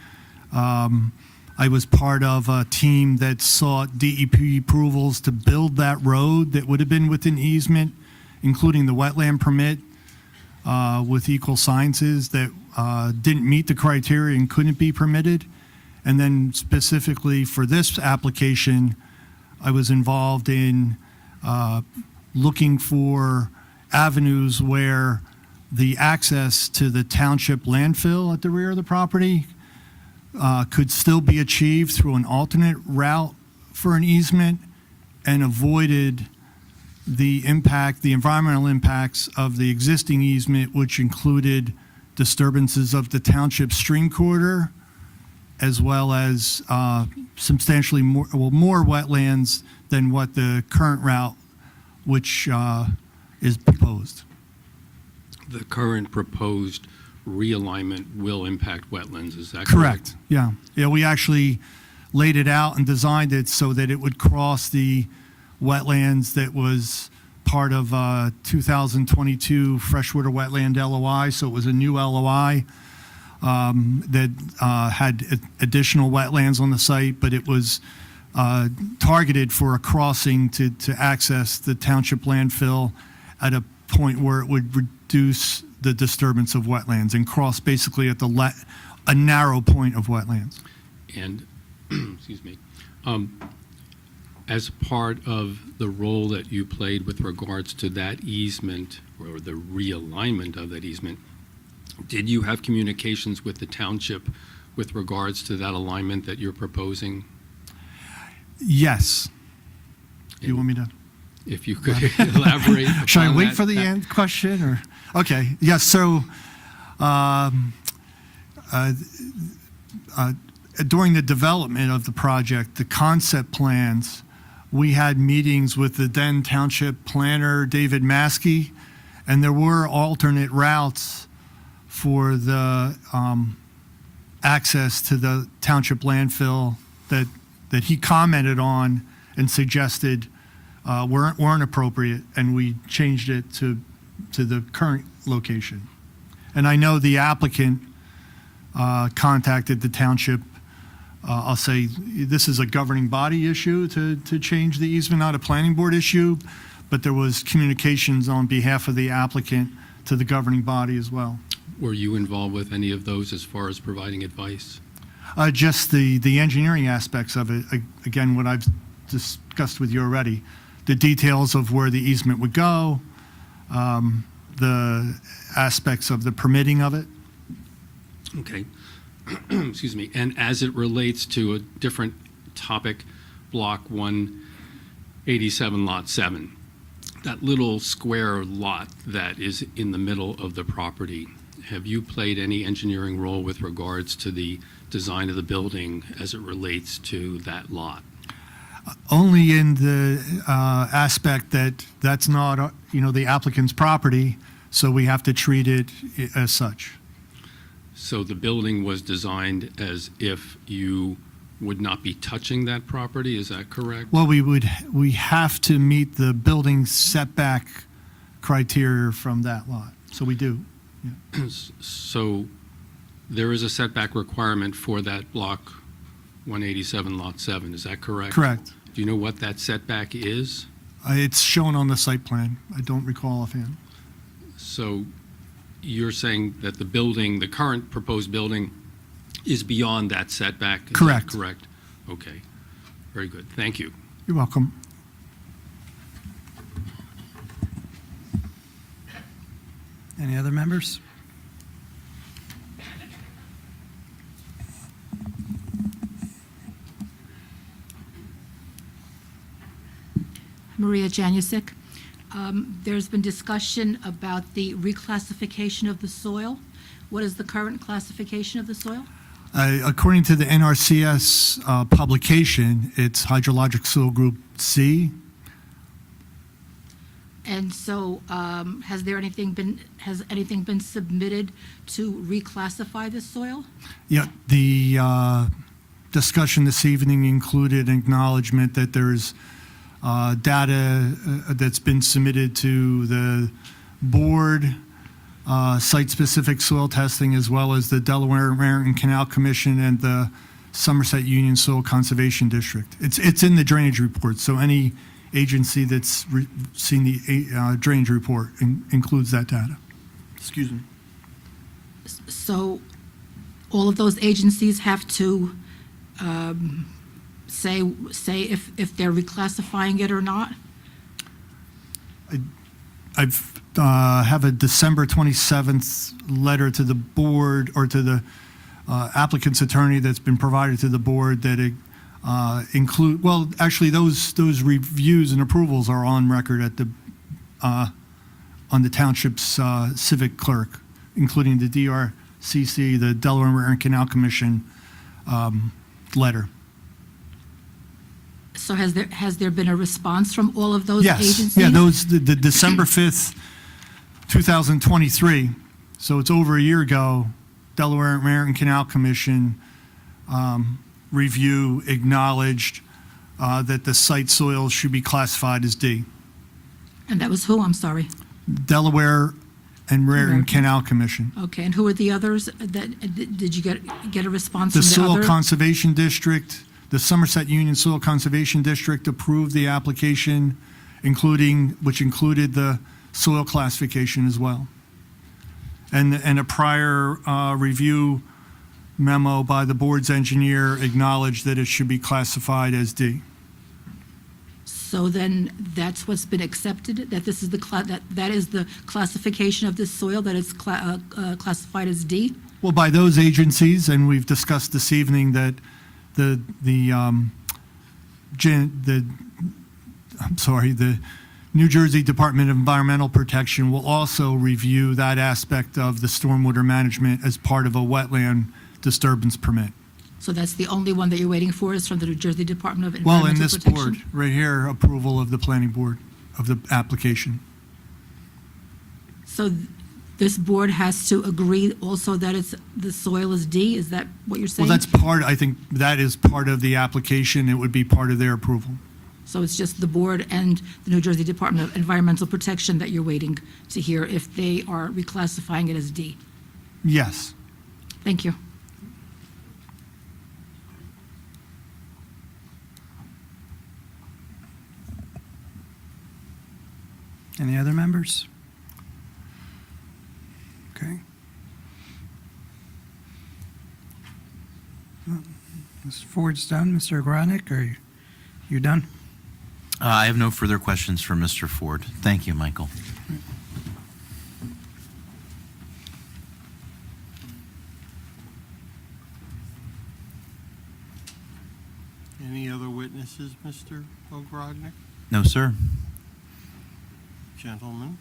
I was part of a team that sought DEP approvals to build that road that would have been within easement, including the wetland permit with Equal Sciences that didn't meet the criteria and couldn't be permitted. And then specifically for this application, I was involved in looking for avenues where the access to the township landfill at the rear of the property could still be achieved through an alternate route for an easement and avoided the environmental impacts of the existing easement, which included disturbances of the township stream corridor, as well as substantially more wetlands than what the current route, which is proposed. The current proposed realignment will impact wetlands, is that correct? Correct, yeah. Yeah, we actually laid it out and designed it so that it would cross the wetlands that was part of 2022 freshwater wetland LOI, so it was a new LOI that had additional wetlands on the site, but it was targeted for a crossing to access the township landfill at a point where it would reduce the disturbance of wetlands and cross basically at a narrow point of wetlands. And, excuse me, as part of the role that you played with regards to that easement or the realignment of that easement, did you have communications with the township with regards to that alignment that you're proposing? Yes. Do you want me to? If you could elaborate. Should I upon wait that. for the end question or? Okay, yes, so during the development of the project, the concept plans, we had meetings with the then township planner, David Maskey, and there were alternate routes for the access to the township landfill that he commented on and suggested weren't appropriate, and we changed it to the current location. And I know the applicant contacted the township. I'll say this is a governing body issue to change the easement, not a planning board issue, but there was communications on behalf of the applicant to the governing body as well. Were you involved with any of those as far as providing advice? Just the engineering aspects of it, again, what I've discussed with you already, the details of where the easement would go, the aspects of the permitting of it. Okay. Excuse me. And as it relates to a different topic, Block 187, Lot 7, that little square lot that is in the middle of the property, have you played any engineering role with regards to the design of the building as it relates to that lot? Only in the aspect that that's not, the applicant's property, so we have to treat it as such. So the building was designed as if you would not be touching that property, is that correct? Well, we have to meet the building setback criteria from that lot, so we do. Yeah. So there is a setback requirement for that Block 187, Lot 7, is that correct? Correct. Do you know what that setback is? It's shown on the site plan. I don't recall offhand. So you're saying that the building, the current proposed building, is beyond that setback? Is Correct. that correct. Okay. Very good. Thank you. You're welcome. Any other members? Maria Janusik. There's been discussion about the reclassification of the soil. What is the current classification of the soil? According to the NRCS publication, it's hydrologic soil group C. And so, has anything been submitted to reclassify the soil? Yeah, the discussion this evening included acknowledgement that there's data that's been submitted to the board, site-specific soil testing, as well as the Delaware American Canal Commission and the Somerset Union Soil Conservation District. It's in the drainage report, so any agency that's seen the drainage report includes that data. Excuse me. So all of those agencies have to say if they're reclassifying it or not? I've have a December 27th letter to the board, or to the applicant's attorney, that's been provided to the board, that it include, well, actually, those reviews and approvals are on record at the on the township's civic clerk, including the DRCC, the Delaware American Canal Commission letter. So has there been a response from all of those Yes. agencies? Yeah, the December 5th, 2023, so it's over a year ago, Delaware American Canal Commission review acknowledged that the site soils should be classified as D. And that was who? I'm sorry. Delaware and Raritan American. Canal Commission. Okay, and who are the others? Did you get a response The from the Soil other? Conservation District, the Somerset Union Soil Conservation District approved the application, which included the soil classification as well. And a prior review memo by the board's engineer acknowledged that it should be classified as D. So then that's what's been accepted, that this is that is the classification of this soil, that it's classified as D? Well, by those agencies, and we've discussed this evening that the New Jersey Department of Environmental Protection will also review that aspect of the stormwater management as part of a wetland disturbance permit. So that's the only one that you're waiting for, is from the New Jersey Department of Well, Environmental in this Protection? board, right here, approval of the planning board of the application. So this board has to agree also that the soil is D? Is that what you're saying? Well, I think that is part of the application. It would be part of their approval. So it's just the board and the New Jersey Department of Environmental Protection that you're waiting to hear if they are reclassifying it as D? Yes. Thank you. Any other members? Okay. Mr. Ford's done. Mr. Agronic, are you done? I have no further questions for Mr. Ford. Thank you, Michael. Any other witnesses, Mr. Ogrodnik? No, sir. Gentlemen?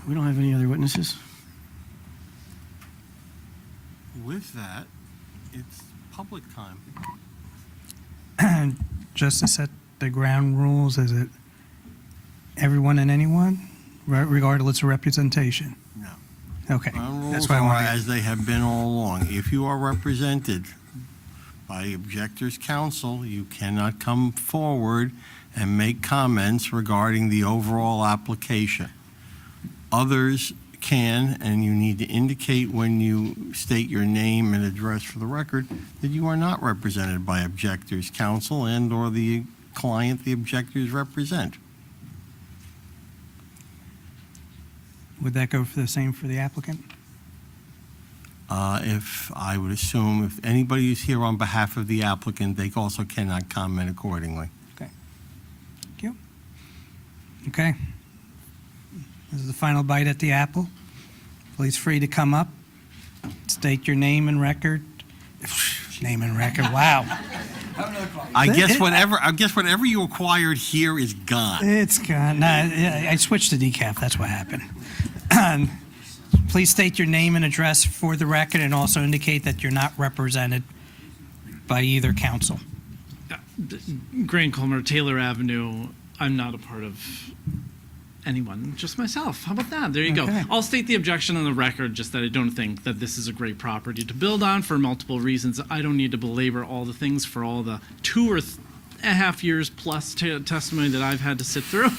We don't have any other witnesses. With that, it's public time. Just to set the ground rules, is it everyone and anyone, regardless of representation? No. Okay, Ground that's rules why I are want as they have been all along. If you are represented by objector's counsel, you cannot come forward and make comments regarding the overall application. Others can, and you need to indicate when you state your name and address for the record that you are not represented by objector's counsel and/or the client the objectors represent. Would that go for the same for the applicant? If I would assume if anybody is here on behalf of the applicant, they also cannot comment accordingly. Thank you. Okay. This is the final bite at the apple. Please free to come up, state your name and record. Name and record, wow. I guess whatever you acquired here is gone. It's gone. No, I switched to decaf, that's what happened. Please state your name and address for the record, and also indicate that you're not represented by either counsel. Grant Comer, Taylor Avenue. I'm not a part of anyone, just myself. How about that? There you Okay. go. I'll state the objection on the record, just that I don't think that this is a great property to build on for multiple reasons. I don't need to belabor all the things for all the 2.5 years plus testimony that I've had to sit through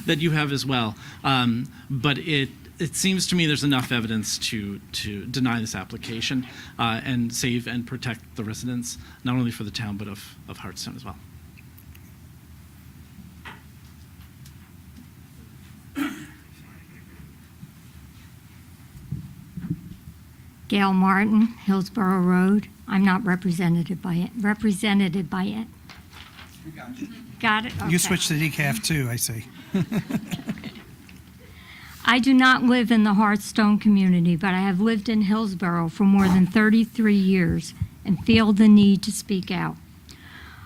that you have as well. But it seems to me there's enough evidence to deny this application and save and protect the residents, not only for the town, but of Hartstown as well. Gail Martin, Hillsborough Road. I'm not represented by it. Got it? You Okay. switched to decaf too, I see. I do not live in the Hearthstone community, but I have lived in Hillsborough for more than 33 years and feel the need to speak out.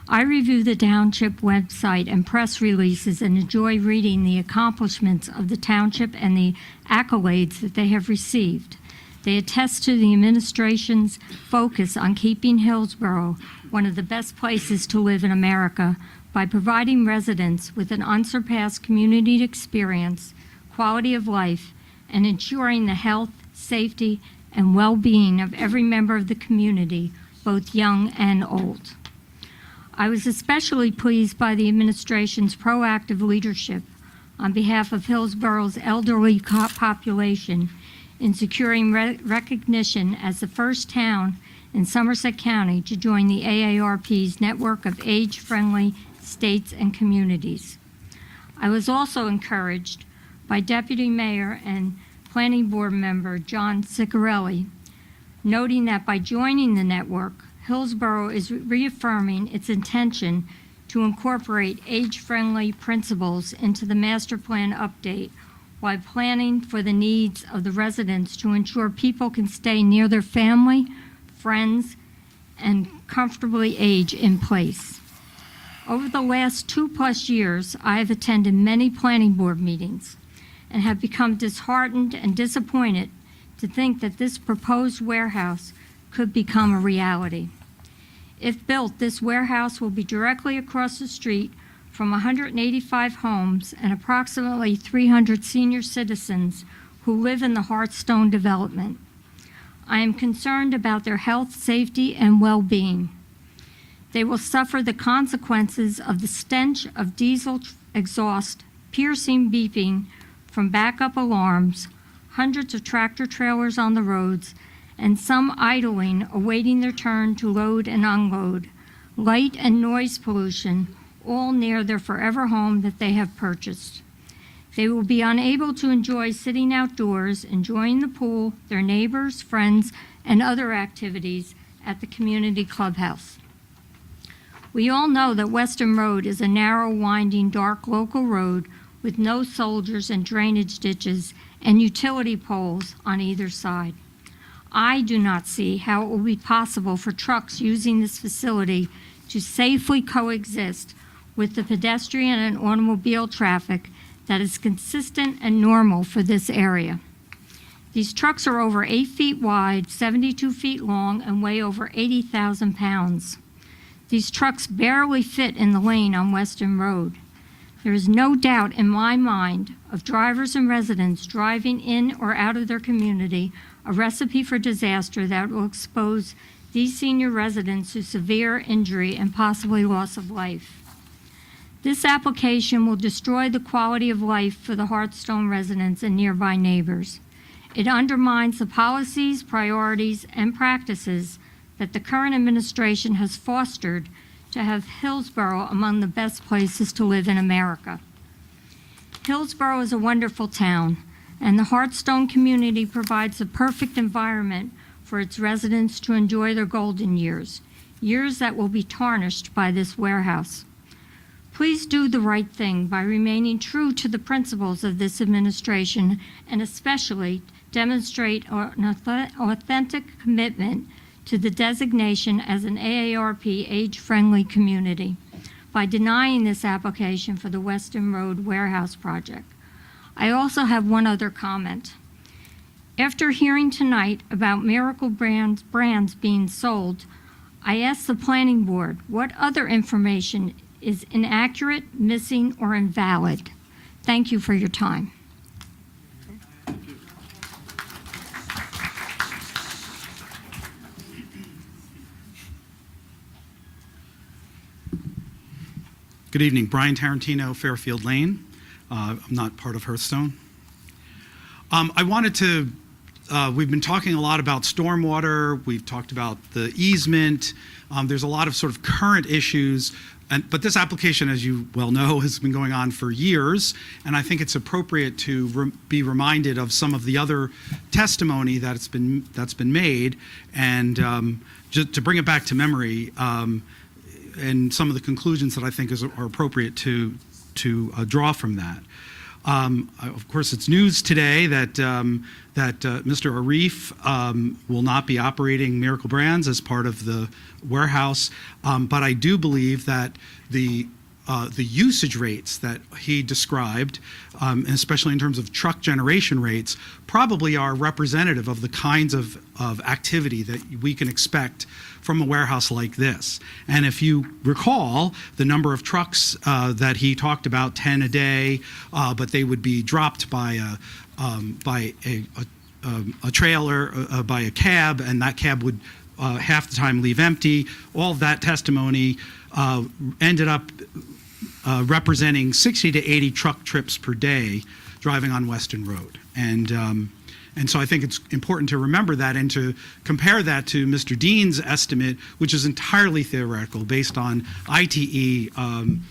I review the township website and press releases and enjoy reading the accomplishments of the township and the accolades that they have received. They attest to the administration's focus on keeping Hillsborough one of the best places to live in America by providing residents with an unsurpassed community experience, quality of life, and ensuring the health, safety, and well-being of every member of the community, both young and old. I was especially pleased by the administration's proactive leadership on behalf of Hillsborough's elderly population in securing recognition as the first town in Somerset County to join the AARP's network of age-friendly states and communities. I was also encouraged by Deputy Mayor and Planning Board member John Ciccarelli, noting that by joining the network, Hillsborough is reaffirming its intention to incorporate age-friendly principles into the master plan update while planning for the needs of the residents to ensure people can stay near their family, friends, and comfortably age in place. Over the last 2+ years, I have attended many planning board meetings and have become disheartened and disappointed to think that this proposed warehouse could become a reality. If built, this warehouse will be directly across the street from 185 homes and approximately 300 senior citizens who live in the Hearthstone development. I am concerned about their health, safety, and well-being. They will suffer the consequences of the stench of diesel exhaust, piercing beeping from backup alarms, hundreds of tractor trailers on the roads, and some idling awaiting their turn to load and unload, light and noise pollution, all near their forever home that they have purchased. They will be unable to enjoy sitting outdoors, enjoying the pool, their neighbors, friends, and other activities at the community clubhouse. We all know that Western Road is a narrow, winding, dark local road with no soldiers and drainage ditches and utility poles on either side. I do not see how it will be possible for trucks using this facility to safely coexist with the pedestrian and automobile traffic that is consistent and normal for this area. These trucks are over 8 feet wide, 72 feet long, and weigh over 80,000 pounds. These trucks barely fit in the lane on Western Road. There is no doubt in my mind of drivers and residents driving in or out of their community, a recipe for disaster that will expose these senior residents to severe injury and possibly loss of life. This application will destroy the quality of life for the Hearthstone residents and nearby neighbors. It undermines the policies, priorities, and practices that the current administration has fostered to have Hillsborough among the best places to live in America. Hillsborough is a wonderful town, and the Hearthstone community provides the perfect environment for its residents to enjoy their golden years, years that will be tarnished by this warehouse. Please do the right thing by remaining true to the principles of this administration and especially demonstrate an authentic commitment to the designation as an AARP age-friendly community by denying this application for the Western Road Warehouse project. I also have one other comment. After hearing tonight about Miracle brands being sold, I asked the planning board what other information is inaccurate, missing, or invalid. Thank you for your time. Good evening. Brian Tarantino, Fairfield Lane. I'm not part of Hearthstone. I wanted to, we've been talking a lot about stormwater. We've talked about the easement. There's a lot of sort of current issues. But this application, as you well know, has been going on for years. And I think it's appropriate to be reminded of some of the other testimony that's been made. And just to bring it back to memory, and some of the conclusions that I think are appropriate to draw from that. Of course, it's news today that Mr. Arif will not be operating Miracle Brands as part of the warehouse, but I do believe that the usage rates that he described, especially in terms of truck generation rates, probably are representative of the kinds of activity that we can expect from a warehouse like this. And if you recall, the number of trucks that he talked about, 10 a day, but they would be dropped by a trailer, by a cab, and that cab would half the time leave empty. All of that testimony ended up representing 60 to 80 truck trips per day driving on Weston Road. And so I think it's important to remember that and to compare that to Mr. Dean's estimate, which is entirely theoretical based on ITE and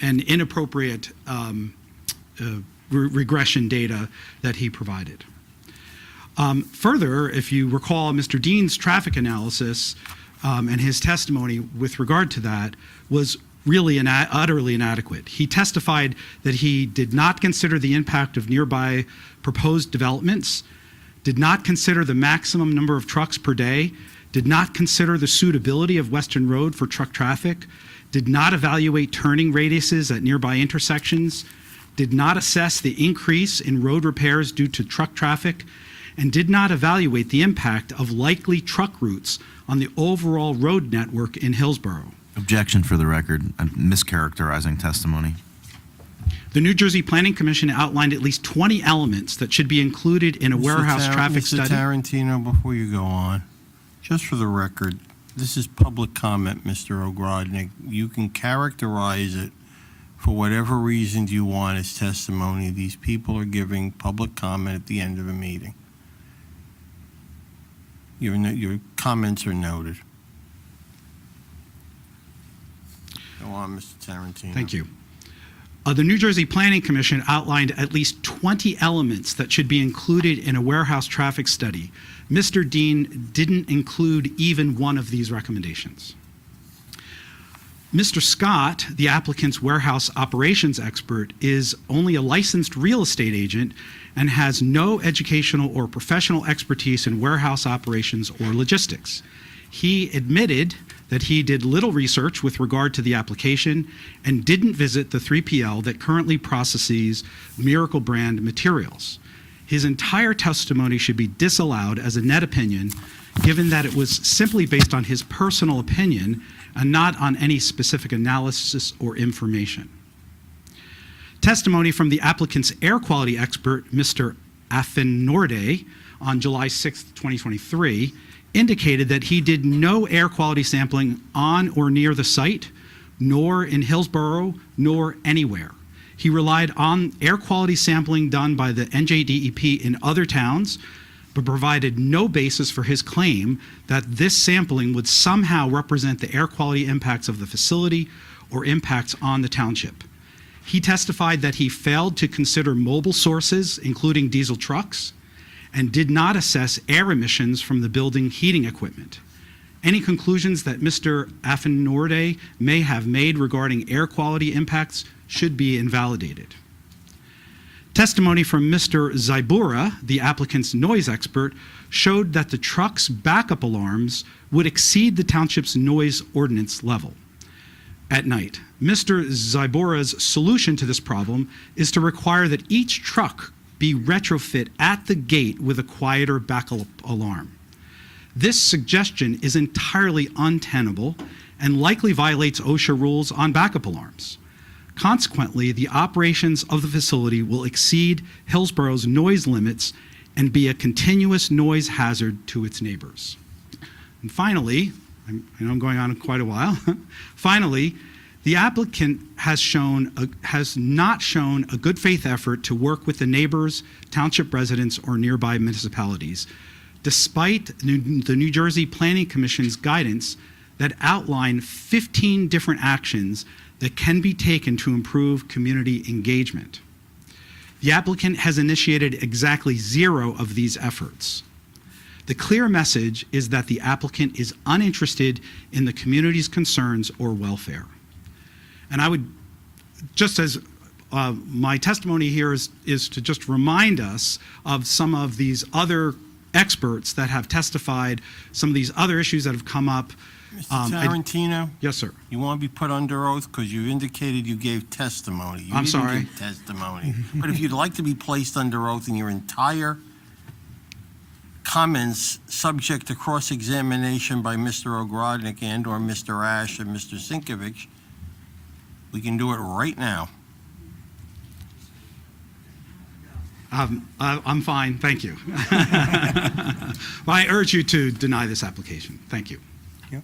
inappropriate regression data that he provided. Further, if you recall, Mr. Dean's traffic analysis and his testimony with regard to that was really utterly inadequate. He testified that he did not consider the impact of nearby proposed developments, did not consider the maximum number of trucks per day, did not consider the suitability of Western Road for truck traffic, did not evaluate turning radiuses at nearby intersections, did not assess the increase in road repairs due to truck traffic, and did not evaluate the impact of likely truck routes on the overall road network in Hillsborough. Objection for the record. I'm mischaracterizing testimony. The New Jersey Planning Commission outlined at least 20 elements that should be included in a warehouse traffic study. Mr. Tarantino, before you go on, just for the record, this is public comment, Mr. Ogrodnik. You can characterize it for whatever reasons you want as testimony. These people are giving public comment at the end of a meeting. Your comments are noted. Go on, Mr. Tarantino. Thank you. The New Jersey Planning Commission outlined at least 20 elements that should be included in a warehouse traffic study. Mr. Dean didn't include even one of these recommendations. Mr. Scott, the applicant's warehouse operations expert, is only a licensed real estate agent and has no educational or professional expertise in warehouse operations or logistics. He admitted that he did little research with regard to the application and didn't visit the 3PL that currently processes Miracle Brand materials. His entire testimony should be disallowed as a net opinion, given that it was simply based on his personal opinion and not on any specific analysis or information. Testimony from the applicant's air quality expert, Mr. Afinorde, on July 6, 2023, indicated that he did no air quality sampling on or near the site, nor in Hillsborough, nor anywhere. He relied on air quality sampling done by the NJDEP in other towns, but provided no basis for his claim that this sampling would somehow represent the air quality impacts of the facility or impacts on the township. He testified that he failed to consider mobile sources, including diesel trucks, and did not assess air emissions from the building heating equipment. Any conclusions that Mr. Afinorde may have made regarding air quality impacts should be invalidated. Testimony from Mr. Zybura, the applicant's noise expert, showed that the truck's backup alarms would exceed the township's noise ordinance level at night. Mr. Zybura's solution to this problem is to require that each truck be retrofit at the gate with a quieter backup alarm. This suggestion is entirely untenable and likely violates OSHA rules on backup alarms. Consequently, the operations of the facility will exceed Hillsborough's noise limits and be a continuous noise hazard to its neighbors. And finally, I know I'm going on quite a while, finally, the applicant has not shown a good faith effort to work with the neighbors, township residents, or nearby municipalities, despite the New Jersey Planning Commission's guidance that outline 15 different actions that can be taken to improve community engagement. The applicant has initiated exactly 0 of these efforts. The clear message is that the applicant is uninterested in the community's concerns or welfare. And I would, just as my testimony here is to just remind us of some of these other experts that have testified, some of these other issues that have come up. Mr. Tarantino? Yes, sir. You want to be put under oath because you indicated you gave testimony. You I'm didn't sorry. give testimony. But if you'd like to be placed under oath and your entire comments subject to cross-examination by Mr. Ogrodnik and/or Mr. Ash and Mr. Sinkovich, we can do it right now. I'm fine, thank you. Well, I urge you to deny this application. Thank you. Yep.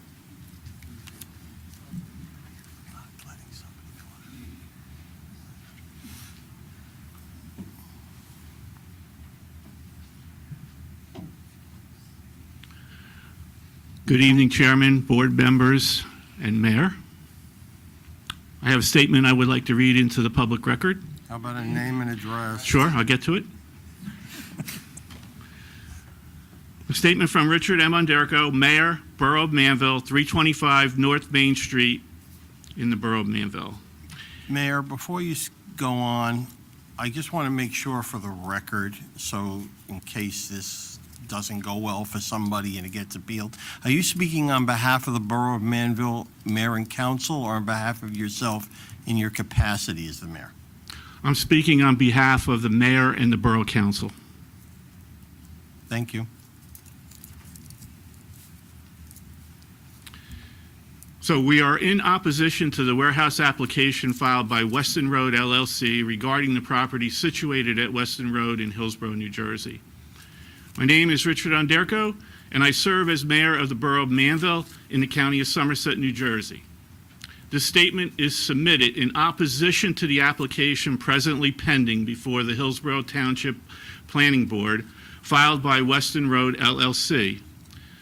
Good evening, Chairman, board members, and Mayor. I have a statement I would like to read into the public record. How about a name and address? Sure, I'll get to it. A statement from Richard M. Onderko, Mayor, Borough of Manville, 325 North Main Street in the Borough of Manville. Mayor, before you go on, I just want to make sure for the record, so in case this doesn't go well for somebody and it gets appealed, are you speaking on behalf of the Borough of Manville Mayor and Council or on behalf of yourself in your capacity as the mayor? I'm speaking on behalf of the Mayor and the Borough Council. Thank you. So we are in opposition to the warehouse application filed by Weston Road LLC regarding the property situated at Weston Road in Hillsborough, New Jersey. My name is Richard Onderko, and I serve as mayor of the Borough of Manville in the county of Somerset, New Jersey. This statement is submitted in opposition to the application presently pending before the Hillsborough Township Planning Board filed by Weston Road LLC,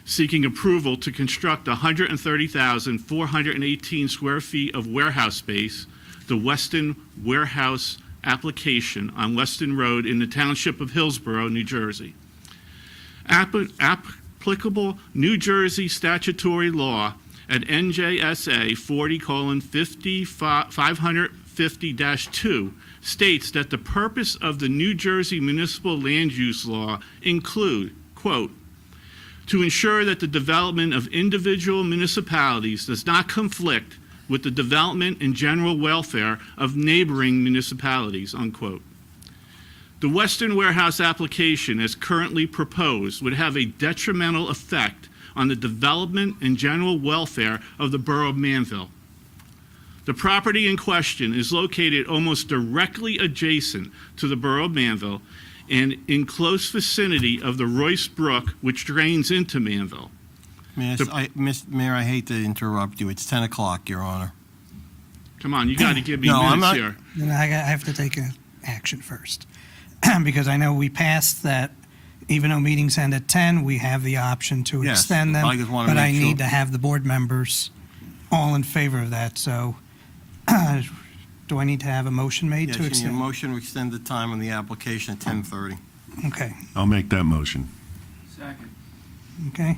seeking approval to construct 130,418 square feet of warehouse space, the Weston Warehouse application on Weston Road in the Township of Hillsborough, New Jersey. Applicable New Jersey statutory law at NJSA 40:550-2 states that the purpose of the New Jersey Municipal Land Use Law include, quote, to ensure that the development of individual municipalities does not conflict with the development and general welfare of neighboring municipalities, unquote. The Western Warehouse application as currently proposed would have a detrimental effect on the development and general welfare of the Borough of Manville. The property in question is located almost directly adjacent to the Borough of Manville and in close vicinity of the Royce Brook, which drains into Manville. Mayor, I hate to interrupt you. It's 10 o'clock, Your Honor. Come on, you got to give me No, I'm minutes not- here. Then I have to take action first. Because I know we passed that, even though meetings end at 10, we have the option to Yes, extend them. I just wanna But I make sure. need to have the board members all in favor of that, so do I need to have a motion made Yes, to you need a extend? motion to extend the time on the application at 10:30. Okay, I'll make that motion. Second. okay.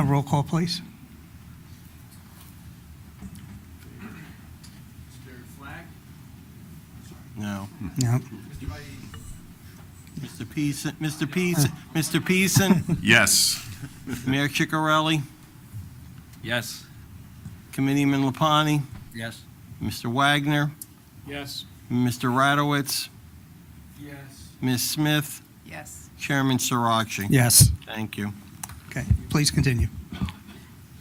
Roll call, please. Mr. Flag? No. No. Mr. Peason? Yes. Mayor Ciccarelli? Yes. Committeeman Lapani? Yes. Mr. Wagner? Yes. Mr. Radowitz? Yes. Ms. Smith? Yes. Chairman Sirachi? Yes. Thank you. Okay, please continue.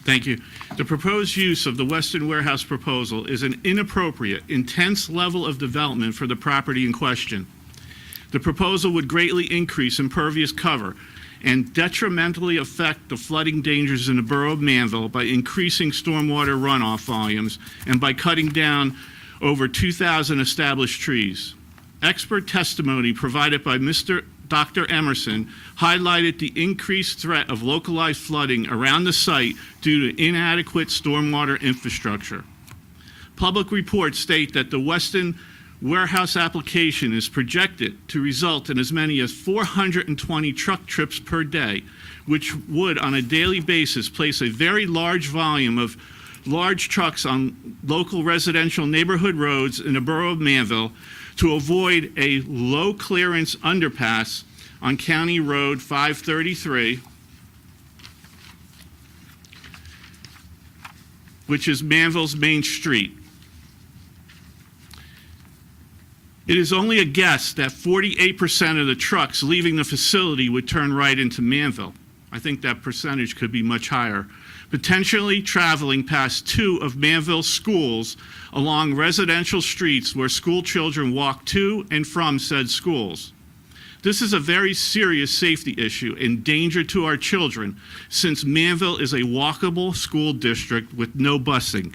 Thank you. The proposed use of the Western Warehouse proposal is an inappropriate, intense level of development for the property in question. The proposal would greatly increase impervious cover and detrimentally affect the flooding dangers in the Borough of Manville by increasing stormwater runoff volumes and by cutting down over 2,000 established trees. Expert testimony provided by Dr. Emerson highlighted the increased threat of localized flooding around the site due to inadequate stormwater infrastructure. Public reports state that the Weston warehouse application is projected to result in as many as 420 truck trips per day, which would, on a daily basis, place a very large volume of large trucks on local residential neighborhood roads in the borough of Manville to avoid a low-clearance underpass on County Road 533, which is Manville's main street. It is only a guess that 48% of the trucks leaving the facility would turn right into Manville. I think that percentage could be much higher, potentially traveling past 2 of Manville's schools along residential streets where school children walk to and from said schools. This is a very serious safety issue and danger to our children, since Manville is a walkable school district with no busing.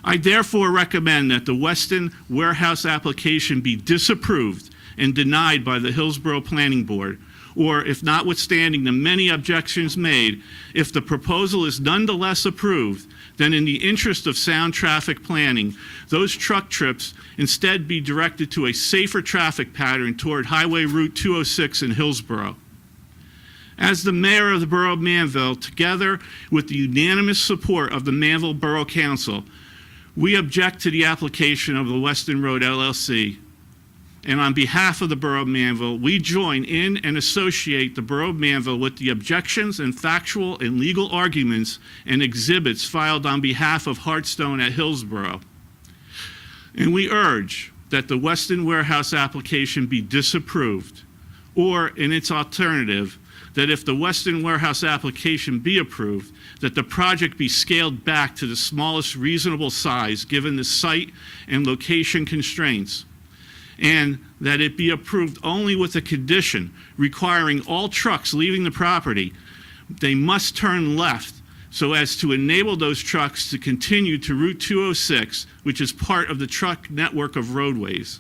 I therefore recommend that the Weston warehouse application be disapproved and denied by the Hillsborough Planning Board, or if notwithstanding the many objections made, if the proposal is nonetheless approved, then in the interest of sound traffic planning, those truck trips instead be directed to a safer traffic pattern toward Highway Route 206 in Hillsborough. As the mayor of the borough of Manville, together with the unanimous support of the Manville Borough Council, we object to the application of the Weston Road LLC. And on behalf of the Borough of Manville, we join in and associate the Borough of Manville with the objections and factual and legal arguments and exhibits filed on behalf of Hearthstone at Hillsborough. And we urge that the Weston warehouse application be disapproved, or in its alternative, that if the Weston warehouse application be approved, that the project be scaled back to the smallest reasonable size given the site and location constraints, and that it be approved only with a condition requiring all trucks leaving the property, they must turn left so as to enable those trucks to continue to Route 206, which is part of the truck network of roadways.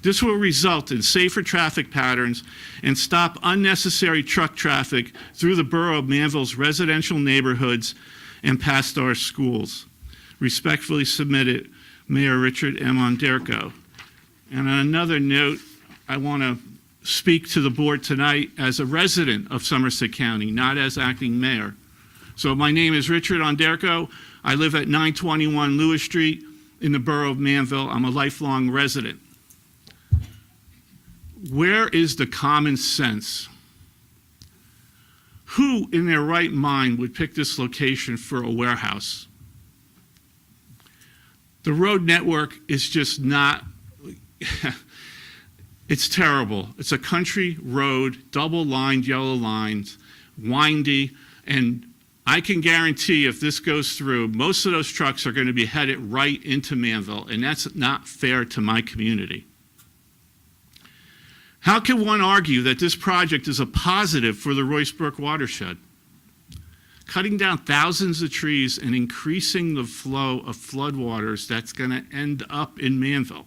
This will result in safer traffic patterns and stop unnecessary truck traffic through the borough of Manville's residential neighborhoods and past our schools. Respectfully submitted, Mayor Richard M. Onderko. And on another note, I want to speak to the board tonight as a resident of Somerset County, not as acting mayor. So my name is Richard Onderko. I live at 921 Lewis Street in the borough of Manville. I'm a lifelong resident. Where is the common sense? Who in their right mind would pick this location for a warehouse? The road network is just not, it's terrible. It's a country road, double-lined yellow lines, windy, and I can guarantee if this goes through, most of those trucks are going to be headed right into Manville, and that's not fair to my community. How can one argue that this project is a positive for the Royce Brook watershed? Cutting down thousands of trees and increasing the flow of floodwaters that's going to end up in Manville.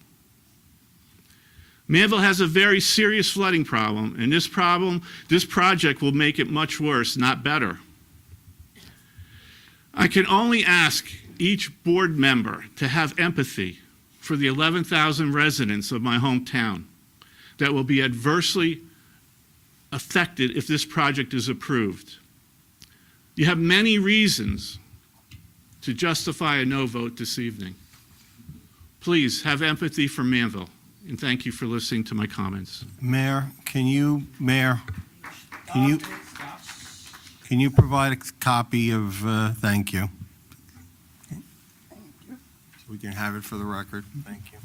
Manville has a very serious flooding problem, and this project will make it much worse, not better. I can only ask each board member to have empathy for the 11,000 residents of my hometown that will be adversely affected if this project is approved. You have many reasons to justify a no vote this evening. Please have empathy for Manville, and thank you for listening to my comments. Mayor, can you provide a copy of, thank you. So we can have it for the record. Thank you.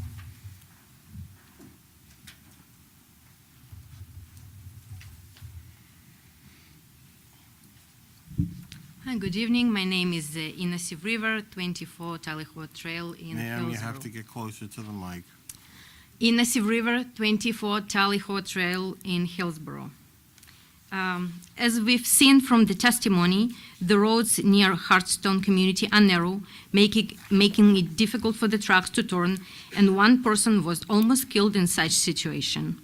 Hi, good evening. My name is Ines River, 24 Tallyho Trail in Ma'am, you Hillsborough. have to get closer to the mic. Ines River, 24 Tallyho Trail in Hillsborough. As we've seen from the testimony, the roads near Hartstone community are narrow, making it difficult for the trucks to turn, and one person was almost killed in such situation.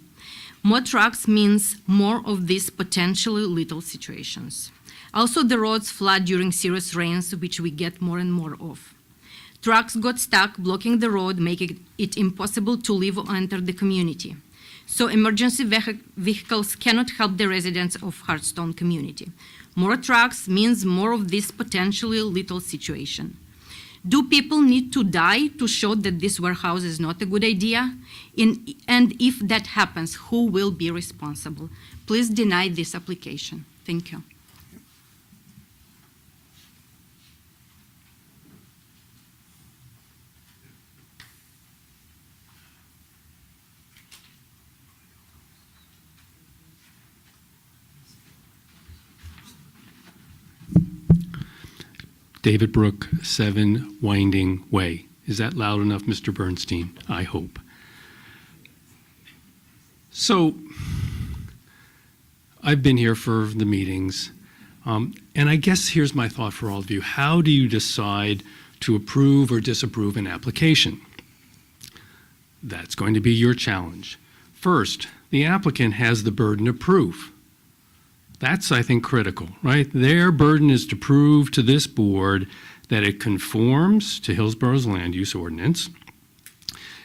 More trucks means more of these potentially lethal situations. Also, the roads flood during serious rains, which we get more and more of. Trucks got stuck, blocking the road, making it impossible to leave or enter the community. So emergency vehicles cannot help the residents of Hartstone community. More trucks means more of this potentially lethal situation. Do people need to die to show that this warehouse is not a good idea? And if that happens, who will be responsible? Please deny this application. Thank you. David Brook, 7 Winding Way. Is that loud enough, Mr. Bernstein? I hope. So, I've been here for the meetings, and I guess here's my thought for all of you. How do you decide to approve or disapprove an application? That's going to be your challenge. First, the applicant has the burden of proof. That's, I think, critical, right? Their burden is to prove to this board that it conforms to Hillsborough's land use ordinance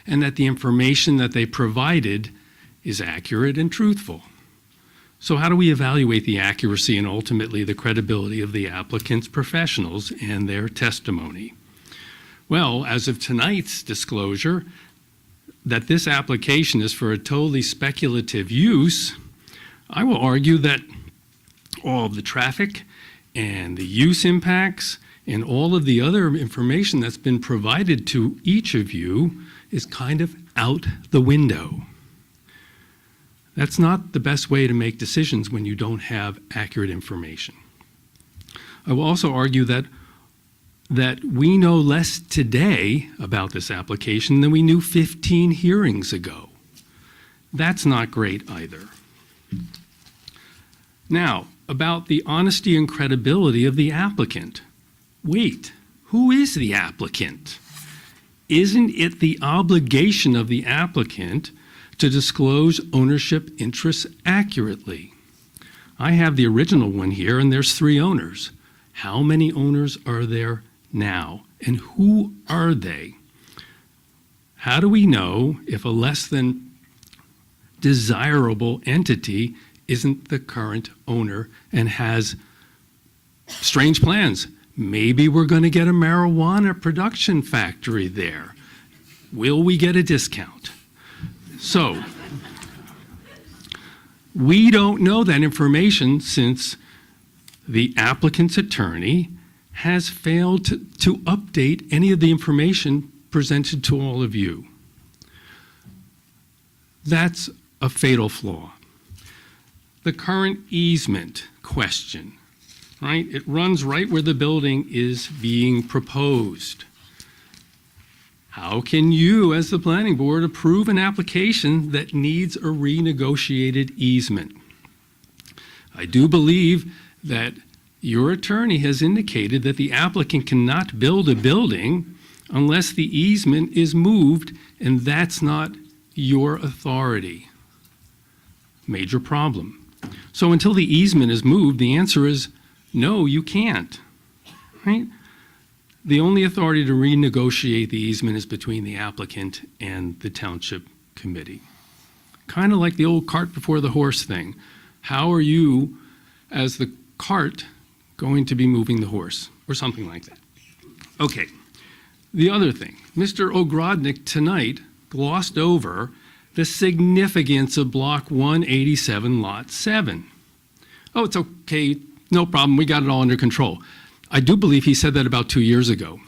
and that the information that they provided is accurate and truthful. So how do we evaluate the accuracy and ultimately the credibility of the applicant's professionals and their testimony? Well, as of tonight's disclosure, that this application is for a totally speculative use, I will argue that all of the traffic and the use impacts and all of the other information that's been provided to each of you is kind of out the window. That's not the best way to make decisions when you don't have accurate information. I will also argue that we know less today about this application than we knew 15 hearings ago. That's not great either. Now, about the honesty and credibility of the applicant. Wait, who is the applicant? Isn't it the obligation of the applicant to disclose ownership interests accurately? I have the original one here, and there's 3 owners. How many owners are there now, and who are they? How do we know if a less than desirable entity isn't the current owner and has strange plans? Maybe we're going to get a marijuana production factory there. Will we get a discount? So, we don't know that information since the applicant's attorney has failed to update any of the information presented to all of you. That's a fatal flaw. The current easement question, right? It runs right where the building is being proposed. How can you, as the planning board, approve an application that needs a renegotiated easement? I do believe that your attorney has indicated that the applicant cannot build a building unless the easement is moved, and that's not your authority. Major problem. So until the easement is moved, the answer is no, you can't, right? The only authority to renegotiate the easement is between the applicant and the township committee. Kind of like the old cart before the horse thing. How are you, as the cart, going to be moving the horse, or something like that? Okay, the other thing, Mr. Ogrodnik tonight glossed over the significance of Block 187, Lot 7. Oh, it's okay, no problem, we got it all under control. I do believe he said that about 2 years ago.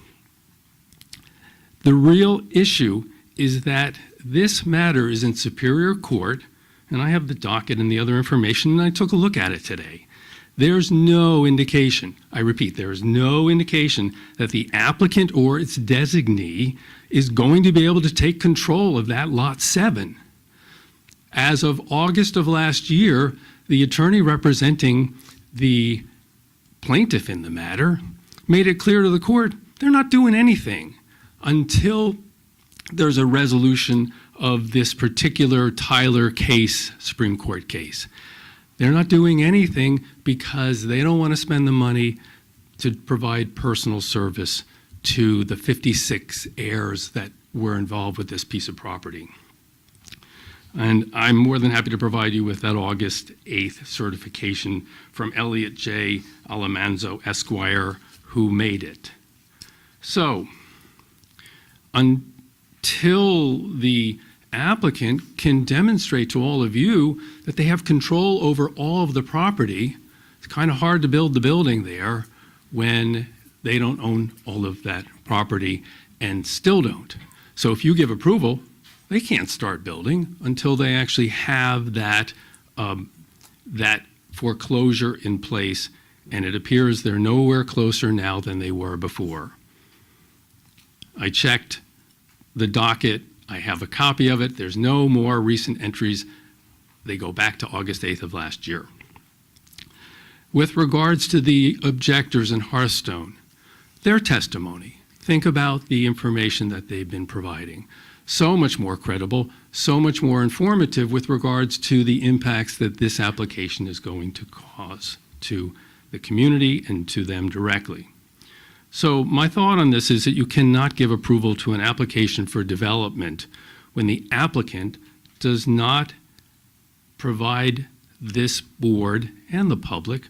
The real issue is that this matter is in Superior Court, and I have the docket and the other information, and I took a look at it today. There's no indication, I repeat, there is no indication that the applicant or its designee is going to be able to take control of that Lot 7. As of August of last year, the attorney representing the plaintiff in the matter made it clear to the court they're not doing anything until there's a resolution of this particular Tyler case, Supreme Court case. They're not doing anything because they don't want to spend the money to provide personal service to the 56 heirs that were involved with this piece of property. And I'm more than happy to provide you with that August 8th certification from Elliot J. Alamanzo, Esquire, who made it. So, until the applicant can demonstrate to all of you that they have control over all of the property, it's kind of hard to build the building there when they don't own all of that property and still don't. So if you give approval, they can't start building until they actually have that, that foreclosure in place, and it appears they're nowhere closer now than they were before. I checked the docket. I have a copy of it. There's no more recent entries. They go back to August 8th of last year. With regards to the objectors in Hearthstone, their testimony, think about the information that they've been providing. So much more credible, so much more informative with regards to the impacts that this application is going to cause to the community and to them directly. So my thought on this is that you cannot give approval to an application for development when the applicant does not provide this board and the public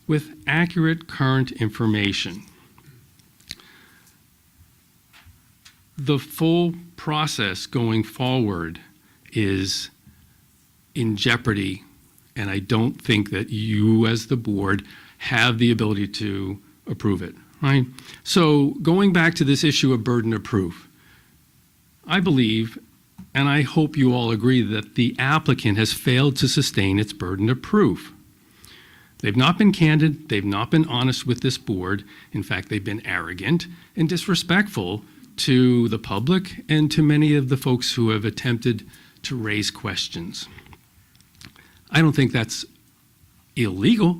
with accurate current information. The full process going forward is in jeopardy, and I don't think that you as the board have the ability to approve it, right? So going back to this issue of burden of proof, I believe, and I hope you all agree, that the applicant has failed to sustain its burden of proof. They've not been candid, they've not been honest with this board. In fact, they've been arrogant and disrespectful to the public and to many of the folks who have attempted to raise questions. I don't think that's illegal,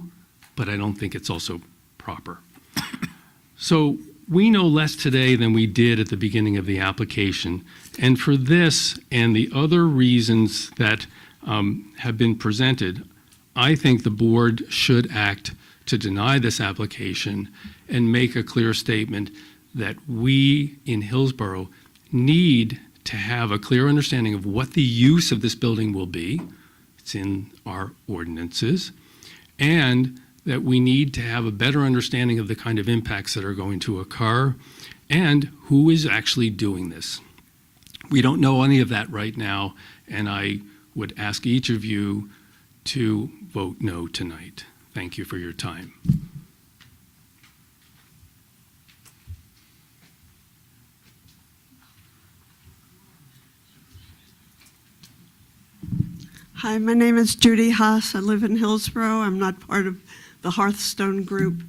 but I don't think it's also proper. So we know less today than we did at the beginning of the application. And for this and the other reasons that have been presented, I think the board should act to deny this application and make a clear statement that we in Hillsborough need to have a clear understanding of what the use of this building will be. It's in our ordinances. And that we need to have a better understanding of the kind of impacts that are going to occur and who is actually doing this. We don't know any of that right now, and I would ask each of you to vote no tonight. Thank you for your time. Hi, my name is Judy Haas. I live in Hillsborough. I'm not part of the Hearthstone group.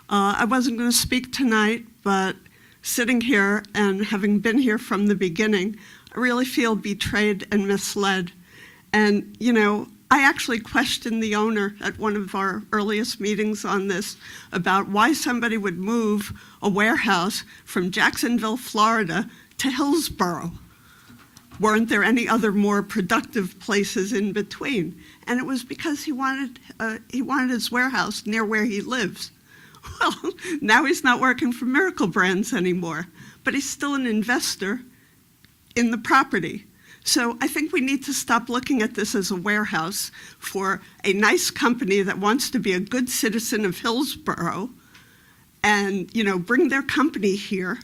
I wasn't going to speak tonight, but sitting here and having been here from the beginning, I really feel betrayed and misled. And, you know, I actually questioned the owner at one of our earliest meetings on this about why somebody would move a warehouse from Jacksonville, Florida to Hillsborough. Weren't there any other more productive places in between? And it was because he wanted his warehouse near where he lives. Well, now he's not working for Miracle Brands anymore, but he's still an investor in the property. So I think we need to stop looking at this as a warehouse for a nice company that wants to be a good citizen of Hillsborough and, you know, bring their company here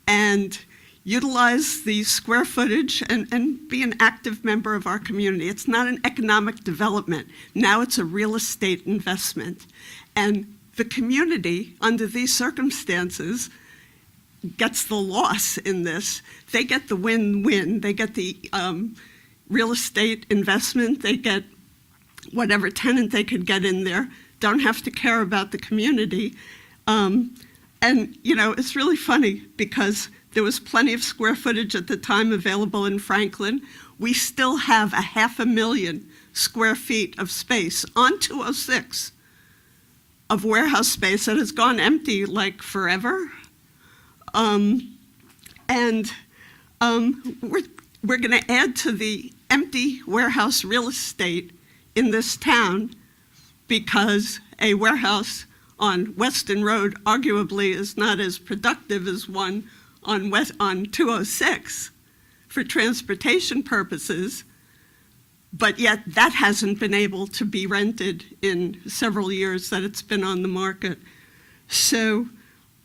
and utilize the square footage and be an active member of our community. It's not an economic development. Now it's a real estate investment. And the community, under these circumstances, gets the loss in this. They get the win-win. They get the real estate investment. They get whatever tenant they could get in there. Don't have to care about the community. And, you know, it's really funny because there was plenty of square footage at the time available in Franklin. We still have 500,000 square feet of space on 206 of warehouse space that has gone empty like forever. We're going to add to the empty warehouse real estate in this town because a warehouse on Weston Road arguably is not as productive as one on 206 for transportation purposes, but yet that hasn't been able to be rented in several years that it's been on the market. So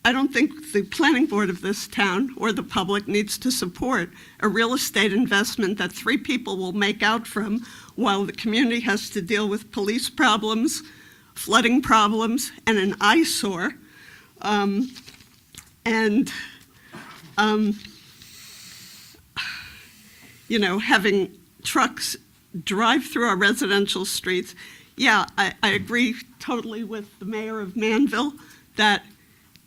I don't think the planning board of this town or the public needs to support a real estate investment that 3 people will make out from while the community has to deal with police problems, flooding problems, and an eyesore. Having trucks drive through our residential streets. Yeah, I agree totally with the mayor of Manville that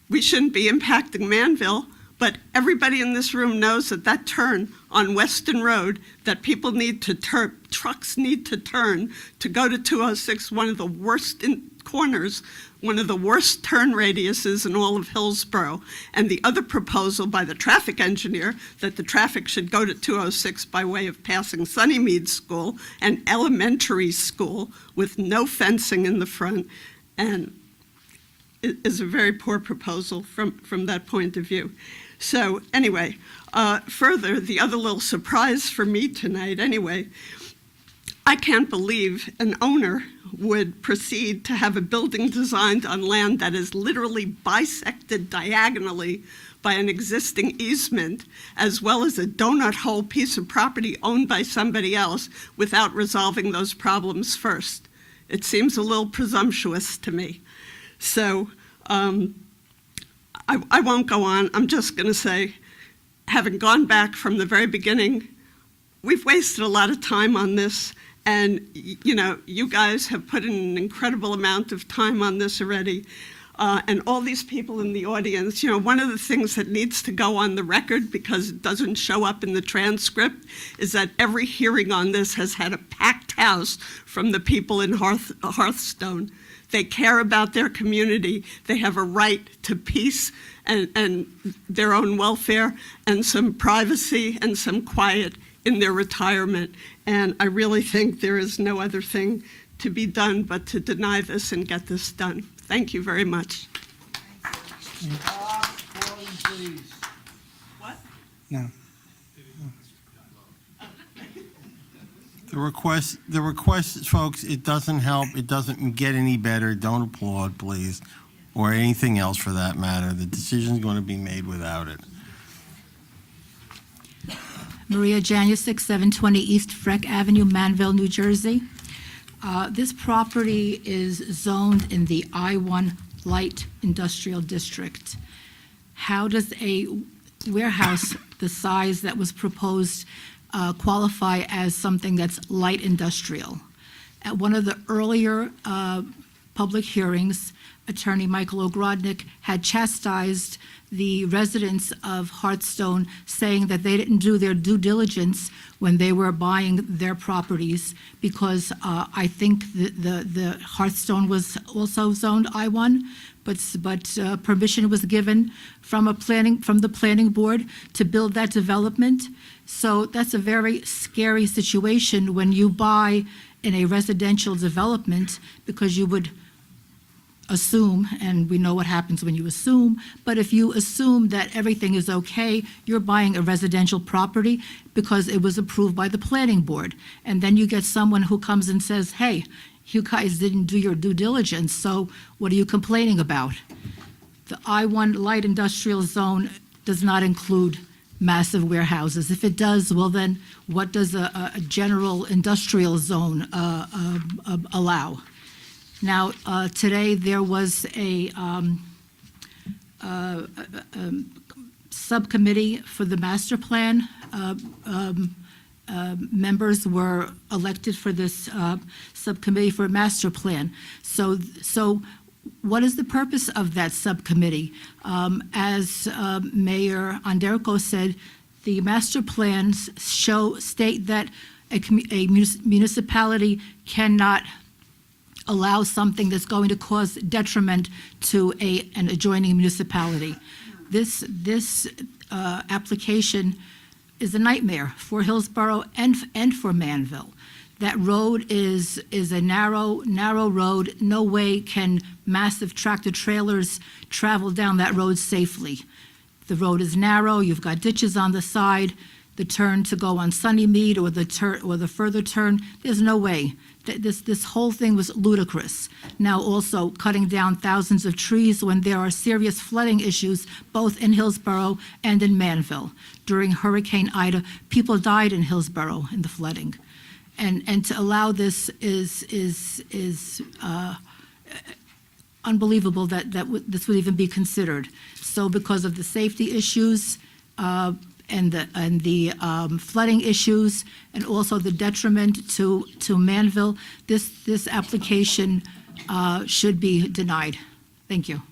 we shouldn't be impacting Manville, but everybody in this room knows that that turn on Weston Road that people need to turn, trucks need to turn to go to 206, one of the worst corners, one of the worst turn radiuses in all of Hillsborough. And the other proposal by the traffic engineer that the traffic should go to 206 by way of passing Sunnymead School, an elementary school with no fencing in the front, and is a very poor proposal from that point of view. So anyway, further, the other little surprise for me tonight anyway, I can't believe an owner would proceed to have a building designed on land that is literally bisected diagonally by an existing easement, as well as a donut hole piece of property owned by somebody else without resolving those problems first. It seems a little presumptuous to me. So I won't go on. I'm just going to say, having gone back from the very beginning, we've wasted a lot of time on this. And, you guys have put in an incredible amount of time on this already. And all these people in the audience, one of the things that needs to go on the record because it doesn't show up in the transcript is that every hearing on this has had a packed house from the people in Hearthstone. They care about their community. They have a right to peace and their own welfare and some privacy and some quiet in their retirement. And I really think there is no other thing to be done but to deny this and get this done. Thank you very much. What? No. The request, folks, it doesn't help. It doesn't get any better. Don't applaud, please, or anything else for that matter. The decision's going to be made without it. Maria Janusik, 720 East Freck Avenue, Manville, New Jersey. This property is zoned in the I-1 Light Industrial District. How does a warehouse the size that was proposed qualify as something that's light industrial? At one of the earlier public hearings, Attorney Michael Ogrodnik had chastised the residents of Hearthstone, saying that they didn't do their due diligence when they were buying their properties, because I think the Hearthstone was also zoned I-1, but permission was given from the planning board to build that development. So that's a very scary situation when you buy in a residential development, because you would assume, and we know what happens when you assume, but if you assume that everything is okay, you're buying a residential property because it was approved by the planning board. And then you get someone who comes and says, hey, you guys didn't do your due diligence, so what are you complaining about? The I-1 light industrial zone does not include massive warehouses. If it does, well then, what does a general industrial zone allow? Now, today there was a subcommittee for the master plan. Members were elected for this subcommittee for master plan. So what is the purpose of that subcommittee? As Mayor Anderko said, the master plans state that municipality cannot allow something that's going to cause detriment to an adjoining municipality. This application is a nightmare for Hillsborough and for Manville. That road is a narrow road. No way can massive tractor trailers travel down that road safely. The road is narrow, you've got ditches on the side, the turn to go on Sunnymead or the further turn, there's no way. This whole thing was ludicrous. Now also cutting down thousands of trees when there are serious flooding issues both in Hillsborough and in Manville. During Hurricane Ida, people died in Hillsborough in the flooding. And to allow this is unbelievable that this would even be considered. So because of the safety issues and the flooding issues, and also the detriment to Manville, this application should be denied. Thank you.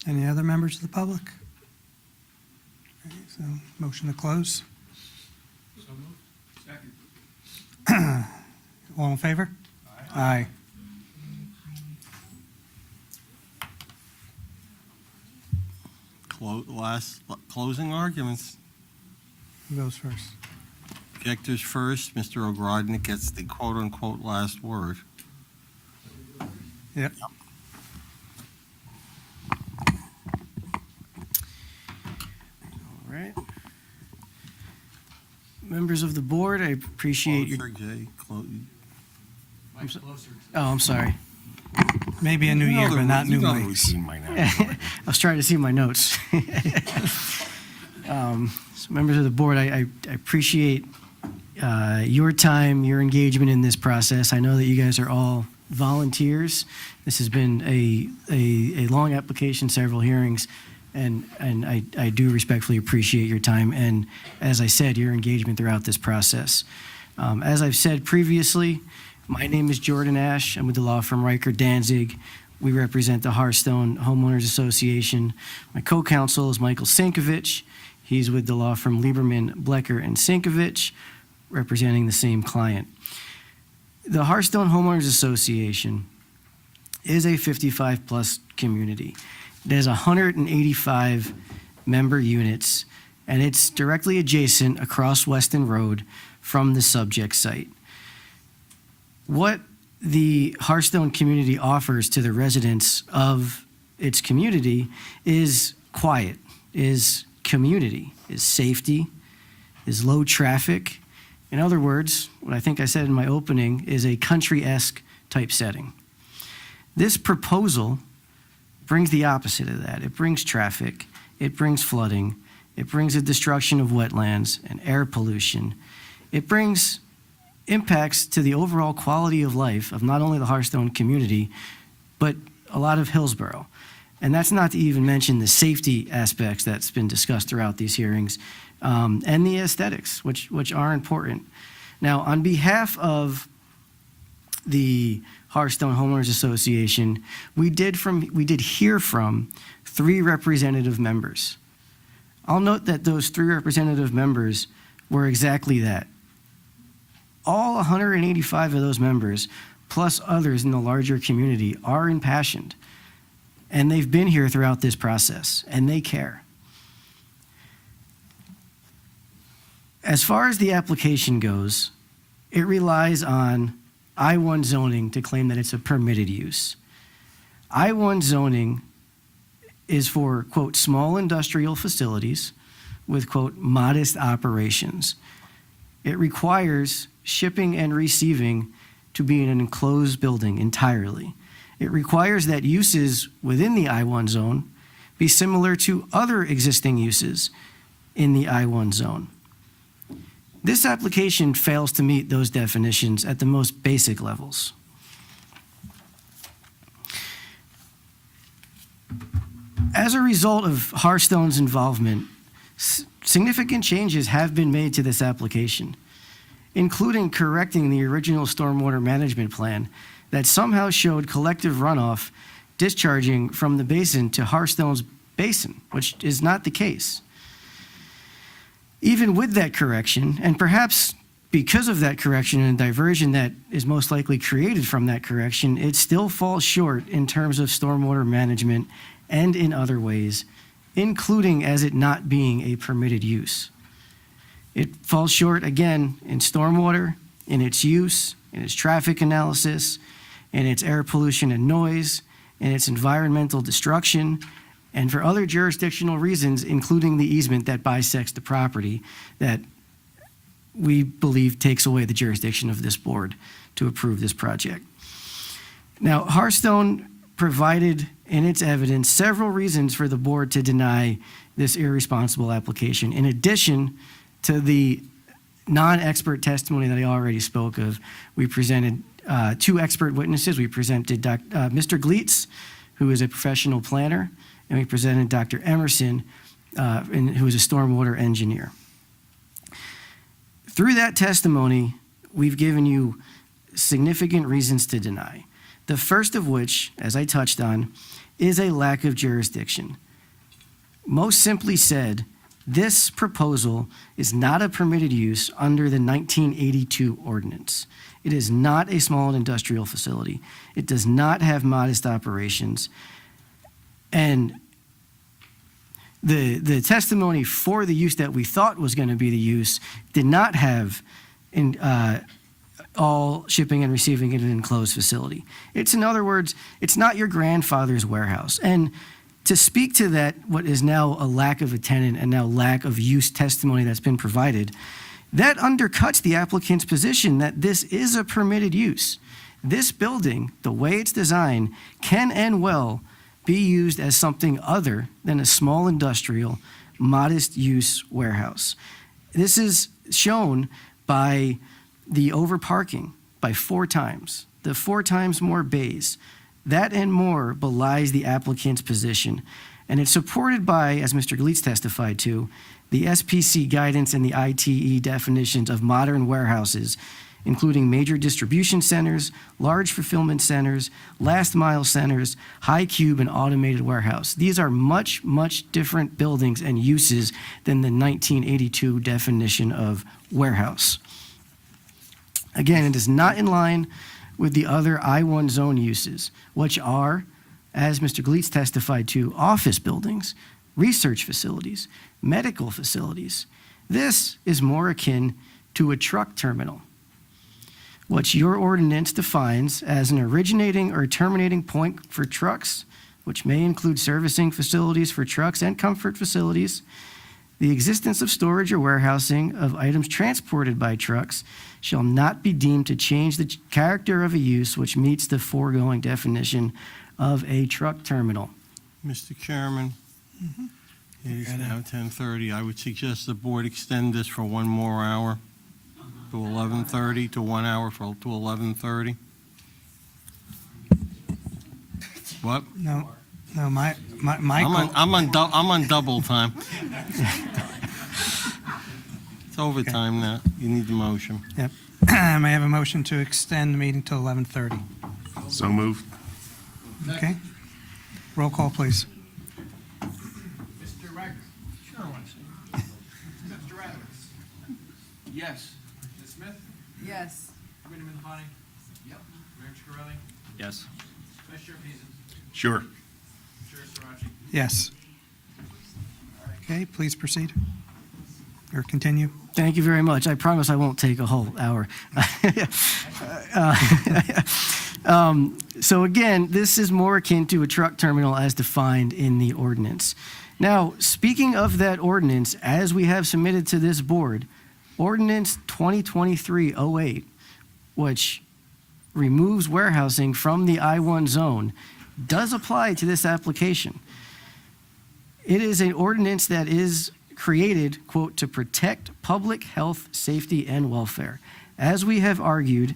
Any other members of the public? Okay, so, motion to close. So moved. Second. All in favor? Aye. Closing arguments. Who goes first? Objectors first. Mr. Ogrodnik gets the quote-unquote last word. Yep. All right. Members of the board, I appreciate your... Closer, Jay. I'm sorry. Maybe a new year, but not new mics. I was trying to see my notes. So members of the board, I appreciate your time, your engagement in this process. I know that you guys are all volunteers. This has been a long application, several hearings, and I do respectfully appreciate your time and, as I said, your engagement throughout this process. As I've said previously, my name is Jordan Ash. I'm with the law firm Riker Danzig. We represent the Hearthstone Homeowners Association. My co-counsel is Michael Sinkovich. He's with the law firm Lieberman, Blecker, and Sinkovich, representing the same client. The Hearthstone Homeowners Association is a 55-plus community. It has 185 member units, and it's directly adjacent across Weston Road from the subject site. What the Hearthstone community offers to the residents of its community is quiet, is community, is safety, is low traffic. In other words, what I think I said in my opening is a country-esque type setting. This proposal brings the opposite of that. It brings traffic, it brings flooding, it brings the destruction of wetlands and air pollution. It brings impacts to the overall quality of life of not only the Hearthstone community, but a lot of Hillsborough. And that's not to even mention the safety aspects that's been discussed throughout these hearings, and the aesthetics, which are important. Now, on behalf of the Hearthstone Homeowners Association, we did hear from 3 representative members. I'll note that those 3 representative members were exactly that. All 185 of those members, plus others in the larger community, are impassioned. And they've been here throughout this process, and they care. As far as the application goes, it relies on I-1 zoning to claim that it's a permitted use. I-1 zoning is for, quote, small industrial facilities with, quote, modest operations. It requires shipping and receiving to be in an enclosed building entirely. It requires that uses within the I-1 zone be similar to other existing uses in the I-1 zone. This application fails to meet those definitions at the most basic levels. As a result of Hearthstone's involvement, significant changes have been made to this application, including correcting the original stormwater management plan that somehow showed collective runoff discharging from the basin to Hearthstone's basin, which is not the case. Even with that correction, and perhaps because of that correction and diversion that is most likely created from that correction, it still falls short in terms of stormwater management and in other ways, including as it not being a permitted use. It falls short, again, in stormwater, in its use, in its traffic analysis, in its air pollution and noise, in its environmental destruction, and for other jurisdictional reasons, including the easement that bisects the property that we believe takes away the jurisdiction of this board to approve this project. Now, Hearthstone provided in its evidence several reasons for the board to deny this irresponsible application. In addition to the non-expert testimony that I already spoke of, we presented two expert witnesses. We presented Mr. Gleitz, who is a professional planner, and we presented Dr. Emerson, who is a stormwater engineer. Through that testimony, we've given you significant reasons to deny. The first of which, as I touched on, is a lack of jurisdiction. Most simply said, this proposal is not a permitted use under the 1982 ordinance. It is not a small industrial facility. It does not have modest operations. And the testimony for the use that we thought was going to be the use did not have all shipping and receiving in an enclosed facility. It's, in other words, it's not your grandfather's warehouse. And to speak to that, what is now a lack of a tenant and now lack of use testimony that's been provided, that undercuts the applicant's position that this is a permitted use. This building, the way it's designed, can and will be used as something other than a small industrial, modest use warehouse. This is shown by the overparking by 4 times, the 4 times more bays. That and more belies the applicant's position. And it's supported by, as Mr. Gleitz testified to, the SPC guidance and the ITE definitions of modern warehouses, including major distribution centers, large fulfillment centers, last mile centers, high cube, and automated warehouse. These are much, much different buildings and uses than the 1982 definition of warehouse. Again, it is not in line with the other I-1 zone uses, which are, as Mr. Gleitz testified to, office buildings, research facilities, medical facilities. This is more akin to a truck terminal, which your ordinance defines as an originating or terminating point for trucks, which may include servicing facilities for trucks and comfort facilities. The existence of storage or warehousing of items transported by trucks shall not be deemed to change the character of a use which meets the foregoing definition of a truck terminal. Mr. Chairman, it is now 10:30. I would suggest the board extend this for 1 more hour to 11:30, to 1 hour to 11:30. What? No, Michael. I'm on double time. It's overtime now. You need the motion. Yep. May I have a motion to extend the meeting till 11:30? So moved. Okay. Roll call, please. Mr. Wagner? Sure, Mr. Radowitz? Yes. Ms. Smith? Yes. Committeeman Hahn? Yep. Mayor Chicarelli? Yes. Vice Chair Beason? Sure. Chair Sarachi? Yes. Okay, please proceed. Or continue. Thank you very much. I promise I won't take a whole hour. So again, this is more akin to a truck terminal as defined in the ordinance. Now, speaking of that ordinance, as we have submitted to this board, Ordinance 2023-08, which removes warehousing from the I-1 zone, does apply to this application. It is an ordinance that is created, quote, to protect public health, safety, and welfare. As we have argued,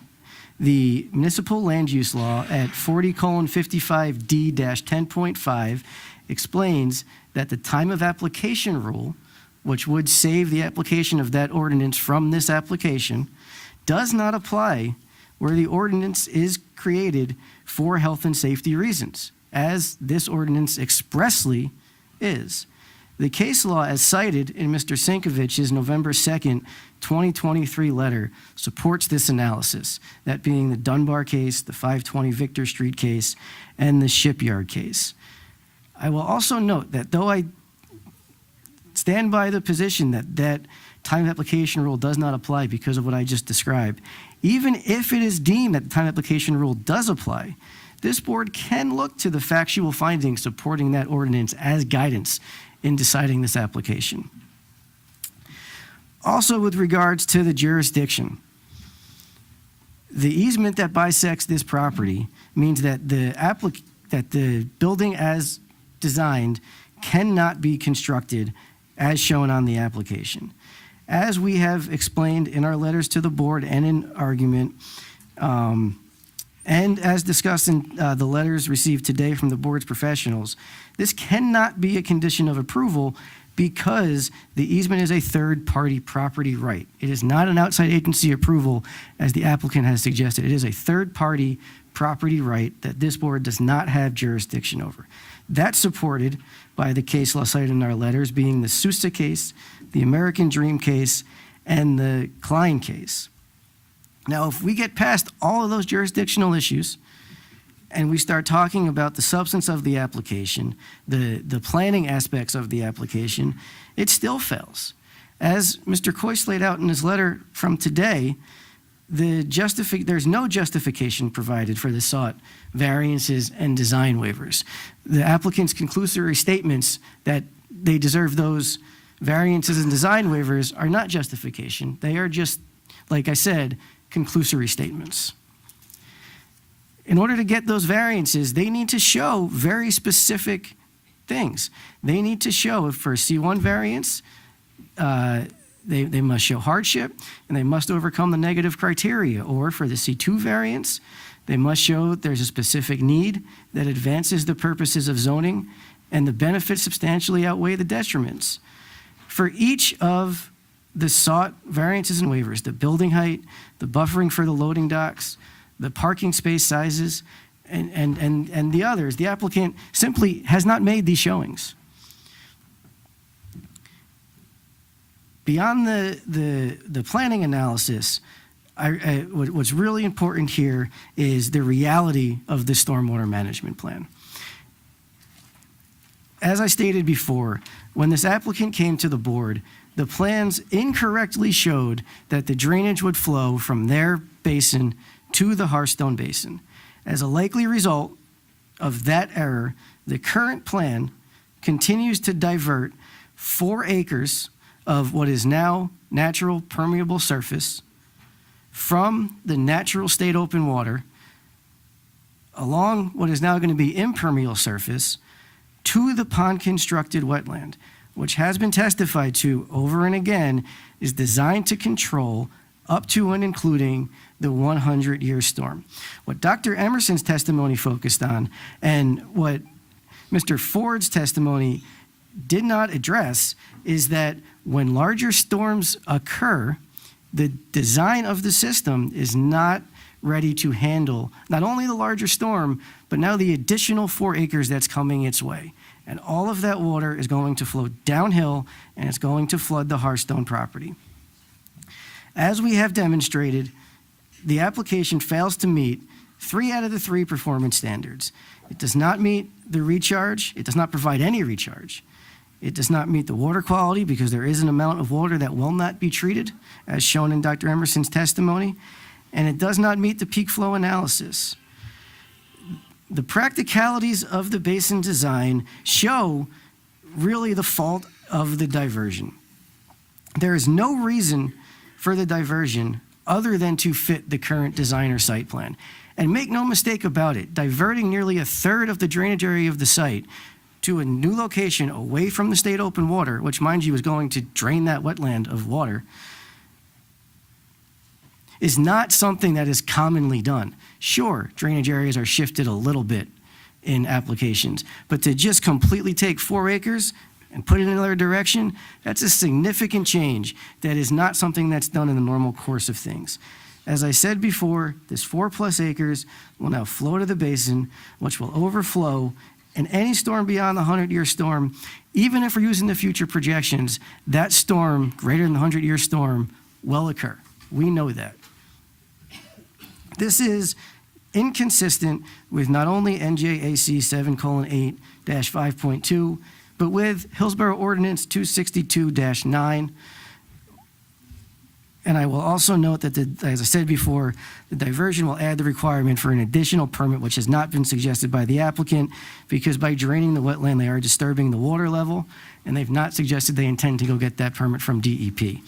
the municipal land use law at 40:55D-10.5 explains that the time of application rule, which would save the application of that ordinance from this application, does not apply where the ordinance is created for health and safety reasons, as this ordinance expressly is. The case law, as cited in Mr. Sinkovich's November 2nd, 2023 letter, supports this analysis, that being the Dunbar case, the 520 Victor Street case, and the Shipyard case. I will also note that though I stand by the position that time application rule does not apply because of what I just described, even if it is deemed that the time application rule does apply, this board can look to the factual findings supporting that ordinance as guidance in deciding this application. Also, with regards to the jurisdiction, the easement that bisects this property means that the building as designed cannot be constructed as shown on the application. As we have explained in our letters to the board and in argument, and as discussed in the letters received today from the board's professionals, this cannot be a condition of approval because the easement is a third-party property right. It is not an outside agency approval, as the applicant has suggested. It is a third-party property right that this board does not have jurisdiction over. That's supported by the case law cited in our letters, being the Sousa case, the American Dream case, and the Klein case. Now, if we get past all of those jurisdictional issues and we start talking about the substance of the application, the planning aspects of the application, it still fails. As Mr. Coyce laid out in his letter from today, there's no justification provided for the sought variances and design waivers. The applicant's conclusory statements that they deserve those variances and design waivers are not justification. They are just, like I said, conclusory statements. In order to get those variances, they need to show very specific things. They need to show, for a C1 variance, they must show hardship, and they must overcome the negative criteria. Or for the C2 variance, they must show there's a specific need that advances the purposes of zoning, and the benefits substantially outweigh the detriments. For each of the sought variances and waivers, the building height, the buffering for the loading docks, the parking space sizes, and the others, the applicant simply has not made these showings. Beyond the planning analysis, what's really important here is the reality of the stormwater management plan. As I stated before, when this applicant came to the board, the plans incorrectly showed that the drainage would flow from their basin to the Hearthstone Basin. As a likely result of that error, the current plan continues to divert 4 acres of what is now natural permeable surface from the natural state open water along what is now going to be impermeable surface to the pond-constructed wetland, which has been testified to over and again is designed to control up to and including the 100-year storm. What Dr. Emerson's testimony focused on and what Mr. Ford's testimony did not address is that when larger storms occur, the design of the system is not ready to handle not only the larger storm, but now the additional 4 acres that's coming its way. And all of that water is going to flow downhill and it's going to flood the Hearthstone property. As we have demonstrated, the application fails to meet 3 out of the 3 performance standards. It does not meet the recharge. It does not provide any recharge. It does not meet the water quality because there is an amount of water that will not be treated, as shown in Dr. Emerson's testimony, and it does not meet the peak flow analysis. The practicalities of the basin design show really the fault of the diversion. There is no reason for the diversion other than to fit the current design or site plan. And make no mistake about it, diverting nearly 1/3 of the drainage area of the site to a new location away from the state open water, which, mind you, is going to drain that wetland of water, is not something that is commonly done. Sure, drainage areas are shifted a little bit in applications, but to just completely take 4 acres and put it in another direction, that's a significant change that is not something that's done in the normal course of things. As I said before, this 4+ acres will now flow to the basin, which will overflow And any storm beyond the 100-year storm, even if we're using the future projections, that storm, greater than the 100-year storm, will occur. We know that. This is inconsistent with not only NJAC 7:8-5.2, but with Hillsborough Ordinance 262-9. And I will also note that, as I said before, the diversion will add the requirement for an additional permit, which has not been suggested by the applicant, because by draining the wetland, they are disturbing the water level, and they've not suggested they intend to go get that permit from DEP.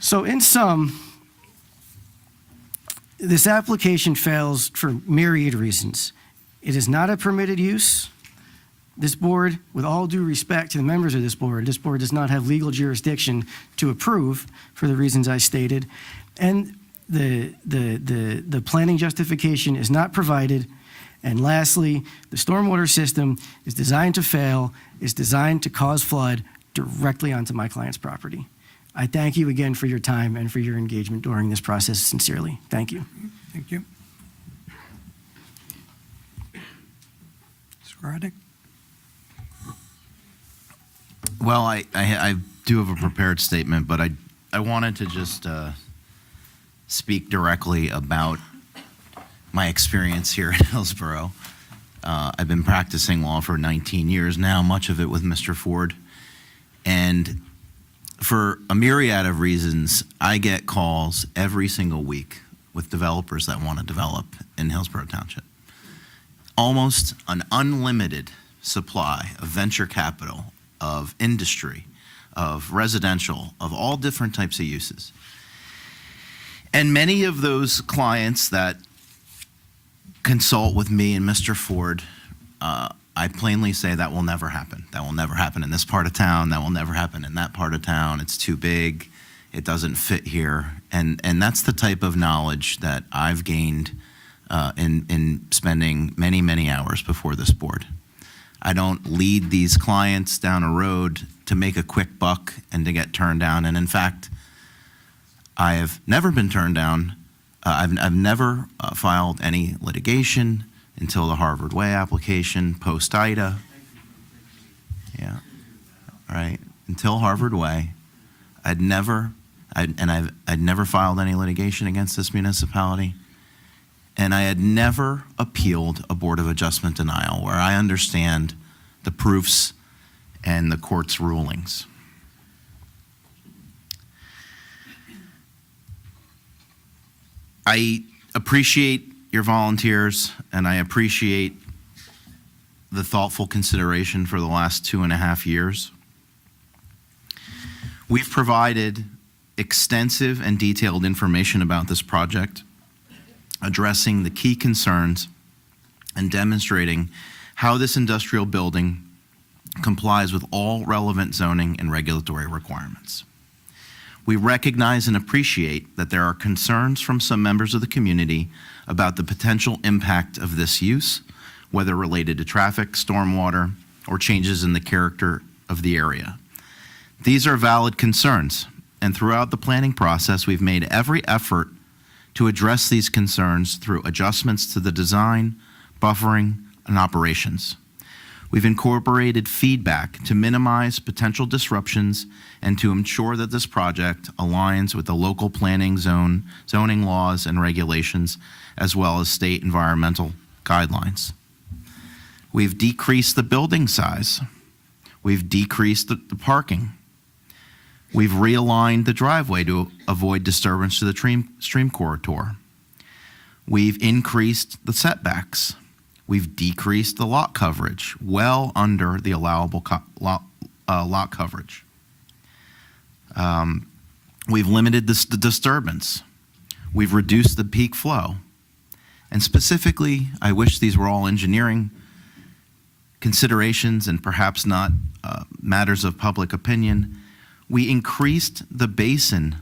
So in sum, this application fails for myriad reasons. It is not a permitted use. This board, with all due respect to the members of this board does not have legal jurisdiction to approve for the reasons I stated. And the planning justification is not provided. And lastly, the stormwater system is designed to fail, is designed to cause flood directly onto my client's property. I thank you again for your time and for your engagement during this process sincerely. Thank you. Thank you. Mr. Raddick? Well, I do have a prepared statement, but I wanted to just speak directly about my experience here in Hillsborough. I've been practicing law for 19 years now, much of it with Mr. Ford. And for a myriad of reasons, I get calls every single week with developers that want to develop in Hillsborough Township. Almost an unlimited supply of venture capital, of industry, of residential, of all different types of uses. And many of those clients that consult with me and Mr. Ford, I plainly say that will never happen. That will never happen in this part of town. That will never happen in that part of town. It's too big. It doesn't fit here. And that's the type of knowledge that I've gained in spending many, many hours before this board. I don't lead these clients down a road to make a quick buck and to get turned down. And in fact, I have never been turned down. I've never filed any litigation until the Harvard Way application, post-IDA. Yeah, right. Until Harvard Way, I'd never filed any litigation against this municipality. And I had never appealed a Board of Adjustment denial where I understand the proofs and the court's rulings. I appreciate your volunteers, and I appreciate the thoughtful consideration for the last 2.5 years. We've provided extensive and detailed information about this project, addressing the key concerns and demonstrating how this industrial building complies with all relevant zoning and regulatory requirements. We recognize and appreciate that there are concerns from some members of the community about the potential impact of this use, whether related to traffic, stormwater, or changes in the character of the area. These are valid concerns, and throughout the planning process, we've made every effort to address these concerns through adjustments to the design, buffering, and operations. We've incorporated feedback to minimize potential disruptions and to ensure that this project aligns with the local planning zoning laws and regulations, as well as state environmental guidelines. We've decreased the building size. We've decreased the parking. We've realigned the driveway to avoid disturbance to the stream corridor. We've increased the setbacks. We've decreased the lot coverage, well under the allowable lot coverage. We've limited the disturbance. We've reduced the peak flow. And specifically, I wish these were all engineering considerations and perhaps not matters of public opinion. We increased the basin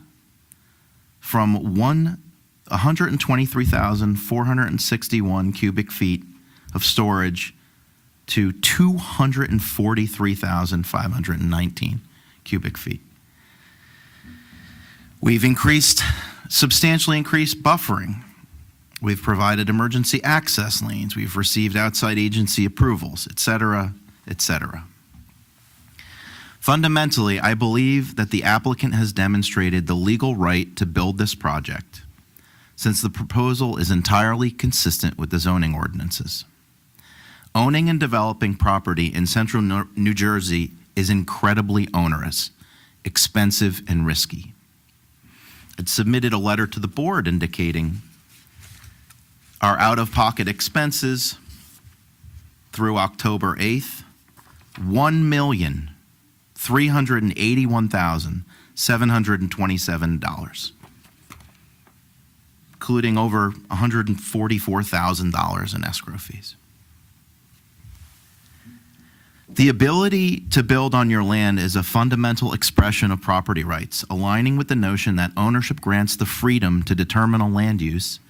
from 123,461 cubic feet of storage to 243,519 cubic feet. We've substantially increased buffering. We've provided emergency access lanes. We've received outside agency approvals, et cetera, et cetera. Fundamentally, I believe that the applicant has demonstrated the legal right to build this project, since the proposal is entirely consistent with the zoning ordinances. Owning and developing property in central New Jersey is incredibly onerous, expensive, and risky. It submitted a letter to the board indicating our out-of-pocket expenses through October 8th, $1,381,727, including over $144,000 in escrow fees. The ability to build on your land is a fundamental expression of property rights, aligning with the notion that ownership grants the freedom to determine a land use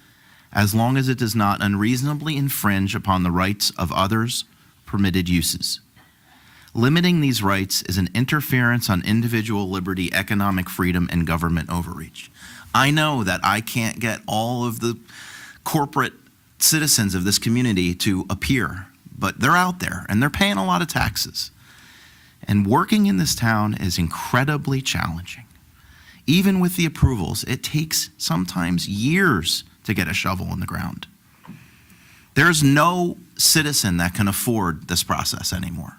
as long as it does not unreasonably infringe upon the rights of others' permitted uses. Limiting these rights is an interference on individual liberty, economic freedom, and government overreach. I know that I can't get all of the corporate citizens of this community to appear, but they're out there and they're paying a lot of taxes. And working in this town is incredibly challenging. Even with the approvals, it takes sometimes years to get a shovel in the ground. There's no citizen that can afford this process anymore.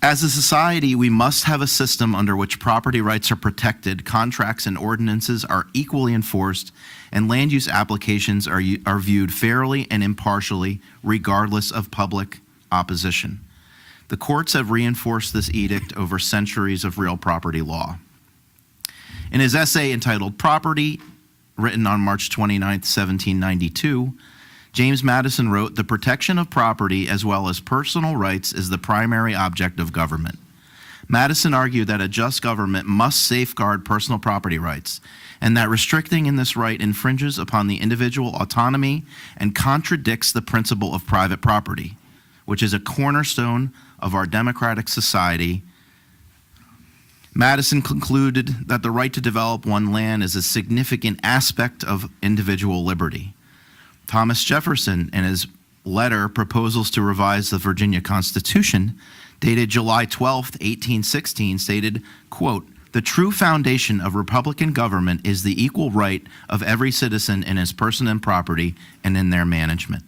As a society, we must have a system under which property rights are protected, contracts and ordinances are equally enforced, and land use applications are viewed fairly and impartially, regardless of public opposition. The courts have reinforced this edict over centuries of real property law. In his essay entitled Property, written on March 29, 1792, James Madison wrote, "The protection of property as well as personal rights is the primary object of government." Madison argued that a just government must safeguard personal property rights, and that restricting in this right infringes upon the individual autonomy and contradicts the principle of private property, which is a cornerstone of our democratic society. Madison concluded that the right to develop one land is a significant aspect of individual liberty. Thomas Jefferson, in his letter, Proposals to Revise the Virginia Constitution, dated July 12, 1816, stated, quote, "The true foundation of Republican government is the equal right of every citizen in his person and property and in their management."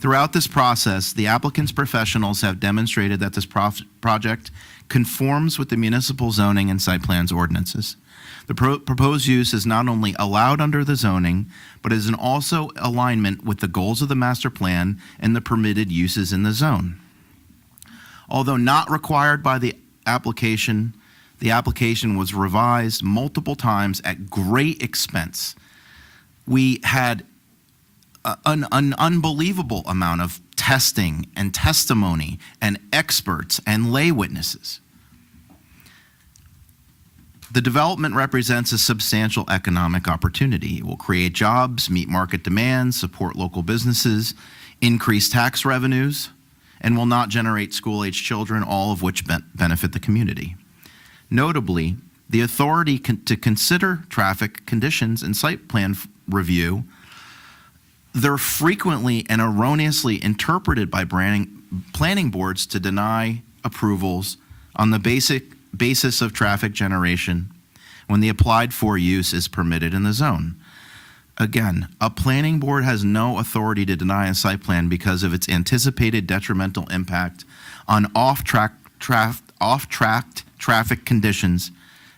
Throughout this process, the applicant's professionals have demonstrated that this project conforms with the municipal zoning and site plans ordinances. The proposed use is not only allowed under the zoning, but is in also alignment with the goals of the master plan and the permitted uses in the zone. Although not required by the application was revised multiple times at great expense. We had an unbelievable amount of testing and testimony and experts and lay witnesses. The development represents a substantial economic opportunity. It will create jobs, meet market demands, support local businesses, increase tax revenues, and will not generate school-aged children, all of which benefit the community. Notably, the authority to consider traffic conditions in site plan review, they're frequently and erroneously interpreted by planning boards to deny approvals on the basis of traffic generation when the applied for use is permitted in the zone. Again, a planning board has no authority to deny a site plan because of its anticipated detrimental impact on off-track traffic conditions,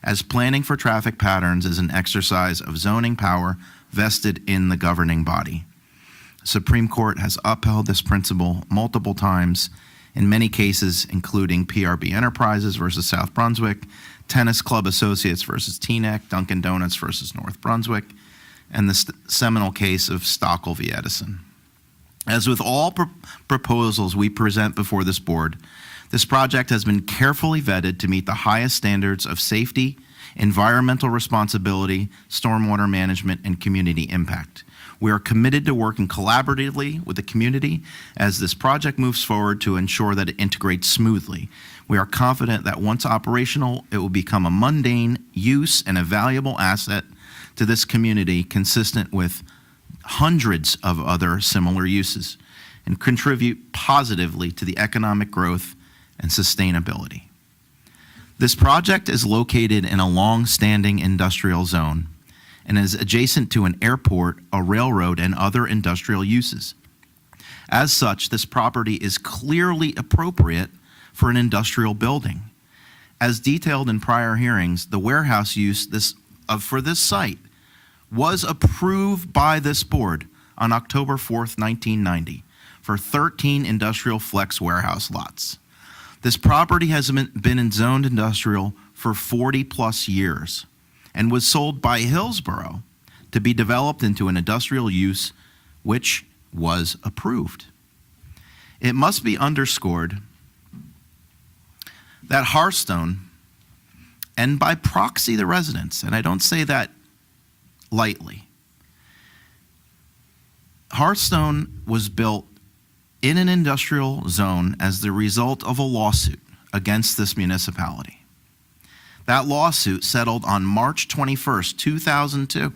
as planning for traffic patterns is an exercise of zoning power vested in the governing body. The Supreme Court has upheld this principle multiple times, in many cases, including PRB Enterprises versus South Brunswick, Tennis Club Associates versus Teaneck, Dunkin' Donuts versus North Brunswick, and the seminal case of Stockel v. Edison. As with all proposals we present before this board, this project has been carefully vetted to meet the highest standards of safety, environmental responsibility, stormwater management, and community impact. We are committed to working collaboratively with the community as this project moves forward to ensure that it integrates smoothly. We are confident that once operational, it will become a mundane use and a valuable asset to this community consistent with hundreds of other similar uses and contribute positively to the economic growth and sustainability. This project is located in a long-standing industrial zone and is adjacent to an airport, a railroad, and other industrial uses. As such, this property is clearly appropriate for an industrial building. As detailed in prior hearings, the warehouse use for this site was approved by this board on October 4th, 1990, for 13 industrial flex warehouse lots. This property has been in zoned industrial for 40-plus years and was sold by Hillsborough to be developed into an industrial use, which was approved. It must be underscored that Hearthstone, and by proxy the residents, and I don't say that lightly, Hearthstone was built in an industrial zone as the result of a lawsuit against this municipality. That lawsuit settled on March 21st, 2002,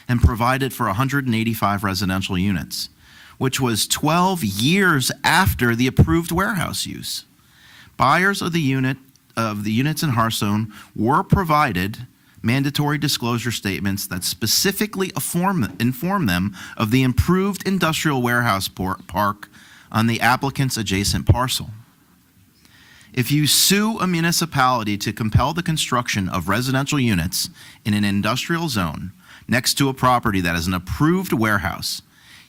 and provided for 185 residential units, which was 12 years after the approved warehouse use. Buyers of the units in Hearthstone were provided mandatory disclosure statements that specifically inform them of the improved industrial warehouse park on the applicant's adjacent parcel. If you sue a municipality to compel the construction of residential units in an industrial zone next to a property that is an approved warehouse,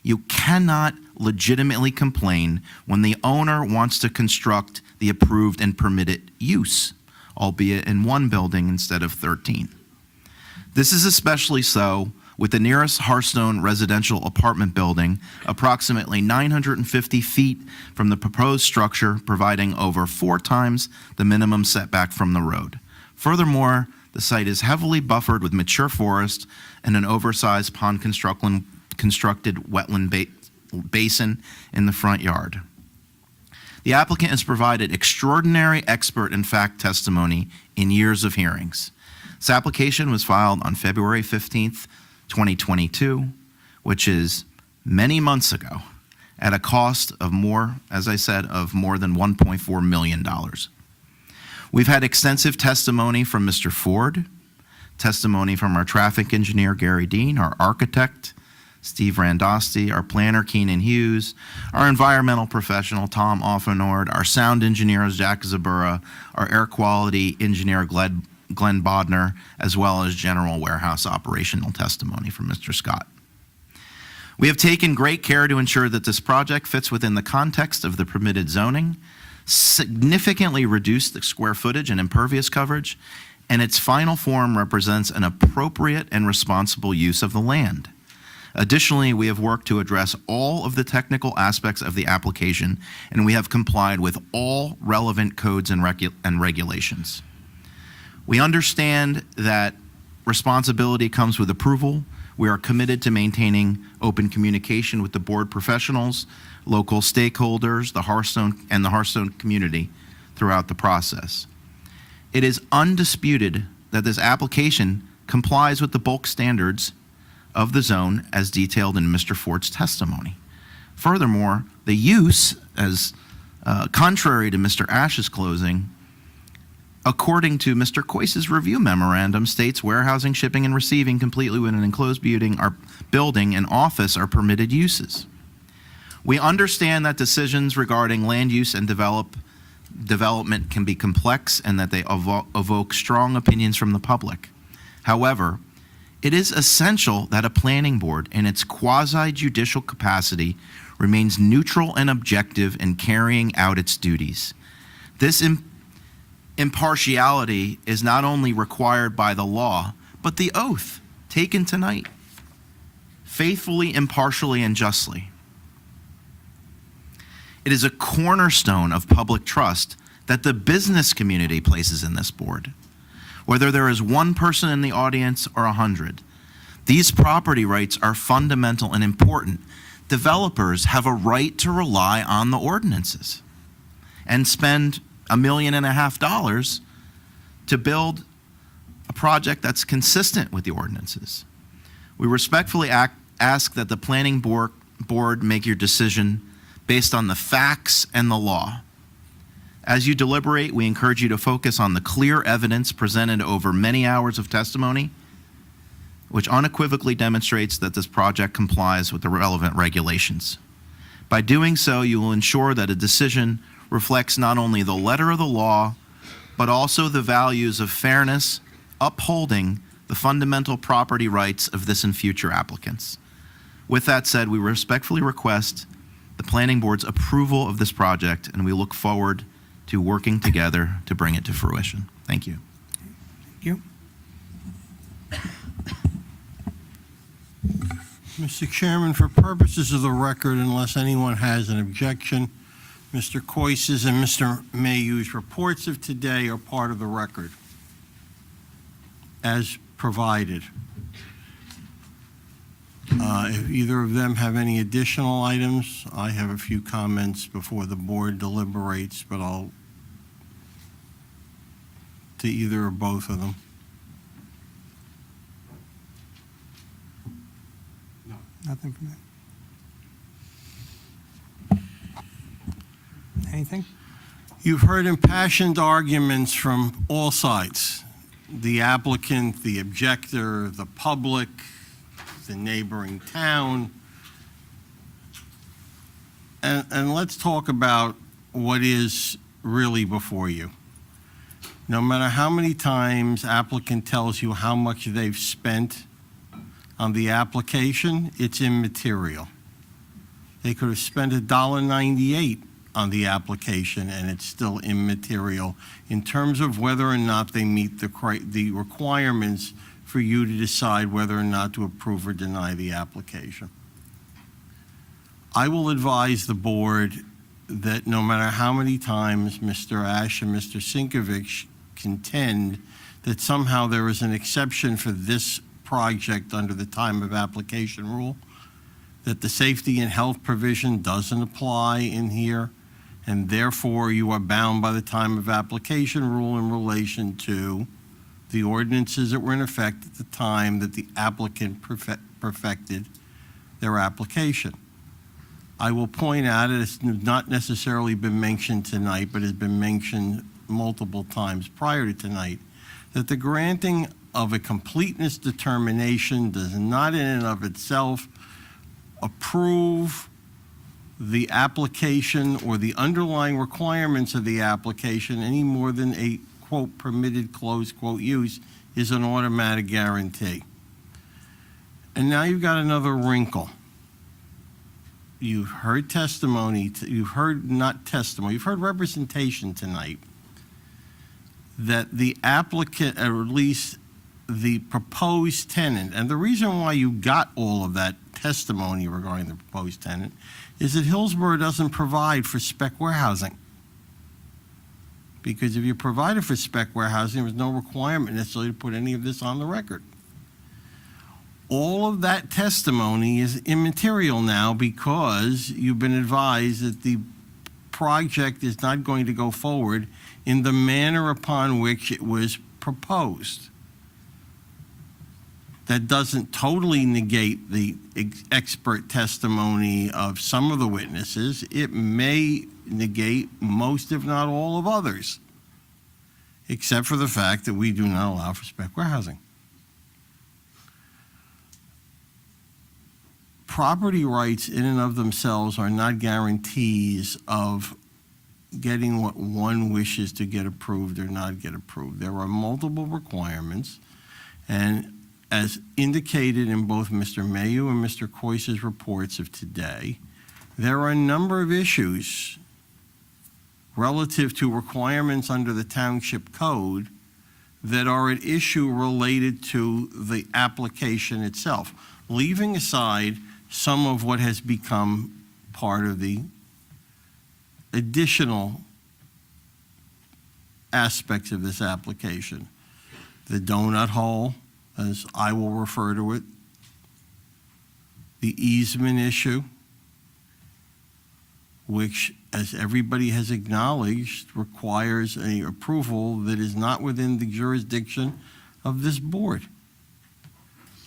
you cannot legitimately complain when the owner wants to construct the approved and permitted use, albeit in one building instead of 13. This is especially so with the nearest Hearthstone residential apartment building, approximately 950 feet from the proposed structure, providing over 4 times the minimum setback from the road. Furthermore, the site is heavily buffered with mature forest and an oversized pond constructed wetland basin in the front yard. The applicant has provided extraordinary expert and fact testimony in years of hearings. This application was filed on February 15th, 2022, which is many months ago, at a cost of more, as I said, of more than $1.4 million. We've had extensive testimony from Mr. Ford, testimony from our traffic engineer, Gary Dean, our architect, Steve Randosti, our planner, Keenan Hughes, our environmental professional, Tom Offenord, our sound engineer, Jack Zabura, our air quality engineer, Glenn Bodner, as well as general warehouse operational testimony from Mr. Scott. We have taken great care to ensure that this project fits within the context of the permitted zoning, significantly reduced the square footage and impervious coverage, and its final form represents an appropriate and responsible use of the land. Additionally, we have worked to address all of the technical aspects of the application, and we have complied with all relevant codes and regulations. We understand that responsibility comes with approval. We are committed to maintaining open communication with the board professionals, local stakeholders, the Hearthstone community throughout the process. It is undisputed that this application complies with the bulk standards of the zone as detailed in Mr. Ford's testimony. Furthermore, the use, as contrary to Mr. Ash's closing, according to Mr. Coyce's review memorandum, states warehousing, shipping, and receiving completely within an enclosed building and office are permitted uses. We understand that decisions regarding land use and development can be complex and that they evoke strong opinions from the public. However, it is essential that a planning board in its quasi-judicial capacity remains neutral and objective in carrying out its duties. This impartiality is not only required by the law, but the oath taken tonight, faithfully, impartially, and justly. It is a cornerstone of public trust that the business community places in this board. Whether there is one person in the audience or 100, these property rights are fundamental and important. Developers have a right to rely on the ordinances and spend $1.5 million to build a project that's consistent with the ordinances. We respectfully ask that the planning board make your decision based on the facts and the law. As you deliberate, we encourage you to focus on the clear evidence presented over many hours of testimony, which unequivocally demonstrates that this project complies with the relevant regulations. By doing so, you will ensure that a decision reflects not only the letter of the law, but also the values of fairness, upholding the fundamental property rights of this and future applicants. With that said, we respectfully request the planning board's approval of this project, and we look forward to working together to bring it to fruition. Thank you. Thank you. Mr. Chairman, for purposes of the record, unless anyone has an objection, Mr. Coise's and Mr. Mayhew's reports of today are part of the record as provided. If either of them have any additional items, I have a few comments before the board deliberates, but I'll to either or both of them. Nothing from that. Anything? You've heard impassioned arguments from all sides, the applicant, the objector, the public, the neighboring town. And let's talk about what is really before you. No matter how many times applicant tells you how much they've spent on the application, it's immaterial. They could have spent $1.98 on the application and it's still immaterial in terms of whether or not they meet the requirements for you to decide whether or not to approve or deny the application. I will advise the board that no matter how many times Mr. Ash and Mr. Sinkovich contend that somehow there is an exception for this project under the time of application rule, that the safety and health provision doesn't apply in here, and therefore you are bound by the time of application rule in relation to the ordinances that were in effect at the time that the applicant perfected their application. I will point out, it's not necessarily been mentioned tonight, but has been mentioned multiple times prior to tonight, that the granting of a completeness determination does not in and of itself approve the application or the underlying requirements of the application any more than a, quote, permitted, close quote, use is an automatic guarantee. And now you've got another wrinkle. You've heard testimony, you've heard representation tonight that the applicant, or at least the proposed tenant, and the reason why you got all of that testimony regarding the proposed tenant is that Hillsborough doesn't provide for spec warehousing. Because if you provided for spec warehousing, there was no requirement necessarily to put any of this on the record. All of that testimony is immaterial now because you've been advised that the project is not going to go forward in the manner upon which it was proposed. That doesn't totally negate the expert testimony of some of the witnesses. It may negate most, if not all, of others, except for the fact that we do not allow for spec warehousing. Property rights in and of themselves are not guarantees of getting what one wishes to get approved or not get approved. There are multiple requirements, and as indicated in both Mr. Mayhew and Mr. Coise's reports of today, there are a number of issues relative to requirements under the Township Code that are at issue related to the application itself, leaving aside some of what has become part of the additional aspects of this application. The donut hole, as I will refer to it, the easement issue, which, as everybody has acknowledged, requires an approval that is not within the jurisdiction of this board.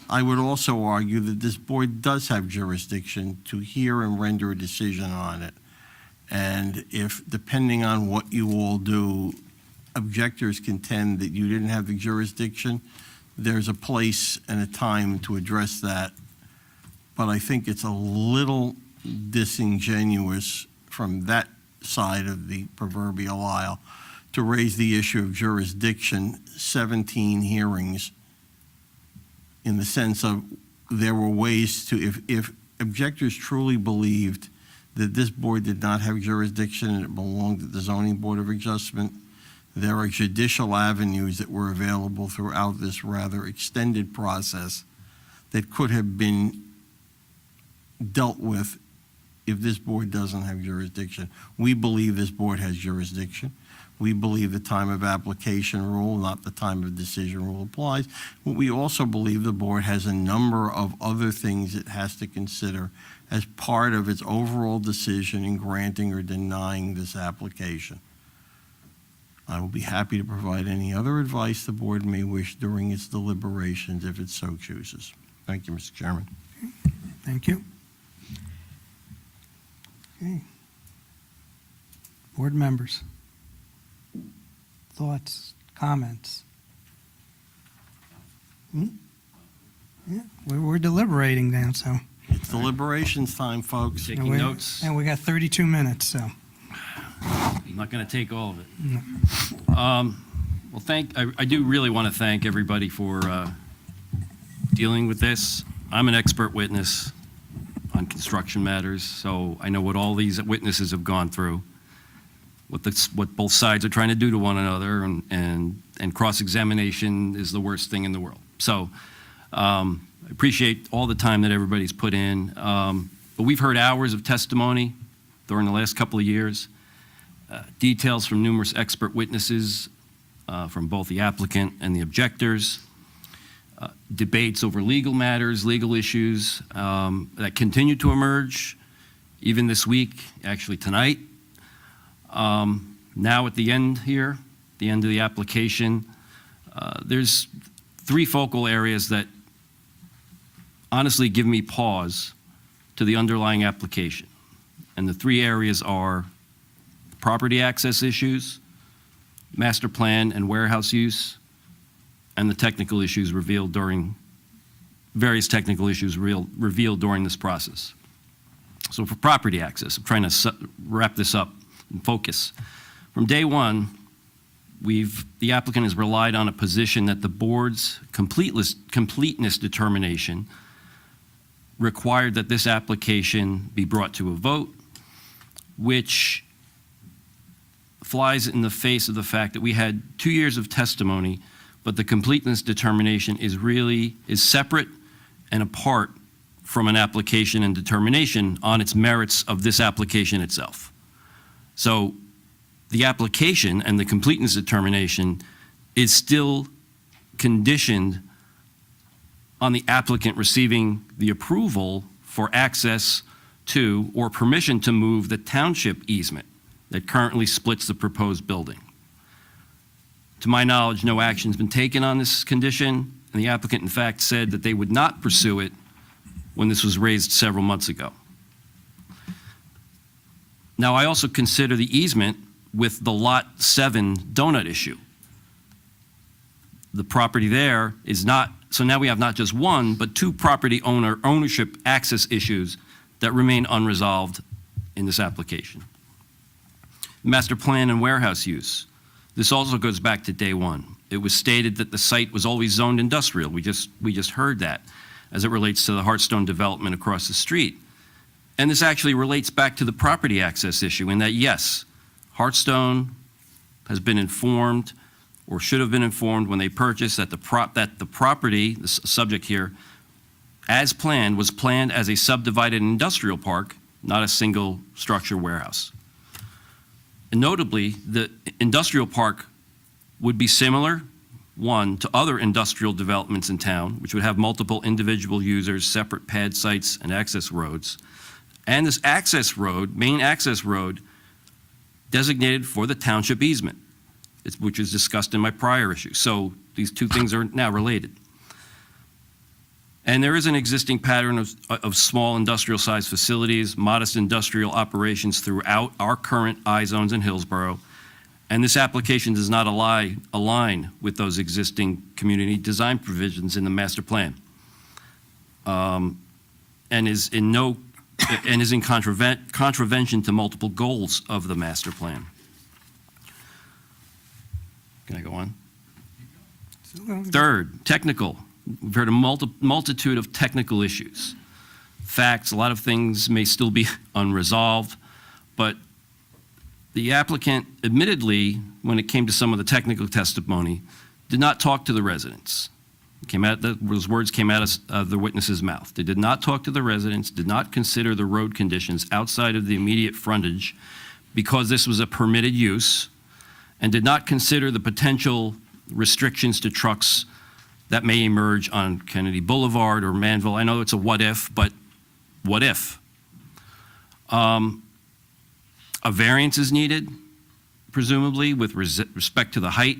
I would also argue that this board does have jurisdiction to hear and render a decision on it. And if, depending on what you all do, objectors contend that you didn't have the jurisdiction, there's a place and a time to address that. But I think it's a little disingenuous from that side of the proverbial aisle to raise the issue of jurisdiction, 17 hearings, in the sense of there were ways to, if objectors truly believed that this board did not have jurisdiction and it belonged to the Zoning Board of Adjustment, there are judicial avenues that were available throughout this rather extended process that could have been dealt with if this board doesn't have jurisdiction. We believe this board has jurisdiction. We believe the time of application rule, not the time of decision rule, applies. But we also believe the board has a number of other things it has to consider as part of its overall decision in granting or denying this application. I will be happy to provide any other advice the board may wish during its deliberations if it so chooses. Thank you, Mr. Chairman. Thank you. Okay. Board members. Thoughts, comments? Yeah, we're deliberating now, so. It's deliberations time, folks. Taking notes. And we got 32 minutes, so. I'm not going to take all of it. Well, I do really want to thank everybody for dealing with this. I'm an expert witness on construction matters, so I know what all these witnesses have gone through, what both sides are trying to do to one another, and cross-examination is the worst thing in the world. So I appreciate all the time that everybody's put in. But we've heard hours of testimony during the last couple of years, details from numerous expert witnesses from both the applicant and the objectors, debates over legal matters, legal issues that continue to emerge, even this week, actually tonight. Now at the end here, the end of the application, there's three focal areas that honestly give me pause to the underlying application. And the three areas are property access issues, master plan and warehouse use, and the technical issues revealed during, various technical issues revealed during this process. So for property access, I'm trying to wrap this up and focus. From day one, the applicant has relied on a position that the board's completeness determination required that this application be brought to a vote, which flies in the face of the fact that we had 2 years of testimony, but the completeness determination is separate and apart from an application and determination on its merits of this application itself. So the application and the completeness determination is still conditioned on the applicant receiving the approval for access to or permission to move the township easement that currently splits the proposed building. To my knowledge, no action's been taken on this condition, and the applicant in fact said that they would not pursue it when this was raised several months ago. Now, I also consider the easement with the Lot 7 donut issue. The property there is not, so now we have not just one, but two property ownership access issues that remain unresolved in this application. Master plan and warehouse use. This also goes back to day one. It was stated that the site was always zoned industrial. We just heard that as it relates to the Hearthstone development across the street. And this actually relates back to the property access issue in that, yes, Hearthstone has been informed or should have been informed when they purchased that the property, the subject here, as planned, was planned as a subdivided industrial park, not a single structure warehouse. And notably, the industrial park would be similar, one, to other industrial developments in town, which would have multiple individual users, separate pad sites, and access roads. And this access road, main access road, designated for the township easement. which is discussed in my prior issue. So these two things are now related. And there is an existing pattern of small industrial-sized facilities, modest industrial operations throughout our current I-zones in Hillsborough, and this application does not align with those existing community design provisions in the master plan, and is in contravention to multiple goals of the master plan. Can I go on? Third, technical. We've heard a multitude of technical issues. Facts, a lot of things may still be unresolved, but the applicant, admittedly, when it came to some of the technical testimony, did not talk to the residents. Those words came out of the witness's mouth. They did not talk to the residents, did not consider the road conditions outside of the immediate frontage because this was a permitted use, and did not consider the potential restrictions to trucks that may emerge on Kennedy Boulevard or Manville. I know it's a what if, but what if? A variance is needed, presumably, with respect to the height,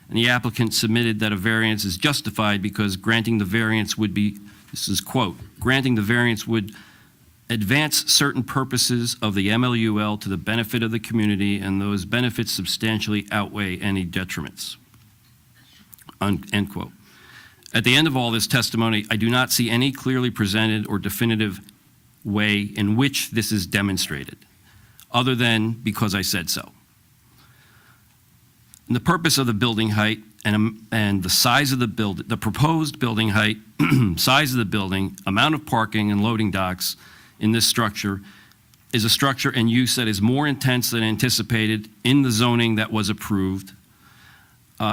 and the applicant submitted that a variance is justified because granting the variance would be, this is quote, granting the variance would advance certain purposes of the MLUL to the benefit of the community, and those benefits substantially outweigh any detriments, end quote. At the end of all this testimony, I do not see any clearly presented or definitive way in which this is demonstrated, other than because I said so. And the purpose of the building height and the size of the the proposed building height, size of the building, amount of parking and loading docks in this structure is a structure and use that is more intense than anticipated in the zoning that was approved,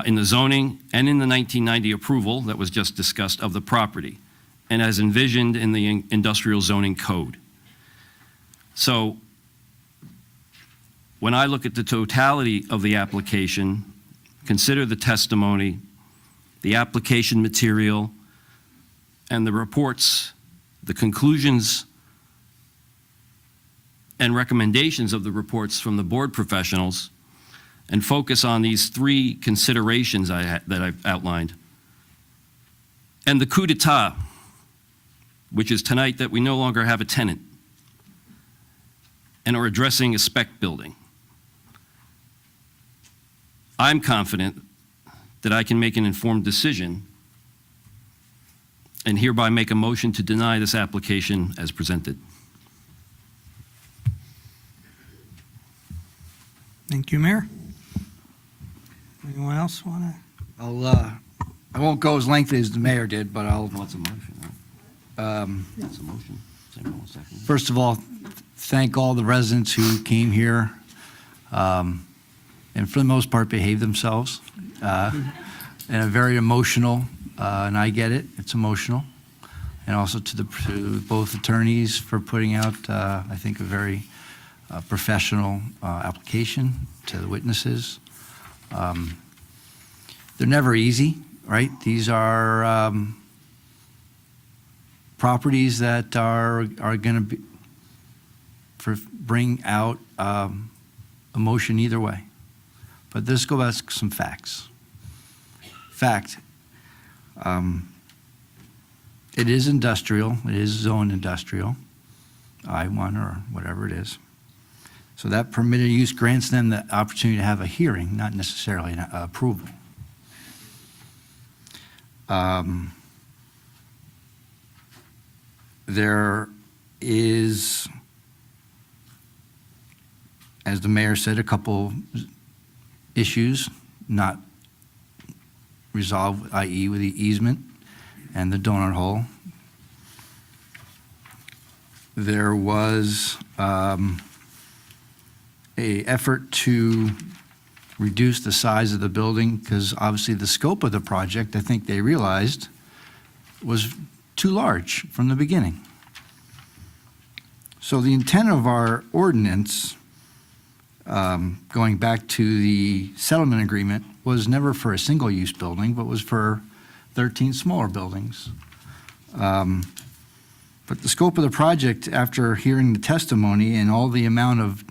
in the zoning and in the 1990 approval that was just discussed of the property, and as envisioned in the industrial zoning code. So when I look at the totality of the application, consider the testimony, the application material, and the reports, the conclusions and recommendations of the reports from the board professionals, and focus on these three considerations that I've outlined. And the coup d'etat, which is tonight that we no longer have a tenant and are addressing a spec building. I'm confident that I can make an informed decision and hereby make a motion to deny this application as presented. Thank you, Mayor. Anyone else want to? I won't go as lengthy as the mayor did, but I'll. What's a motion? That's a motion. Second. First of all, thank all the residents who came here, and for the most part behaved themselves, and a very emotional, and I get it, it's emotional, and also to both attorneys for putting out, I think, a very professional application to the witnesses. They're never easy, right? These are properties that are going to bring out emotion either way. But let's go back to some facts. Fact, it is industrial, it is zoned industrial, I-1 or whatever it is. So that permitted use grants them the opportunity to have a hearing, not necessarily an approval. There is, as the mayor said, a couple issues not resolved, i.e. with the easement and the donut hole. There was a effort to reduce the size of the building because obviously the scope of the project, I think they realized, was too large from the beginning. So the intent of our ordinance, going back to the settlement agreement, was never for a single-use building, but was for 13 smaller buildings. But the scope of the project, after hearing the testimony and all the amount of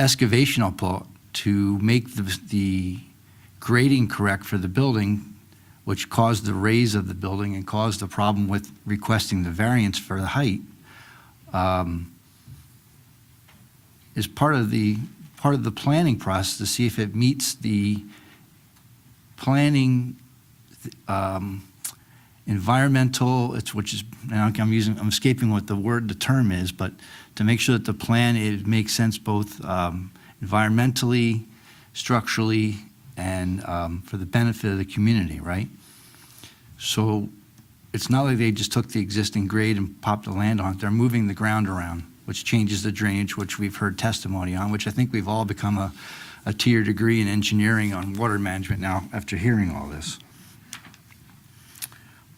excavation I'll put to make the grading correct for the building, which caused the raise of the building and caused the problem with requesting the variance for the height, is part of the planning process to see if it meets the planning environmental, which is, now I'm escaping what the term is, but to make sure that the plan, it makes sense both environmentally, structurally, and for the benefit of the community, right? So it's not like they just took the existing grade and popped the land on it. They're moving the ground around, which changes the drainage, which we've heard testimony on, which I think we've all become a tier degree in engineering on water management now after hearing all this.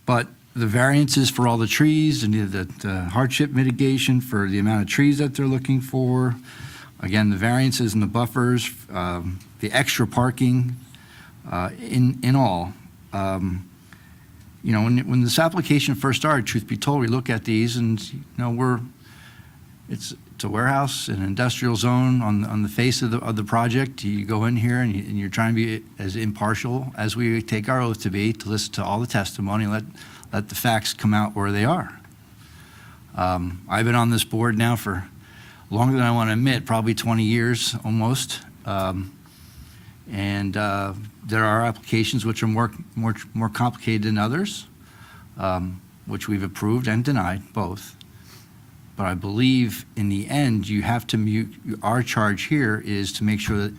But the variances for all the trees and the hardship mitigation for the amount of trees that they're looking for, again, the variances and the buffers, the extra parking, in all. You know, when this application first started, truth be told, we look at these and, you know, it's a warehouse, an industrial zone on the face of the project. You go in here and you're trying to be as impartial as we take our oath to be, to listen to all the testimony, let the facts come out where they are. I've been on this board now for longer than I want to admit, probably 20 years almost. And there are applications which are more complicated than others, which we've approved and denied, both. But I believe in the end, you have to our charge here is to make sure that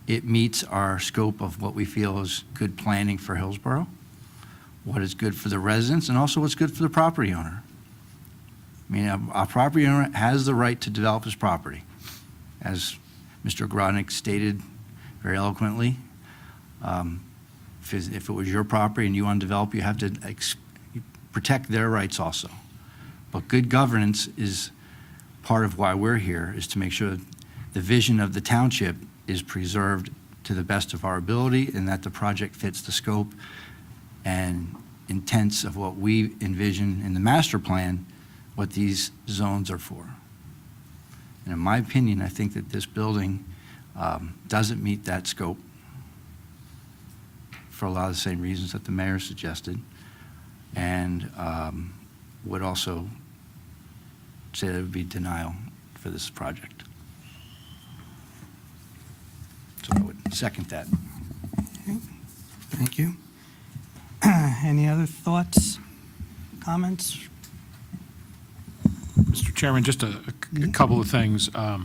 it meets our scope of what we feel is good planning for Hillsborough, what is good for the residents, and also what's good for the property owner. I mean, a property owner has the right to develop his property. As Mr. Grodnick stated very eloquently, if it was your property and you want to develop, you have to protect their rights also. But good governance is part of why we're here, is to make sure that the vision of the township is preserved to the best of our ability and that the project fits the scope and intents of what we envision in the master plan, what these zones are for. And in my opinion, I think that this building doesn't meet that scope for a lot of the same reasons that the mayor suggested, and would also say there would be denial for this project. So I would second that. Okay. Thank you. Any other thoughts, comments? Mr. Chairman, just a couple of things. I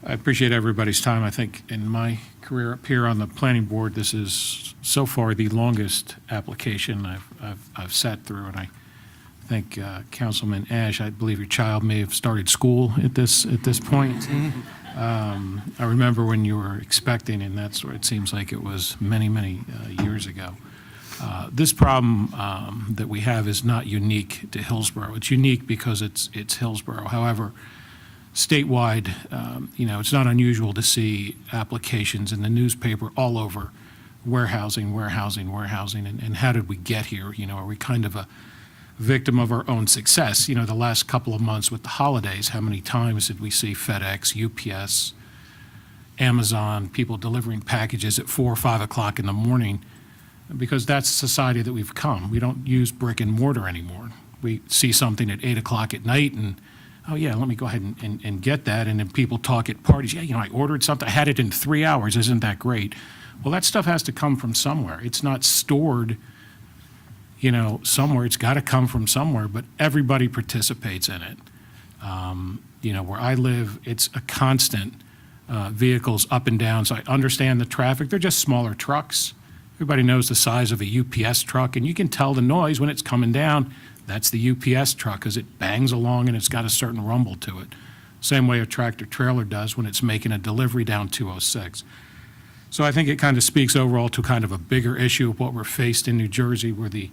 appreciate everybody's time. I think in my career up here on the planning board, this is so far the longest application I've sat through, and I think Councilman Ash, I believe your child may have started school at this point. I remember when you were expecting, and that's where it seems like it was many years ago. This problem that we have is not unique to Hillsborough. It's unique because it's Hillsborough. However, statewide, it's not unusual to see applications in the newspaper all over warehousing, and how did we get here? Are we kind of a victim of our own success? The last couple of months with the holidays, how many times did we see FedEx, UPS, Amazon, people delivering packages at 4 or 5 o'clock in the morning? Because that's the society that we've come. We don't use brick and mortar anymore. We see something at 8 o'clock at night and, oh yeah, let me go ahead and get that. And then people talk at parties, yeah, I ordered something, I had it in 3 hours, isn't that great? Well, that stuff has to come from somewhere. It's not stored, somewhere. It's got to come from somewhere, but everybody participates in it. Where I live, it's a constant vehicles up and down. So I understand the traffic. They're just smaller trucks. Everybody knows the size of a UPS truck, and you can tell the noise when it's coming down. That's the UPS truck because it bangs along and it's got a certain rumble to it. Same way a tractor trailer does when it's making a delivery down 206. So I think it kind of speaks overall to kind of a bigger issue of what we're faced in New Jersey. We're the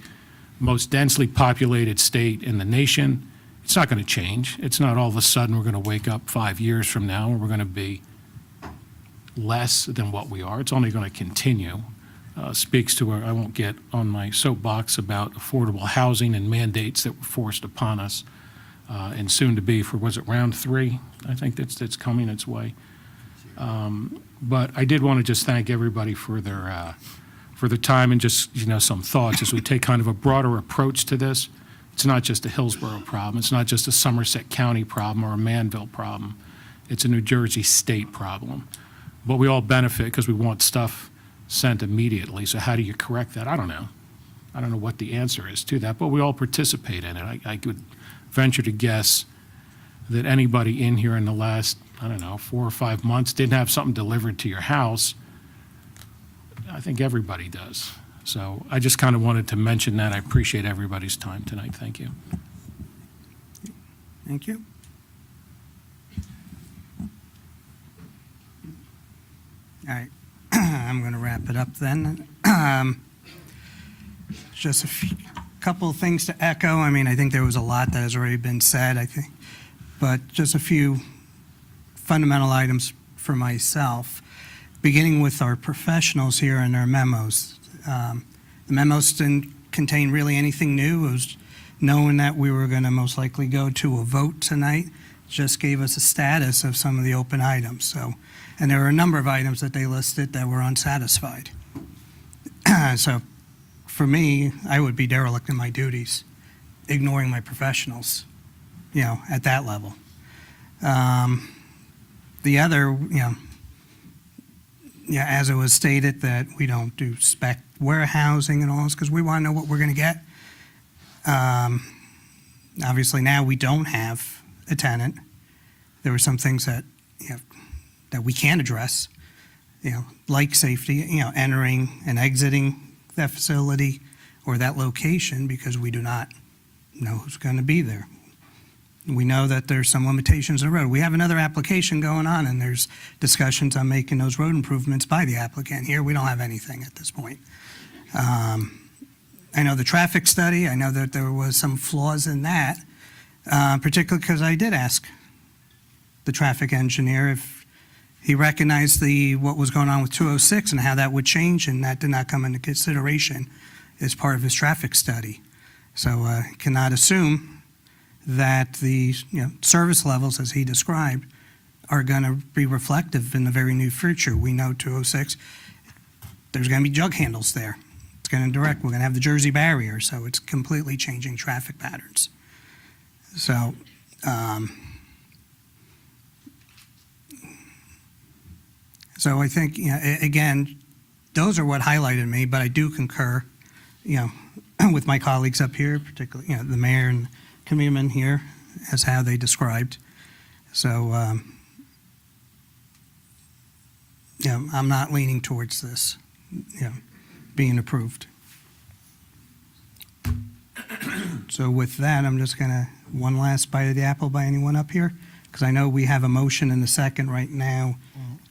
most densely populated state in the nation. It's not going to change. It's not all of a sudden we're going to wake up 5 years from now and we're going to be less than what we are. It's only going to continue. Speaks to where I won't get on my soapbox about affordable housing and mandates that were forced upon us and soon to be for, was it round 3? I think that's coming its way. But I did want to just thank everybody for their time and just, some thoughts as we take kind of a broader approach to this. It's not just a Hillsborough problem. It's not just a Somerset County problem or a Manville problem. It's a New Jersey state problem. But we all benefit because we want stuff sent immediately. So how do you correct that? I don't know. I don't know what the answer is to that, but we all participate in it. I could venture to guess that anybody in here in the last, 4 or 5 months didn't have something delivered to your house. I think everybody does. So I just kind of wanted to mention that. I appreciate everybody's time tonight. Thank you. Thank you. All right, I'm going to wrap it up then. Just a couple of things to echo. I mean, I think there was a lot that has already been said, I think, but just a few fundamental items for myself, beginning with our professionals here and their memos. The memos didn't contain really anything new. It was knowing that we were going to most likely go to a vote tonight, just gave us a status of some of the open items. So, and there were a number of items that they listed that were unsatisfied. So for me, I would be derelict in my duties, ignoring my professionals, at that level. The other, as it was stated, that we don't do spec warehousing and all this because we want to know what we're going to get. Obviously, now we don't have a tenant. There were some things that, that we can address, like safety, entering and exiting that facility or that location because we do not know who's going to be there. We know that there's some limitations on the road. We have another application going on, and there's discussions on making those road improvements by the applicant. Here, we don't have anything at this point. I know the traffic study, I know that there was some flaws in that, particularly because I did ask the traffic engineer if he recognized what was going on with 206 and how that would change, and that did not come into consideration as part of his traffic study. So I cannot assume that the service levels, as he described, are going to be reflective in the very near future. We know 206, there's going to be jug handles there. It's going to direct, we're going to have the Jersey barrier, so it's completely changing traffic patterns. So, so I think, again, those are what highlighted me, but I do concur, with my colleagues up here, particularly, the mayor and committeemen here, as how they described. So, I'm not leaning towards this, being approved. So with that, I'm just gonna, one last bite of the apple by anyone up here? Because I know we have a motion and a second right now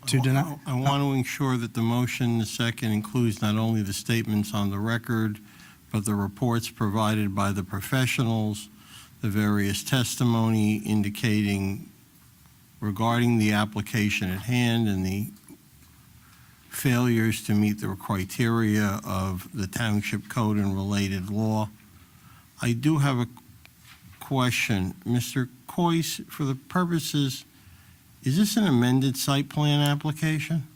to deny. I want to ensure that the motion, the second, includes not only the statements on the record, but the reports provided by the professionals, the various testimony indicating regarding the application at hand and the failures to meet the criteria of the township code and related law. I do have a question. Mr. Coyce, for the purposes, is this an amended site plan application?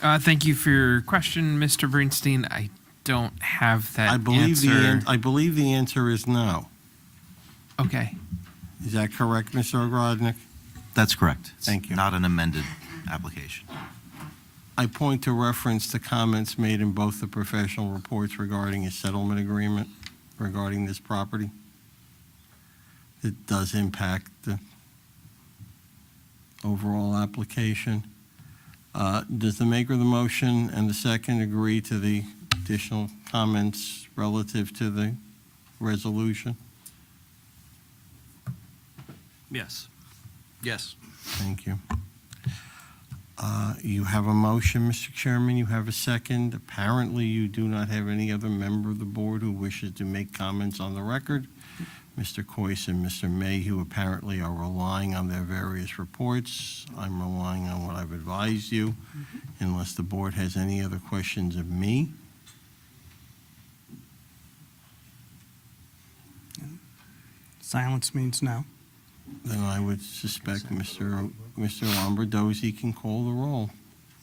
Thank you for your question, Mr. Bernstein. I don't have that answer. I believe the answer is no. Okay. Is that correct, Mr. Ogrodnik? That's correct. Thank you. Not an amended application. I point to reference to comments made in both the professional reports regarding a settlement agreement regarding this property. It does impact the overall application. Does the maker of the motion and the second agree to the additional comments relative to the resolution? Yes. Yes. Thank you. You have a motion, Mr. Chairman. You have a second. Apparently, you do not have any other member of the board who wishes to make comments on the record. Mr. Coyce and Mr. Mayhew apparently are relying on their various reports. I'm relying on what I've advised you, unless the board has any other questions of me. Silence means no. Then I would suspect Mr. Lombardozzi can call the roll.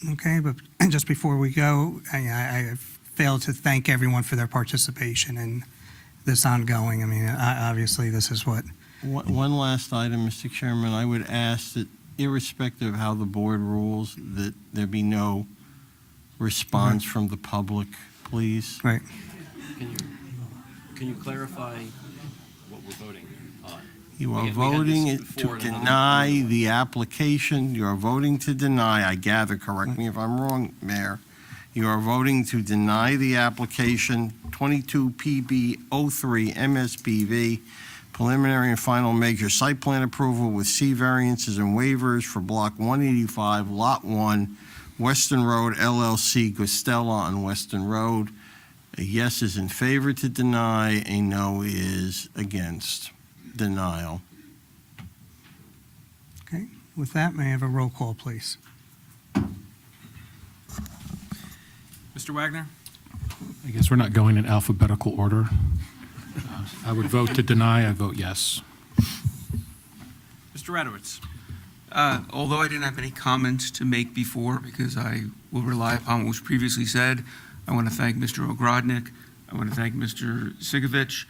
Okay, but just before we go, I failed to thank everyone for their participation in this ongoing. I mean, obviously, this is what. One last item, Mr. Chairman. I would ask that irrespective of how the board rules, that there be no response from the public, please. Right. Can you clarify what we're voting on? You are We had voting this to before in another deny group. the application. You are voting to deny, I gather, correct me if I'm wrong, Mayor. You are voting to deny the application 22 PB03 MSBV, preliminary and final major site plan approval with C variances and waivers for Block 185, Lot 1, Western Road LLC, Guastella on Western Road. A yes is in favor to deny, a no is against denial. Okay, with that, may I have a roll call, please? Mr. Wagner? I guess we're not going in alphabetical order. I would vote to deny, I vote yes. Mr. Radowitz? Although I didn't have any comments to make before, because I will rely upon what was previously said, I want to thank Mr. Ogrodnik, I want to thank Mr. Sigovich,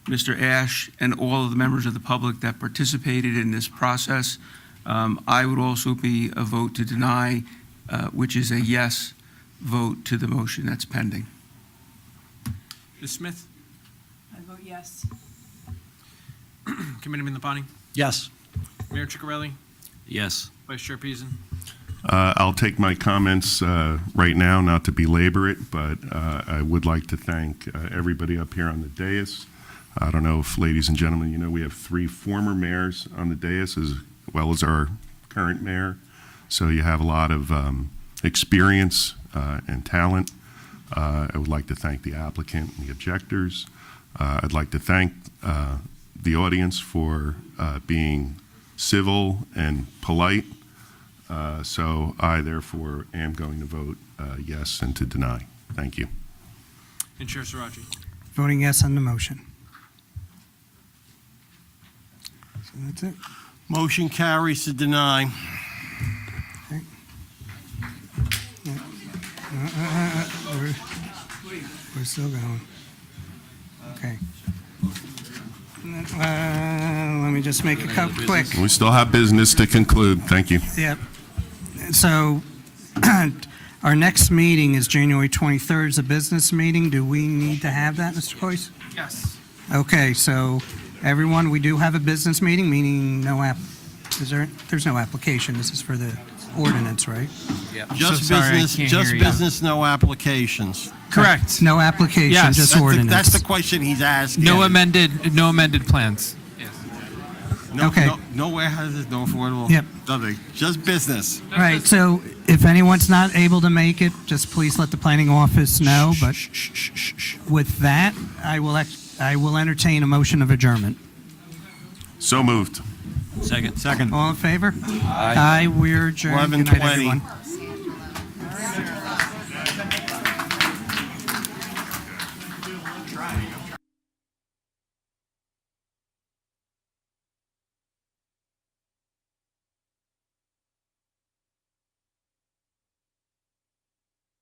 Mr. Ash, and all of the members of the public that participated in this process. I would also be a vote to deny, which is a yes vote to the motion that's pending. Ms. Smith? I vote yes. Committeeman Lapani? Yes. Mayor Ciccarelli? Yes. Vice Chair Peason? I'll take my comments right now, not to belabor it, but I would like to thank everybody up here on the dais. I don't know if, ladies and gentlemen, you know we have 3 former mayors on the dais as well as our current mayor. So you have a lot of experience and talent. I would like to thank the applicant and the objectors. I'd like to thank the audience for being civil and polite. So I therefore am going to vote yes and to deny. Thank you. And Chair Sirachi? Voting yes on the motion. So that's it. Motion carries to deny. We're still going. Okay. Let me just make a couple quick. We still have business to conclude. Thank you. Yep. So our next meeting is January 23rd, is a business meeting. Do we need to have that, Mr. Coyce? Yes. Okay, so everyone, we do have a business meeting, meaning there's no application. This is for the ordinance, right? Just So sorry, I business, can't just hear you. business, no applications. Correct. No application, Yes. just That's ordinance. that's the question he's asking. No amended plans. No, Okay. no warehouses, no affordable. Yep. Nothing. Just business. Right, so if anyone's not able to make it, just please let the planning office know, but with that, I will entertain a motion of adjournment. So moved. Second. All in favor? Aye. We're adjourned. Good night, 11:20. everyone.